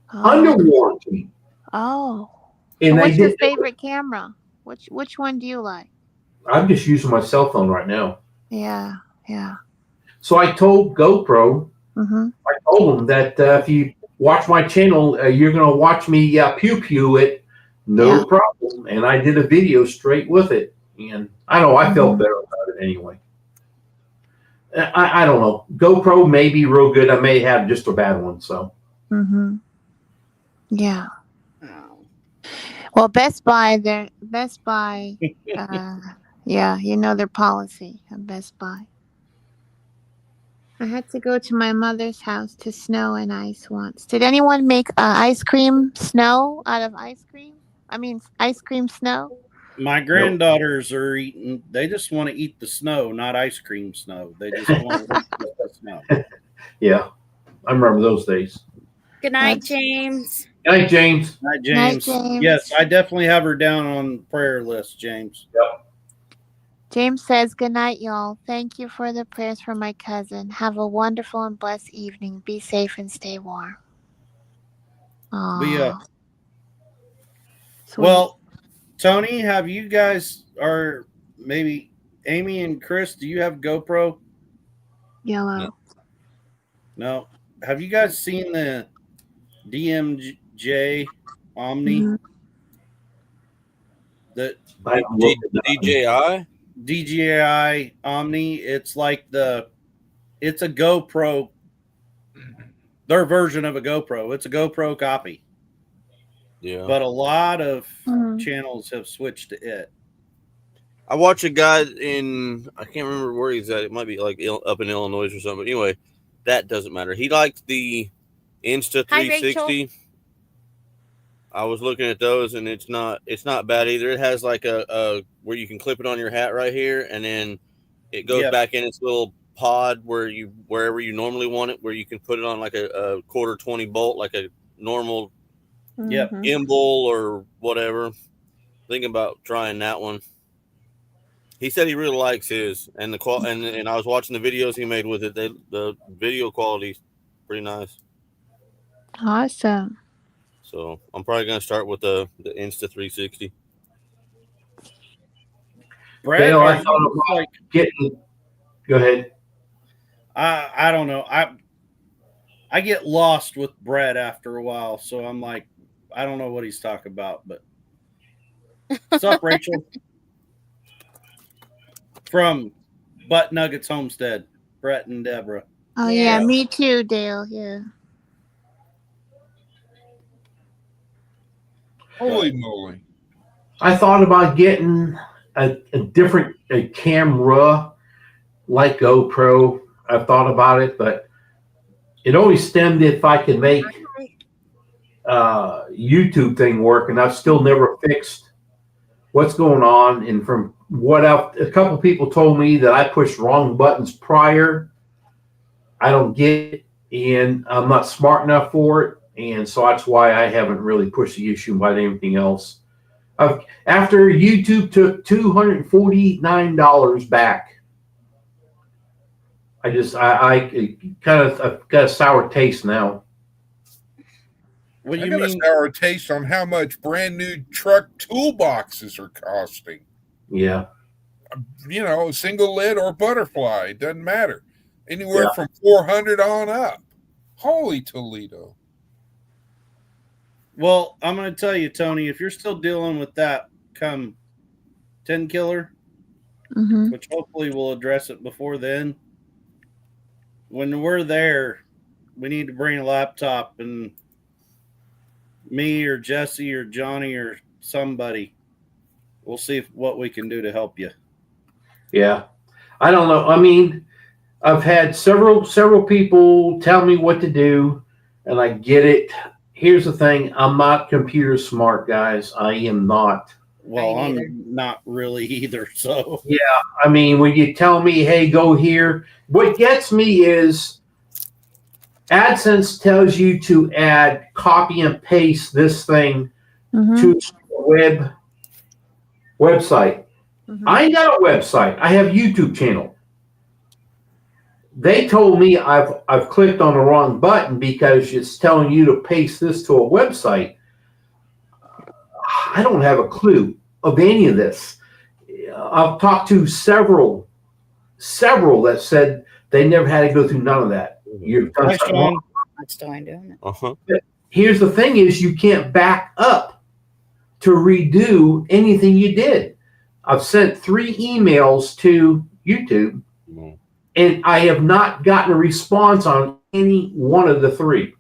under warranty." Oh. And so what's your favorite camera? Which one do you like? I'm just using my cell phone right now. Yeah. So I told GoPro, I told them that if you watch my channel, you're going to watch me pew it, no problem. And I did a video straight with it. And I know I felt better about it anyway. I don't know. GoPro may be real good. I may have just a bad one. So. Yeah. Well, Best Buy, yeah, you know their policy at Best Buy. I had to go to my mother's house to snow and ice once. Did anyone make ice cream snow out of ice cream? I mean, ice cream snow? My granddaughters are eating, they just want to eat the snow, not ice cream snow. They just want to eat the snow. Yeah, I remember those days. Good night, James. Good night, James. Night, James. Night, James. Yes, I definitely have her down on prayer list, James. Yep. James says, good night, y'all. Thank you for the prayers for my cousin. Have a wonderful and blessed evening. Be safe and stay warm. Well, Tony, have you guys, or maybe Amy and Chris, do you have GoPro? Yellow. No. Have you guys seen the DMJ Omni? The DJI Omni. It's like it's a GoPro, their version of a GoPro. It's a GoPro copy. Yeah. But a lot of channels have switched to it. I watch a guy I can't remember where he's at. It might be like up in Illinois or something. But anyway, that doesn't matter. He liked the Insta 360. I was looking at those, and it's not bad either. It has like a where you can clip it on your hat right here, and then it goes back in its little pod wherever you normally want it, where you can put it on like a quarter 20 bolt, like a normal gimbal or whatever. Thinking about trying that one. He said he really likes his, and and I was watching the videos he made with it. The video quality is pretty nice. Awesome. So I'm probably gonna start with the Insta 360. Brad, Dale, I thought about getting. Go ahead. I don't know. I get lost with Brad after a while, so I'm like, I don't know what he's talking about. But what's up, Rachel? From Butt Nuggets Homestead, Brett and Deborah. Oh yeah, me too, Dale. Yeah. Holy moly! I thought about getting a different camera like GoPro. I've thought about it, but it always stemmed if I can make YouTube thing work, and I've still never fixed what's going on. And from what a couple people told me that I pushed wrong buttons prior. I don't get it, and I'm not smart enough for it, and so that's why I haven't really pushed the issue about anything else. After YouTube took $249 back, I kind of I've got a sour taste now. What do I you got mean? a sour taste on how much brand new truck toolboxes are costing. Yeah. You know, single lid or butterfly, it doesn't matter. Anywhere from $400 on up. Holy Toledo. Well, I'm going to tell you, Tony, if you're still dealing with that come 10 killer, which hopefully we'll address it before then, when we're there, we need to bring a laptop, and me or Jesse or Johnny or somebody, we'll see what we can do to help you. Yeah. I don't know. I mean, I've had several people tell me what to do, and I get it. Here's the thing. I'm not computer smart, guys. I am not. Well, I'm not really either. So yeah, I mean, when you tell me, hey, go here, what gets me is AdSense tells you to add, copy and paste this thing to a website. I ain't got a website. I have a YouTube channel. They told me I've clicked on the wrong button because it's telling you to paste this to a website. I don't have a clue of any of this. I've talked to several that said they never had to go through none of that. You've done something wrong. I still ain't doing it. But here's the thing is you can't back up to redo anything you did. I've sent 3 emails to YouTube, and I have not gotten a response on any one of the 3.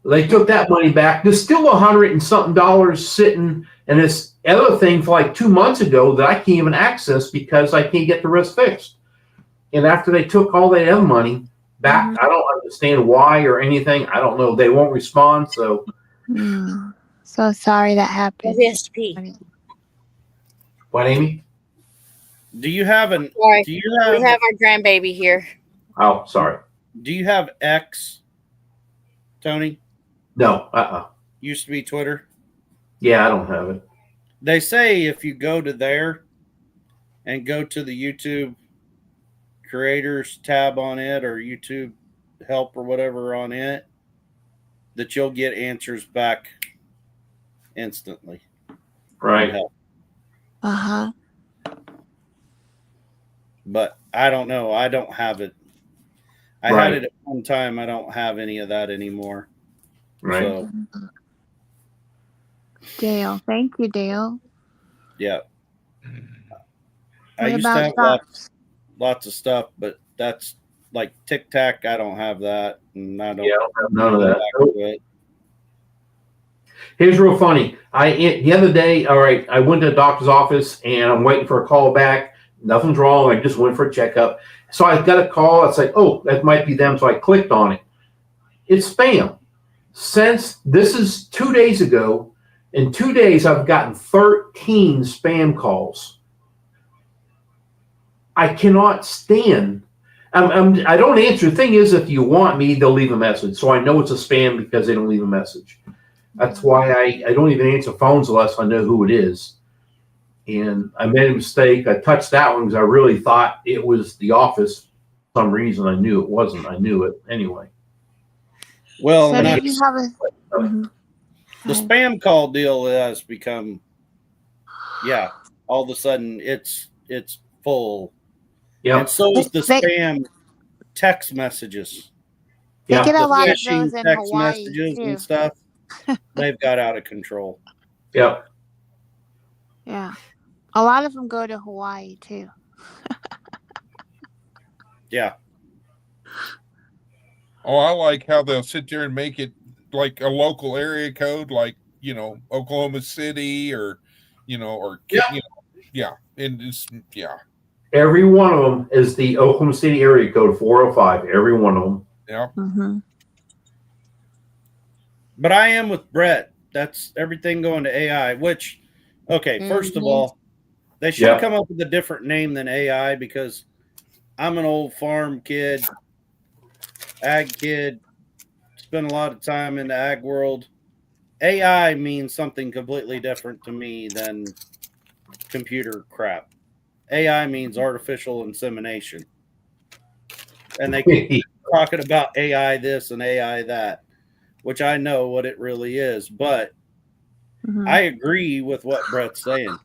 They took that money back. There's still $100 and something sitting in this other thing for like 2 months ago that I can't even access because I can't get the rest fixed. And after they took all that other money back, I don't understand why or anything. I don't know. They won't respond. So, so sorry that happened. What, Amy? do you have an? Sorry. Do you have? We have our grandbaby here. Oh, sorry. Do you have X, Tony? No. Used to be Twitter. Yeah, I don't have it. They say if you go to there and go to the YouTube creators tab on it or YouTube help or whatever on it, that you'll get answers back instantly. Right. But I don't know. I don't have it. I had it at one time. I don't have any of that anymore. Right. So, Dale. Thank you, Dale. yeah. I What used to have about lots of stuff, but that's like Tic Tac. I don't have that, and I don't. Yeah, I don't have none of that. It. Here's real funny. The other day, all right, I went to the doctor's office and I'm waiting for a call back. Nothing's wrong. I just went for a checkup. So I got a call. It's like, oh, that might be them. So I clicked on it. It's spam. Since this is 2 days ago, in 2 days, I've gotten 13 spam calls. I cannot stand. I don't answer. The thing is, if you want me, they'll leave a message. So I know it's a spam because they don't leave a message. That's why I don't even answer phones unless I know who it is. And I made a mistake. I touched that one because I really thought it was the office. For some reason, I knew it wasn't. I knew it anyway. Well, so did you have a... The spam call deal has become, all of a sudden it's full. Yeah. And so is the spam text messages. They get a lot of phishing those in text Hawaii messages too. and stuff. They've got out of control. Yep. Yeah. A lot of them go to Hawaii too. Yeah. Oh, I like how they'll sit there and make it like a local area code, like, Oklahoma City or, And it's, Every one of them is the Oklahoma City area code 405. Every one of them. Yeah. But I am with Brett. That's everything going to AI, which, first of all, they should come up with a different name than AI because I'm an old farm kid, ag kid, spent a lot of time in the ag world. AI means something completely different to me than computer crap. AI means artificial insemination. And they keep talking about AI this and AI that, which I know what it really is. But I agree with what Brett's saying.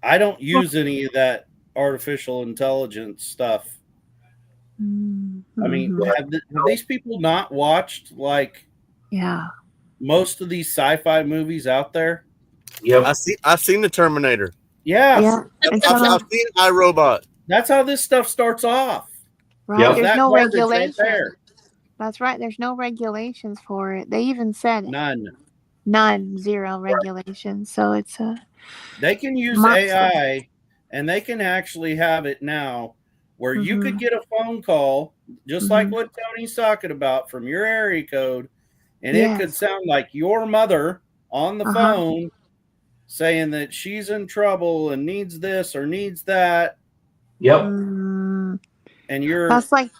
I don't use any of that artificial intelligence stuff I mean, have these people not watched like most of these sci-fi movies out there? Yep. I've seen the Terminator. Yeah. I've seen iRobot. That's how this stuff starts off. Right. Yep. There's That no garbage ain't regulations. there. That's right. There's no regulations for it. They even said it. None. Zero regulations. So it's a. They can use AI, and they can actually have it now where you could get a phone call, just like what Tony's talking about, from your area code, and it could sound like your mother on the phone saying that she's in trouble and needs this or needs that. Yep. And you're. That's like,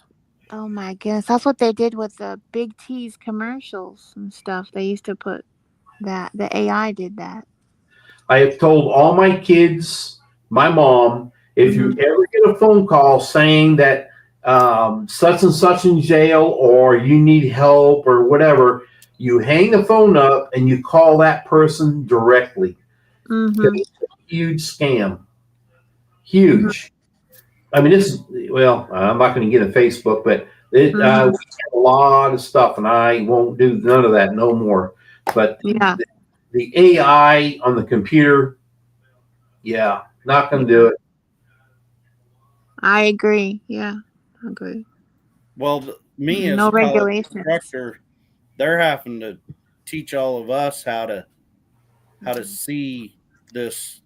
oh my goodness, that's what they did with the Big T's commercials and stuff. They used to put that. The AI did that. I have told all my kids, my mom, if you ever get a phone call saying that such and such in jail or you need help or whatever, you hang the phone up and you call that person directly. It's a huge scam. Huge. I mean, this is, well, I'm not going to get on Facebook, but we have a lot of stuff, and I won't do none of that no more. But the AI on the computer, not going to do it. I agree. Yeah, I agree. Well, me as no a college regulations. instructor, they're having to teach all of us how to see this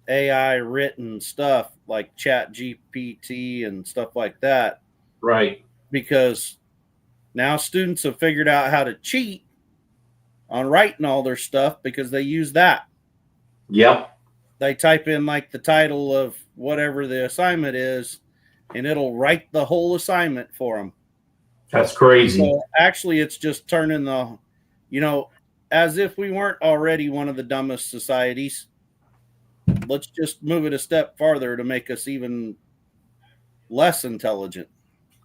AI written stuff like Chat GPT and stuff like that. Right. Because now students have figured out how to cheat on writing all their stuff because they use that. Yep. They type in like the title of whatever the assignment is, and it'll write the whole assignment for them. That's crazy. So actually, it's just turning as if we weren't already one of the dumbest societies. Let's just move it a step farther to make us even less intelligent.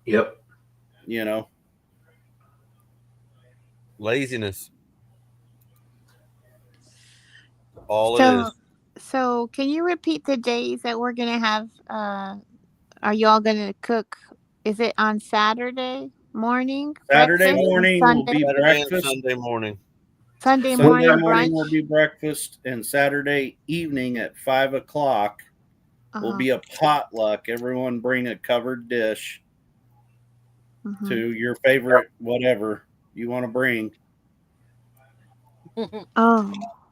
Yep. Laziness. All it is. So can you repeat the days that we're gonna have? Are you all gonna cook? Is it on Saturday morning? Saturday morning will be breakfast. Sunday morning. Sunday morning will be breakfast, and Saturday evening at 5:00 will be a potluck. Everyone bring a covered dish to your favorite whatever you want to bring.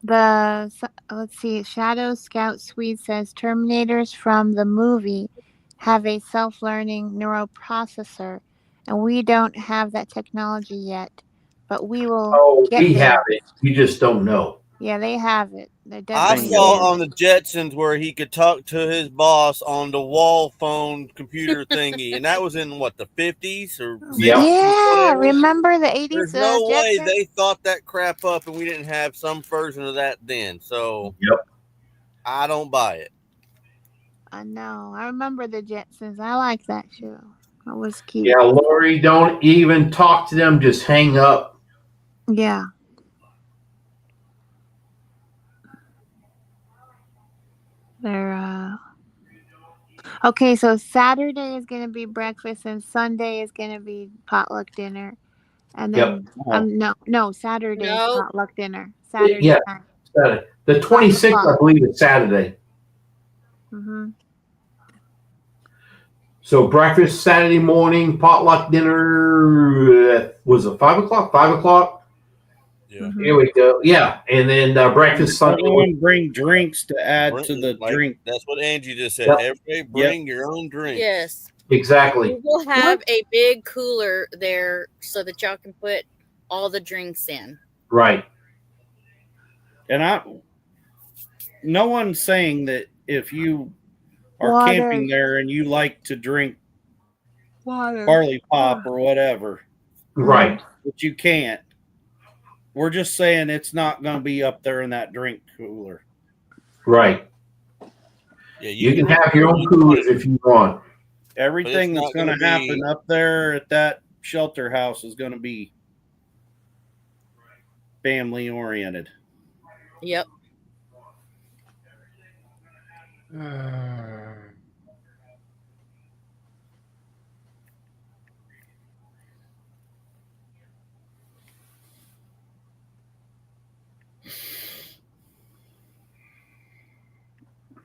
Let's see. Shadow Scout Swede says Terminators from the movie have a self-learning neuroprocessor, and we don't have that technology yet, but we will. We have it. You just don't know. Yeah, they have it. I saw on the Jetsons where he could talk to his boss on the wall phone computer thingy, and that was in what, the 50s or 60s? Yeah, remember the 80s? There's no way they thought that crap up, and we didn't have some version of that then. So I don't buy it. I know. I remember the Jetsons. I like that show. That was cute. Yeah, Lori, don't even talk to them. Just hang up. Yeah. They're okay, so Saturday is gonna be breakfast and Sunday is gonna be potluck dinner. And then Saturday is potluck dinner. Saturday night. Saturday. The 26th, I believe, is Saturday. So breakfast Saturday morning, potluck dinner was it 5:00? 5:00? Yeah. Here we go. Yeah, and then breakfast Sunday. Everyone bring drinks to add to the drink. That's what Angie just said. Everybody bring your own drink. Yes. Exactly. We will have a big cooler there so that y'all can put all the drinks in. Right. And no one's saying that if you are camping there and you like to drink barley pop or whatever. Right. But you can't. We're just saying it's not going to be up there in that drink cooler. Right. Yeah, you can have your own coolers if you want. Everything that's going to happen up there at that shelter house is going to be family oriented. Yep.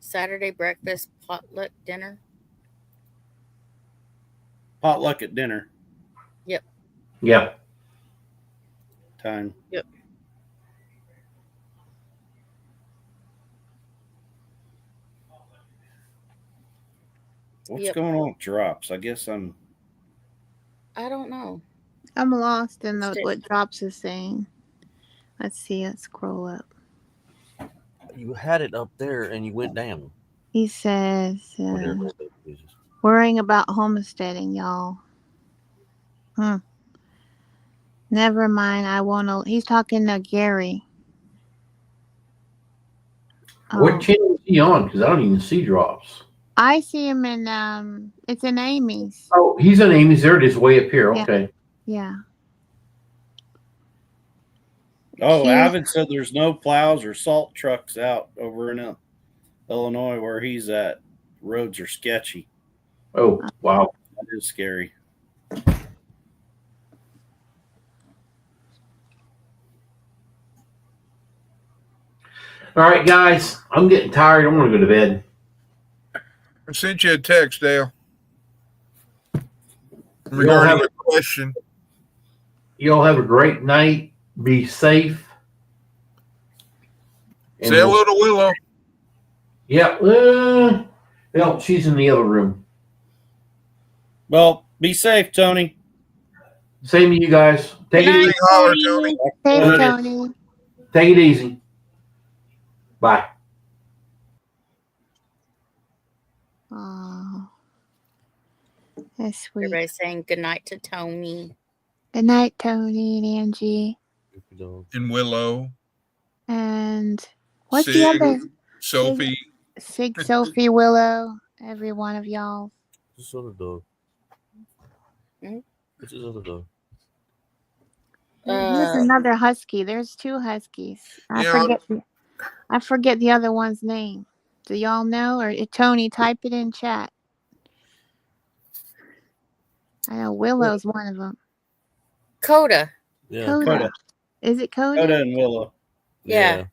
Saturday breakfast, potluck dinner. Potluck at dinner Yep. Yeah. time. Yep. What's going on with drops? I guess I don't know. I'm lost in what Drops is saying. Let's see. Let's scroll up. You had it up there and you went down. He says, worrying about homesteading, y'all. Never mind. I won't. He's talking to Gary. What channel is he on? Because I don't even see Drops. I see him in it's in Amy's. Oh, he's on Amy's. There it is, way up here. Okay. Yeah. Oh, Avid said there's no plows or salt trucks out over in Illinois where he's at. Roads are sketchy. Oh, wow. That is scary. All right, guys. I'm getting tired. I want to go to bed. I sent you a text, Dale, regarding a question. You all have a great night. Be safe. Say hello to Willow. Yeah. Well, she's in the other room. Well, be safe, Tony. Same to you guys. Take it easy. Tony. Thanks, Tony. Take it easy. Bye. Oh, that's sweet. Everybody's saying good night to Tony. Good night, Tony and Angie. And Willow. And what's Sig, the other? Sophie. Sig, Sophie, Willow. Every one of y'all. This other dog. What's his other dog? There's another husky. There's two huskies. I forget the other one's name. Do y'all know? Or Tony, type it in chat. I know Willow's one of them. Coda. Yeah. Coda. Is it Coda? Coda and Willow. Yeah.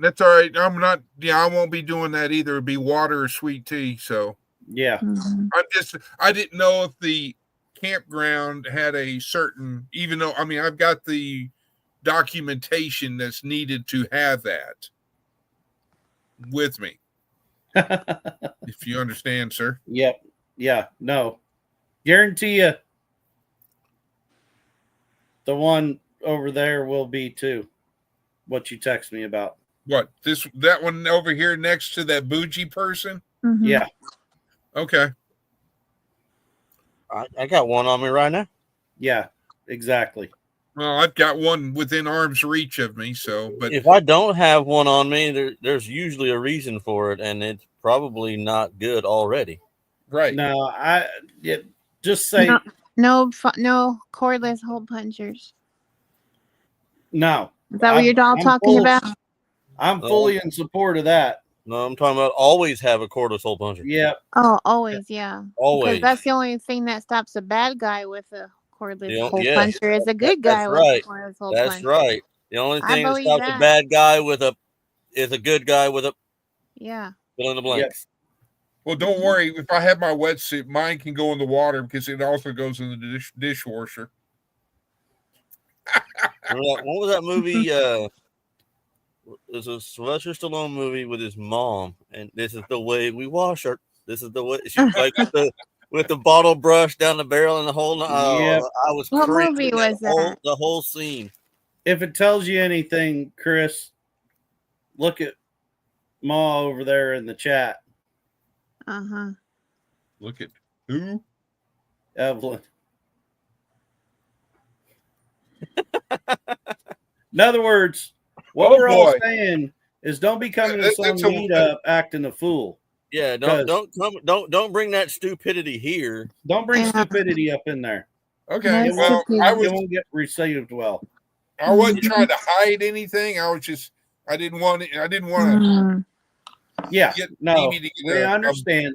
That's all right. I won't be doing that either. It'd be water or sweet tea. So yeah. Mm-hmm. I didn't know if the campground had a certain, even though, I've got the documentation that's needed to have that with me. If you understand, sir. Yep. Yeah. No. Guarantee you the one over there will be too. What you text me about. What? That one over here next to that bougie person? Mm-hmm. Yeah. Okay. I got one on me right now. Yeah, exactly. Well, I've got one within arm's reach of me, but if I don't have one on me, there's usually a reason for it, and it's probably not good already. Right. No, just say no cordless hole punchers. No. Is that what you're all talking about? I'm fully in support of that. No, I'm talking about always have a cordless hole puncher. Yeah. Oh, always, yeah. Always. Because that's the only thing that stops a bad guy with a cordless hole yes. puncher is a good guy with a cordless hole puncher. That's right. The only thing that stops a bad guy is a good guy with a fill in the blanks. Well, don't worry. If I have my wetsuit, mine can go in the water because it also goes in the dishwasher. What was that movie? There's a Sylvester Stallone movie with his mom, and this is the way we wash our. This is the way she's like with the bottle brush down the barrel and the whole. Yep. I was. What movie was that? The whole scene. If it tells you anything, Chris, look at Ma over there in the chat. Look at who? Evelyn. In other words, what we're all saying is don't be coming to some meetup acting a fool. Yeah, don't bring that stupidity here. Don't bring stupidity up in there. Okay, it won't get received well. I wasn't trying to hide anything. I didn't want to. Yeah, we understand.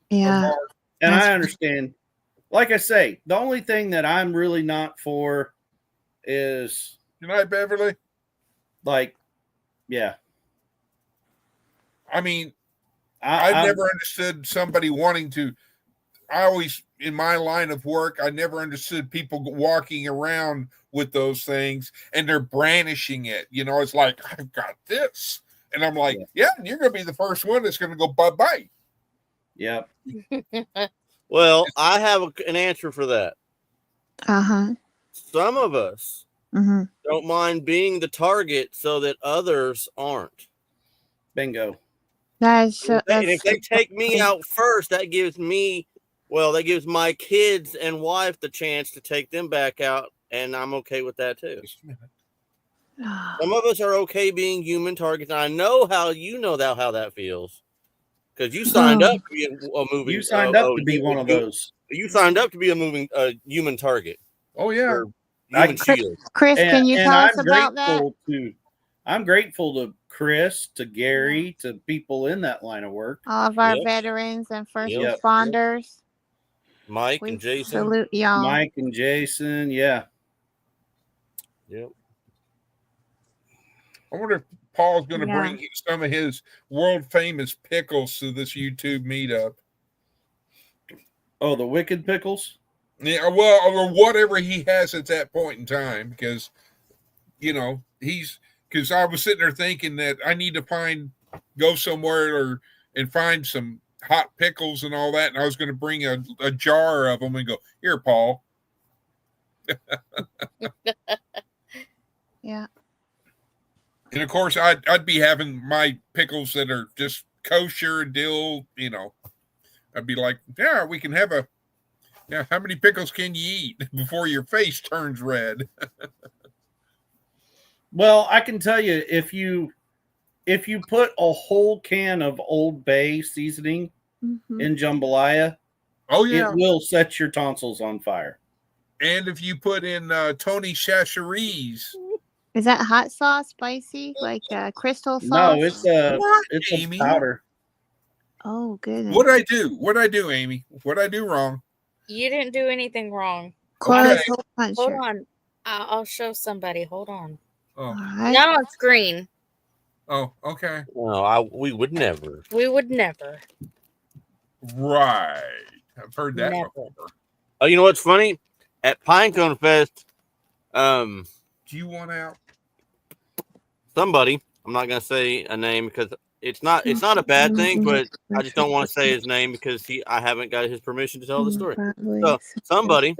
Yeah, and I understand. Like I say, the only thing that I'm really not for is. Good night, Beverly. Like, yeah. I mean, I've never understood somebody wanting to. I always, in my line of work, I never understood people walking around with those things and they're brandishing it. You know, it's like, I've got this. And I'm like, yeah, you're going to be the first one that's going to go bye-bye. Yep. Well, I have an answer for that. Uh-huh. Some of us don't mind being the target so that others aren't. Bingo. If they take me out first, that gives my kids and wife the chance to take them back out, and I'm okay with that too. Some of us are okay being human targets. And I know how how that feels because you signed up to be a moving. You signed up to be one of those. You signed up to be a moving human target. Oh yeah, human shield. Chris, can you tell us about that? I'm grateful to Chris, to Gary, to people in that line of work. All of our veterans and first responders. Mike and Jason. Salute y'all. Mike and Jason, yeah. Yep. I wonder if Paul's going to bring some of his world famous pickles to this YouTube meetup. Oh, the wicked pickles? Yeah, well, or whatever he has at that point in time, because, you know, because I was sitting there thinking that I need to go somewhere and find some hot pickles and all that, and I was going to bring a jar of them and go, here, Paul. Yeah. And of course, I'd be having my pickles that are just kosher, dill, you know. I'd be like, yeah, we can have how many pickles can you eat before your face turns red? Well, I can tell you, if you put a whole can of Old Bay seasoning in jambalaya, it will set your tonsils on fire. And if you put in Tony Chachere's. Is that hot sauce, spicy, like crystal sauce? No, it's a powder. Oh, goodness. What'd I do, Amy? What'd I do wrong? You didn't do anything wrong. Okay. Hold on. I'll show somebody. Hold on. Oh. Right. Not on screen. Oh, okay. No, we would never. We would never. Right. I've heard that before. Oh, you know what's funny? At Pinecone Fest, do you want out? Somebody, I'm not gonna say a name because it's not a bad thing, but I just don't want to say his name because I haven't got his permission to tell the story. So somebody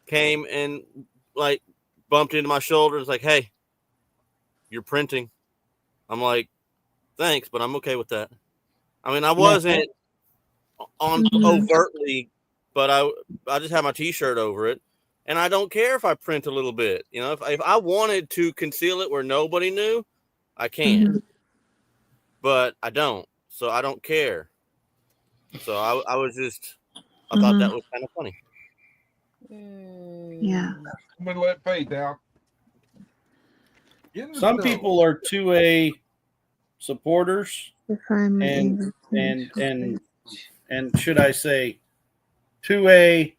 came and like bumped into my shoulder and was like, "Hey, you're printing." I'm like, "Thanks, but I'm okay with that." I mean, I wasn't on overtly, but I just had my T-shirt over it, and I don't care if I print a little bit. You know, if I wanted to conceal it where nobody knew, I can, but I don't. So I don't care. So I was just, I thought that was kind of funny. Yeah. I'm gonna let Faith out. Some people are 2A supporters, and should I say 2A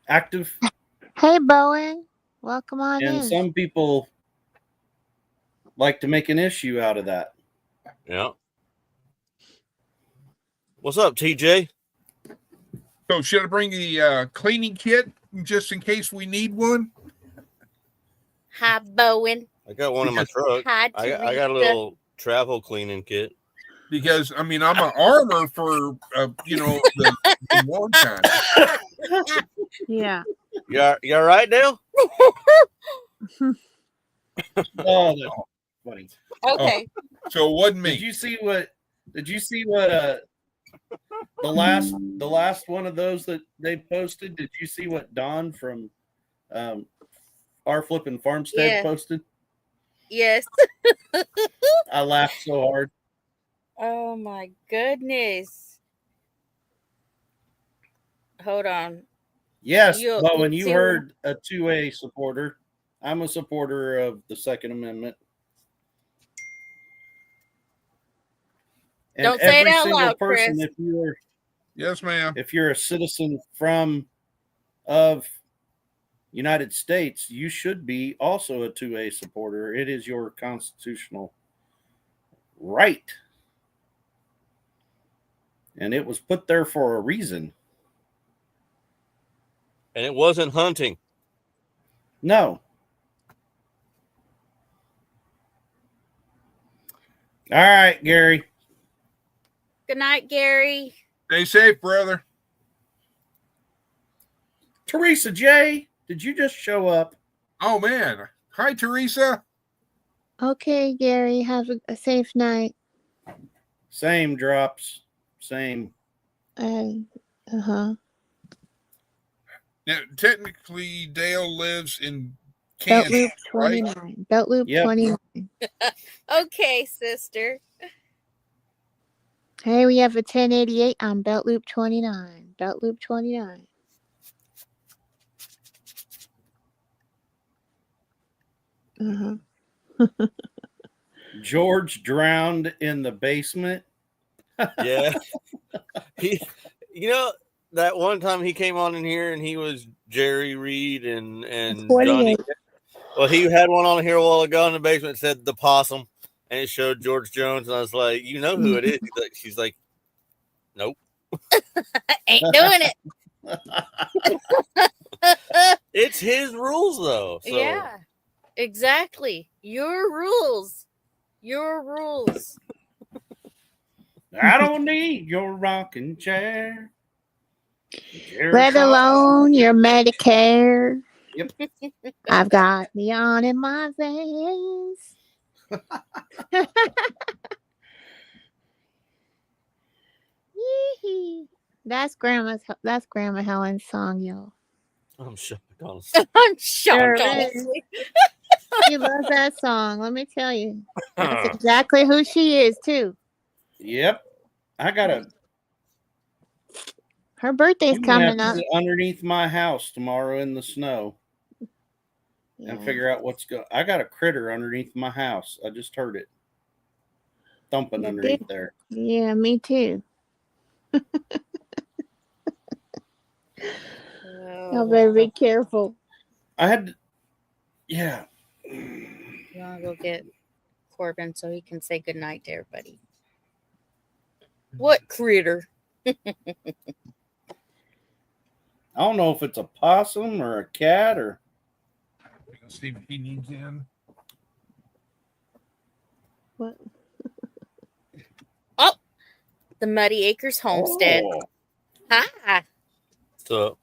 active. Hey, Bowen, welcome on in. And some people like to make an issue out of that. Yeah. What's up, TJ? So should I bring the cleaning kit just in case we need one? Hi, Bowen. I got one in my truck. Hi, I got a little travel cleaning kit. Because I mean, I'm an armor for the long time. Yeah. You all right, Dale? Oh, that's funny. Okay. So it wasn't me. Did you see what the last one of those that they posted? Did you see what Don from our flipping farmstead posted? Yes. I laughed so hard. Oh my goodness. Hold on. Yes, but when you heard a 2A supporter, I'm a supporter of the Second Amendment. And don't say it out single loud, person, Chris. if you're yes, ma'am. If you're a citizen of United States, you should be also a 2A supporter. It is your constitutional right. And it was put there for a reason. And it wasn't hunting. No. All right, Gary. Good night, Gary. Stay safe, brother. Teresa J., did you just show up? Oh, man. Hi, Teresa. Okay, Gary. Have a safe night. Same, Drops. Same. Uh-huh. Now, technically, Dale lives in Belt Kansas, Loop right? 29. Belt Loop Yep. 29. Okay, sister. Hey, we have a 1088 on Belt Loop 29. Belt Loop 29. Uh-huh. George drowned in the basement. Yeah. That one time he came on in here and he was Jerry Reed and Johnny. Well, he had one on here a while ago in the basement that said the possum, and it showed George Jones, and I was like, you know who it is? She's like, nope. Ain't doing it. It's his rules, though. So. Yeah, exactly. Your rules. Your rules. I don't need your rocking chair. Let alone your Medicare. Yep. I've got neon in my veins. Yee-hee. That's Grandma Helen's song, yo. I'm shocked, honestly. I'm shocked, Sure honestly. She loves that song. Let me tell you. That's exactly who she is, too. Yep. I got Her birthday's coming up. underneath my house tomorrow in the snow. Yeah. And figure out what's going. I got a critter underneath my house. I just heard it thumping You underneath did? there. Yeah, me too. Y'all better be careful. I had, yeah. You want to go get Corbin so he can say goodnight to everybody? What critter? I don't know if it's a possum or a cat or. See if he needs in. What? Oh, the Muddy Acres Homestead. Oh. Hi. So,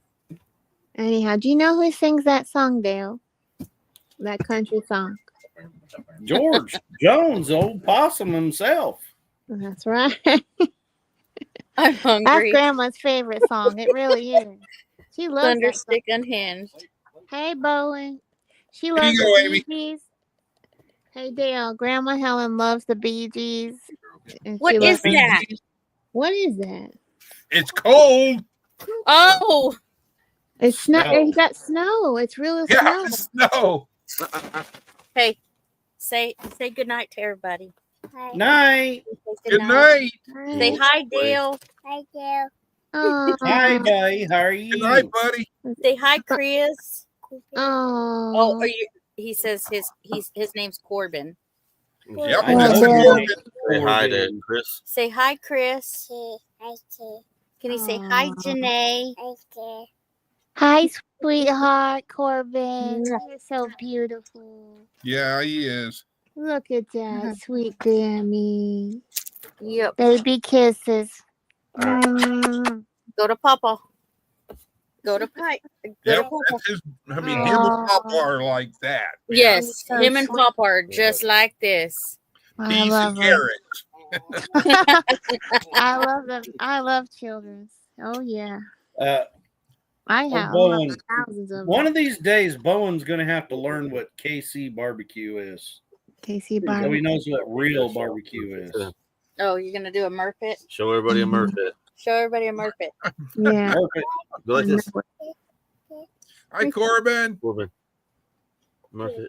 Anyhow, do you know who sings that song, Dale? That country song. George Jones, old possum himself. That's right. I'm That's hungry. Grandma's favorite song. It really is. She loves that song. Thunderstick Unhinged. Hey, Bowen. She Here loves you go, the Amy. Bee Gees. Hey, Dale. Grandma Helen loves the Bee Gees. And What she is loves that? What is that? It's cold. Oh, It's snow. Snow. It's got snow. It's real Yeah, snow. snow. hey, say goodnight to everybody. Night. Say Good night. Say hi, Dale. Hi, Dale. Oh. Hi, buddy. How are you? Good night, buddy. Say hi, Chris. Oh. Oh, are you? He says his name's Corbin. Yep. I That's know a your Corbin. name's say hi to Corbin. Chris. Say hi, Chris. Can you say hi, Janae? Hi, sweetheart, Corbin. Mwah. You're so beautiful. Yeah, he is. Look at that, sweet Grammy. Yep. Baby kisses. All right. Go to Papa. Go to Pike. Go to Yep. Papa. That's his. I mean, him and Papa are like that. Yes, So him and sweet. Papa are just like this. I Peas love and them. carrots. I love them. I love children. Oh yeah, Uh, I have Bowen, thousands of one them. of these days, Bowen's going to have to learn what KC barbecue is. KC So he Barbie. knows what real barbecue is. Oh, you're gonna do a Murphy? Show everybody a Murphy. Show everybody a Murphy. Yeah. Perfect. Go like this. Hi, Corbin. Corbin. Murphy.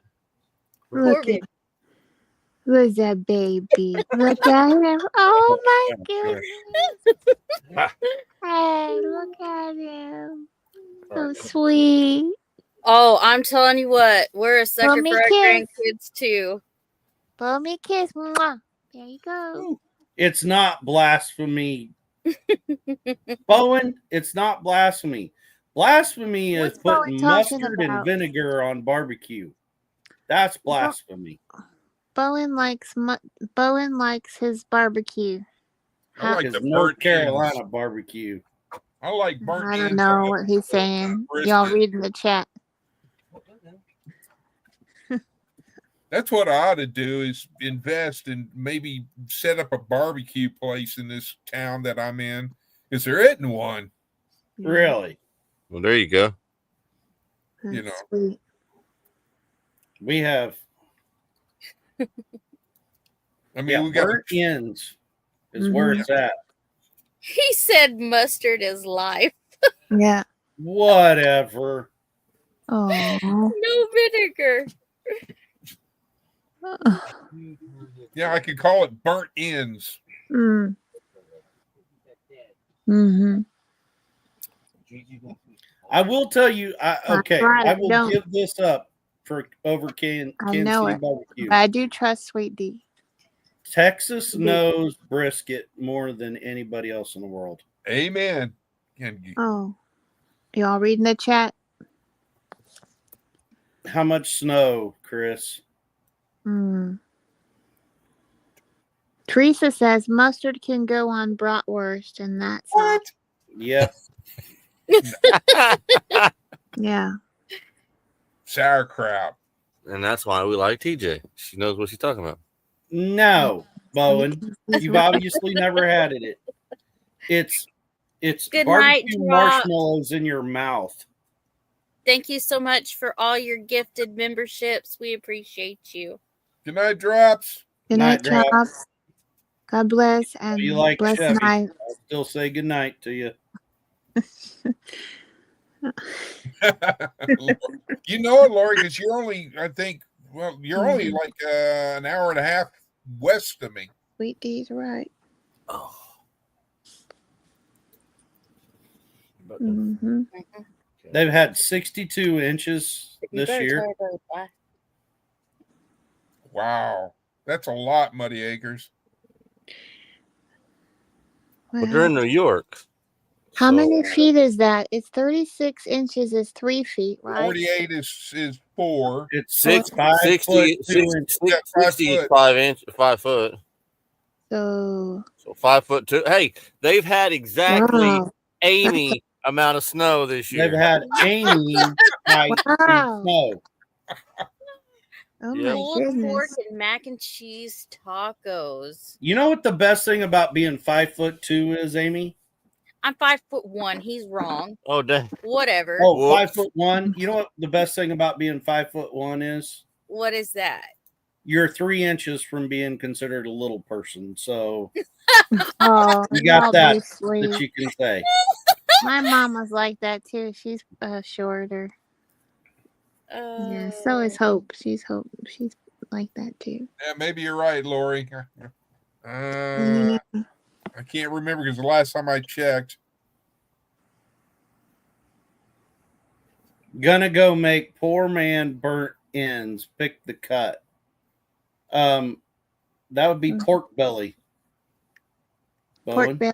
Look at who's that baby? Look at him. Oh my goodness. Hey, look at him. So sweet. Oh, I'm telling you what, we're a sucker me for our kiss. grandkids too. Blow me a kiss. Mwah. There you go. It's not blasphemy. Bowen, it's not blasphemy. Blasphemy is What's Bowen putting talking mustard and about? vinegar on barbecue. That's blasphemy. Bowen likes his barbecue. I like It's the North burnt Carolina ends. barbecue. I like burnt I don't ends. know what he's saying. Y'all read in the chat. That's what I ought to do is invest and maybe set up a barbecue place in this town that I'm in. Because there isn't one. Really? Well, there you go. You know. Sweet. We have. I mean, we got burnt ends is where it's at. He said mustard is life. Yeah. Whatever. Oh. No vinegar. Yeah, I could call it burnt ends. Mm-hmm. I will tell you. Okay, right, I will don't. give this up for over Kansas City barbecue. But I do trust Sweet D. Texas knows brisket more than anybody else in the world. Amen. Oh, y'all reading the chat? How much snow, Chris? Teresa says mustard can go on bratwurst, and that's what? Yep. Yeah. Sauerkraut. And that's why we like TJ. She knows what she's talking about. No, Bowen, you've obviously never had it. It's Good barbecue night, marshmallows in your mouth. Thank you so much for all your gifted memberships. We appreciate you. Good night, Drops. Good night, Drops. God bless and you like bless Chevy? night. I'll still say good night to you. You know it, Lori, because you're only, I think, well, you're only like an hour and a half west of me. Sweet D's right. Oh. Mm-hmm. They've had 62 inches this year. Wow. That's a lot, Muddy Acres. But they're in New York. How many feet is that? It's 36 inches is 3 feet, right? 48 is 4. It's 60 is 5 foot. So 5 foot 2. Hey, they've had exactly wow. Amy amount of snow this year. They've had Amy height Wow. snow. Oh Yep. my Pulled goodness. pork and mac and cheese tacos. You know what the best thing about being 5'2" is, Amy? I'm 5'1". He's wrong. Oh, dang. Whatever. Oh, 5'1". You know what the best thing about being 5'1" is? What is that? You're 3 inches from being considered a little person. So Oh, you got that sweet. that you can say. My mom was like that too. She's shorter. Yeah, so is Hope. She's like that too. Yeah, maybe you're right, Lori. I can't remember because the last time I checked. Gonna go make poor man burnt ends. Pick the cut. That would be pork belly. Pork belly.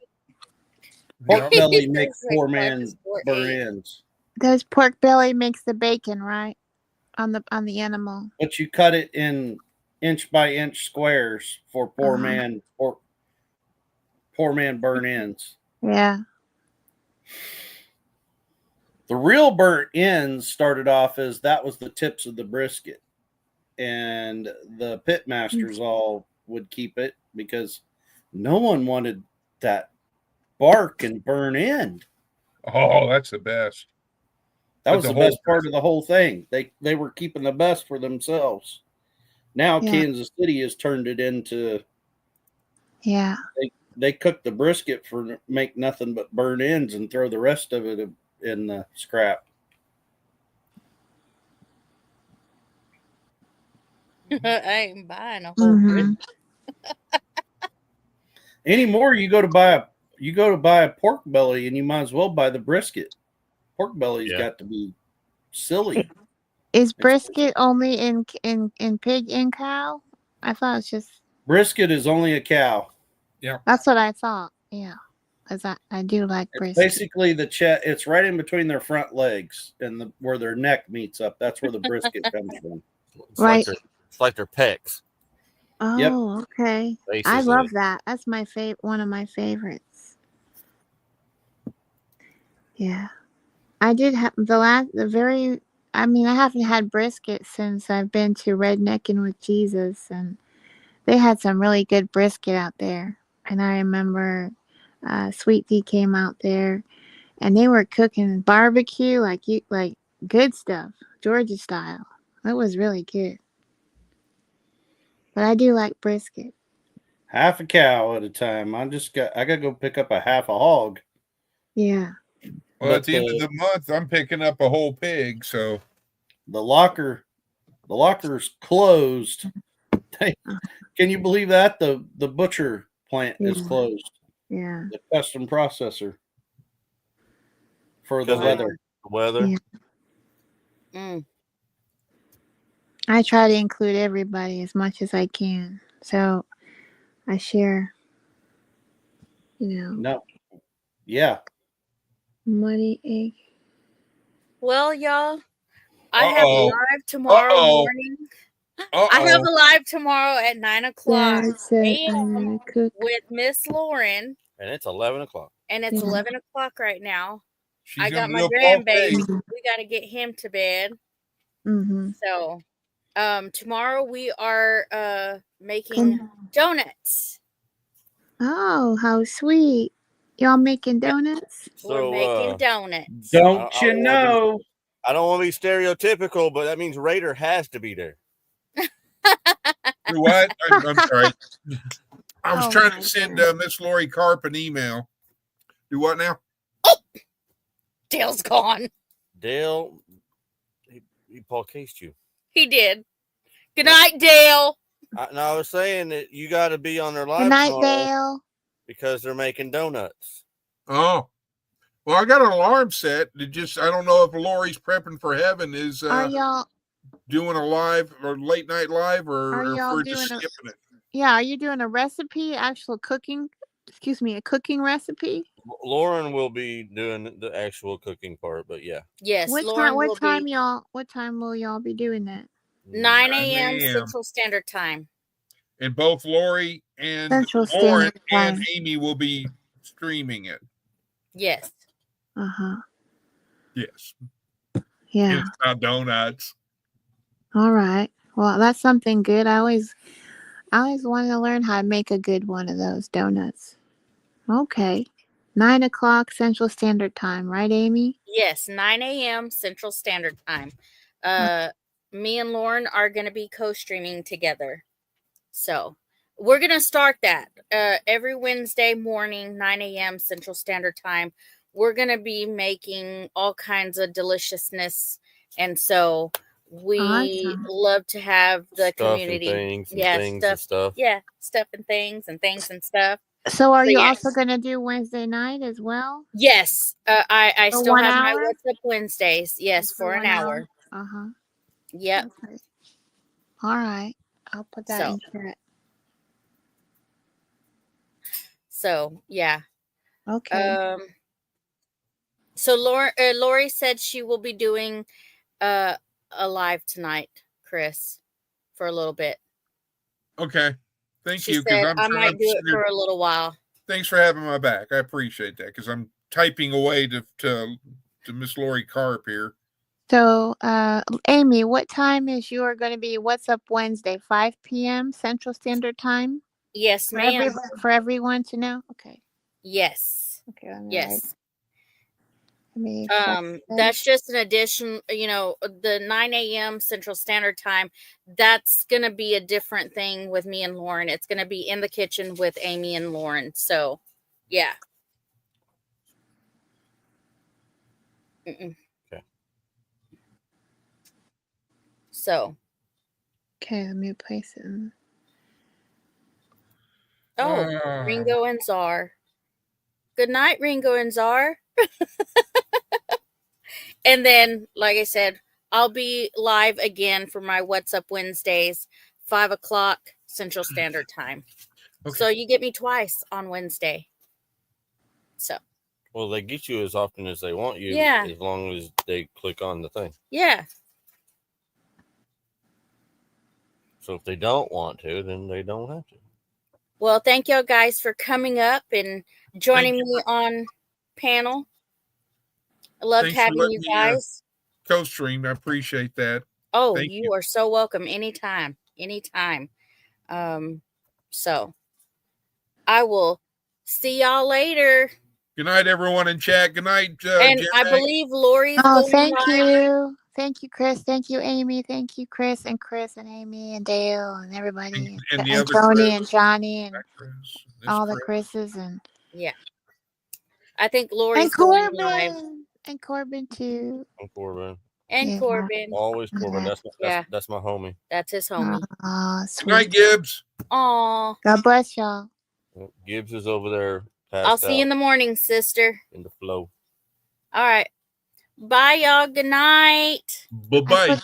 Pork belly makes poor man burnt ends. Because pork belly makes the bacon, right? On the animal. But you cut it in inch by inch squares for poor man burnt ends. Yeah. The real burnt ends started off as that was the tips of the brisket. And the pit masters all would keep it because no one wanted that bark and burn end. Oh, that's the best. That was the best part of the whole thing. They were keeping the best for themselves. Now Kansas City has turned it into they cook the brisket for make nothing but burn ends and throw the rest of it in the scrap. I ain't buying a whole brisket. Anymore, you go to buy a pork belly and you might as well buy the brisket. Pork belly's got to be silly. Is brisket only in pig and cow? I thought it's just Brisket is only a cow. Yeah. that's what I thought. Yeah, because I do like It's brisket. basically the chest. It's right in between their front legs and where their neck meets up. That's where the brisket comes from. Right. It's like their pecs. Oh, Yep. okay. I Basically. love that. That's my one of my favorites. Yeah. I did have I haven't had brisket since I've been to Redneckin' with Jesus, and they had some really good brisket out there. And I remember Sweet Tea came out there, and they were cooking barbecue like good stuff, Georgia style. It was really good. But I do like brisket. Half a cow at a time. I gotta go pick up a half a hog. Yeah. Well, at the end of the month, I'm picking up a whole pig, so the locker's closed. Can you believe that? The butcher plant is closed. Yeah. The custom processor for the weather. Yeah. I try to include everybody as much as I can. So I share, No. Yeah. Muddy egg. Well, y'all, I have a live tomorrow morning. I have a live tomorrow at 9:00 a.m. with Miss Lauren. And it's 11 o'clock. And it's 11 o'clock right now. She's I got gonna my do a grandbaby. party. We got to get him to bed. Mm-hmm. So, tomorrow we are making donuts. Oh, how sweet! Y'all making donuts? We're making donuts. Don't you know? I don't want to be stereotypical, but that means Raider has to be there. Do what? I'm sorry. I was trying to send Miss Lori Carp an email. Do what now? Oh, Dale's gone. Dale, he Paul cased you. He did. Good night, Dale. I was saying that you got to be on their live Good night, tomorrow Dale. because they're making donuts. Oh, well, I got an alarm set. I don't know if Lori's prepping for heaven is Are y'all doing a live or late night live or if y'all we're doing just skipping it. Yeah, are you doing a recipe, actual cooking? Excuse me, a cooking recipe? Lauren will be doing the actual cooking part, but yeah. Yes, What Lauren time? What time will y'all be doing that? 9 a.m. Central Standard Time. And both Lori and Central Lauren Standard and Time. Amy will be streaming it. Yes. Yes. Yeah. It's not donuts. All right. Well, that's something good. I always wanted to learn how to make a good one of those donuts. Okay. 9 o'clock Central Standard Time, right, Amy? Yes, 9 a.m. Central Standard Time. Me and Lauren are going to be co-streaming together. So we're going to start that every Wednesday morning, 9 a.m. Central Standard Time. We're going to be making all kinds of deliciousness. And so we love to have the community. Things and stuff. Yeah, stuff and things and things and stuff. So are you also going to do Wednesday night as well? Yes. I still have my hour? What's Up Wednesdays. Yes, for an hour. Yep. Okay. All right. I'll put that in chat. So, yeah. Okay. So Lori said she will be doing a live tonight, Chris, for a little bit. Okay. Thank She you. said I might do it for a little while. Thanks for having my back. I appreciate that because I'm typing away to Miss Lori Carp here. So, Amy, what time is you are going to be What's Up Wednesday? 5 p.m. Central Standard Time? Yes, ma'am. For everyone to know? Okay. Yes. Okay. Yes. That's just an addition, the 9 a.m. Central Standard Time. That's going to be a different thing with me and Lauren. It's going to be in the kitchen with Amy and Lauren. So, yeah. Okay. So. Okay, let me place it. Ringo and Czar. Good night, Ringo and Czar. And then, like I said, I'll be live again for my What's Up Wednesdays, 5 o'clock Central Standard Time. Okay. So you get me twice on Wednesday. So. Well, they get you as often as they want you, as long as they click on the thing. Yeah. So if they don't want to, then they don't have to. Well, thank y'all guys for coming up and joining me on panel. I loved having you guys. Co-stream. I appreciate that. Oh, you are so welcome. Anytime. So I will see y'all later. Good night, everyone in chat. Good night, and Jen. I believe Lori's thank you. Thank you, Chris. Thank you, Amy. Thank you, Chris and Amy and Dale and everybody. And Tony Chris, and Johnny and all the Chris's and I think Lori's going live. And Corbin too. And Corbin. Always Corbin. That's my homie. That's his homie. Sweet. Good night, Gibbs. Aw. God bless y'all. Gibbs is over there. I'll see you in the morning, sister. In the flow. All right. Bye, y'all. Good night. Bye-bye.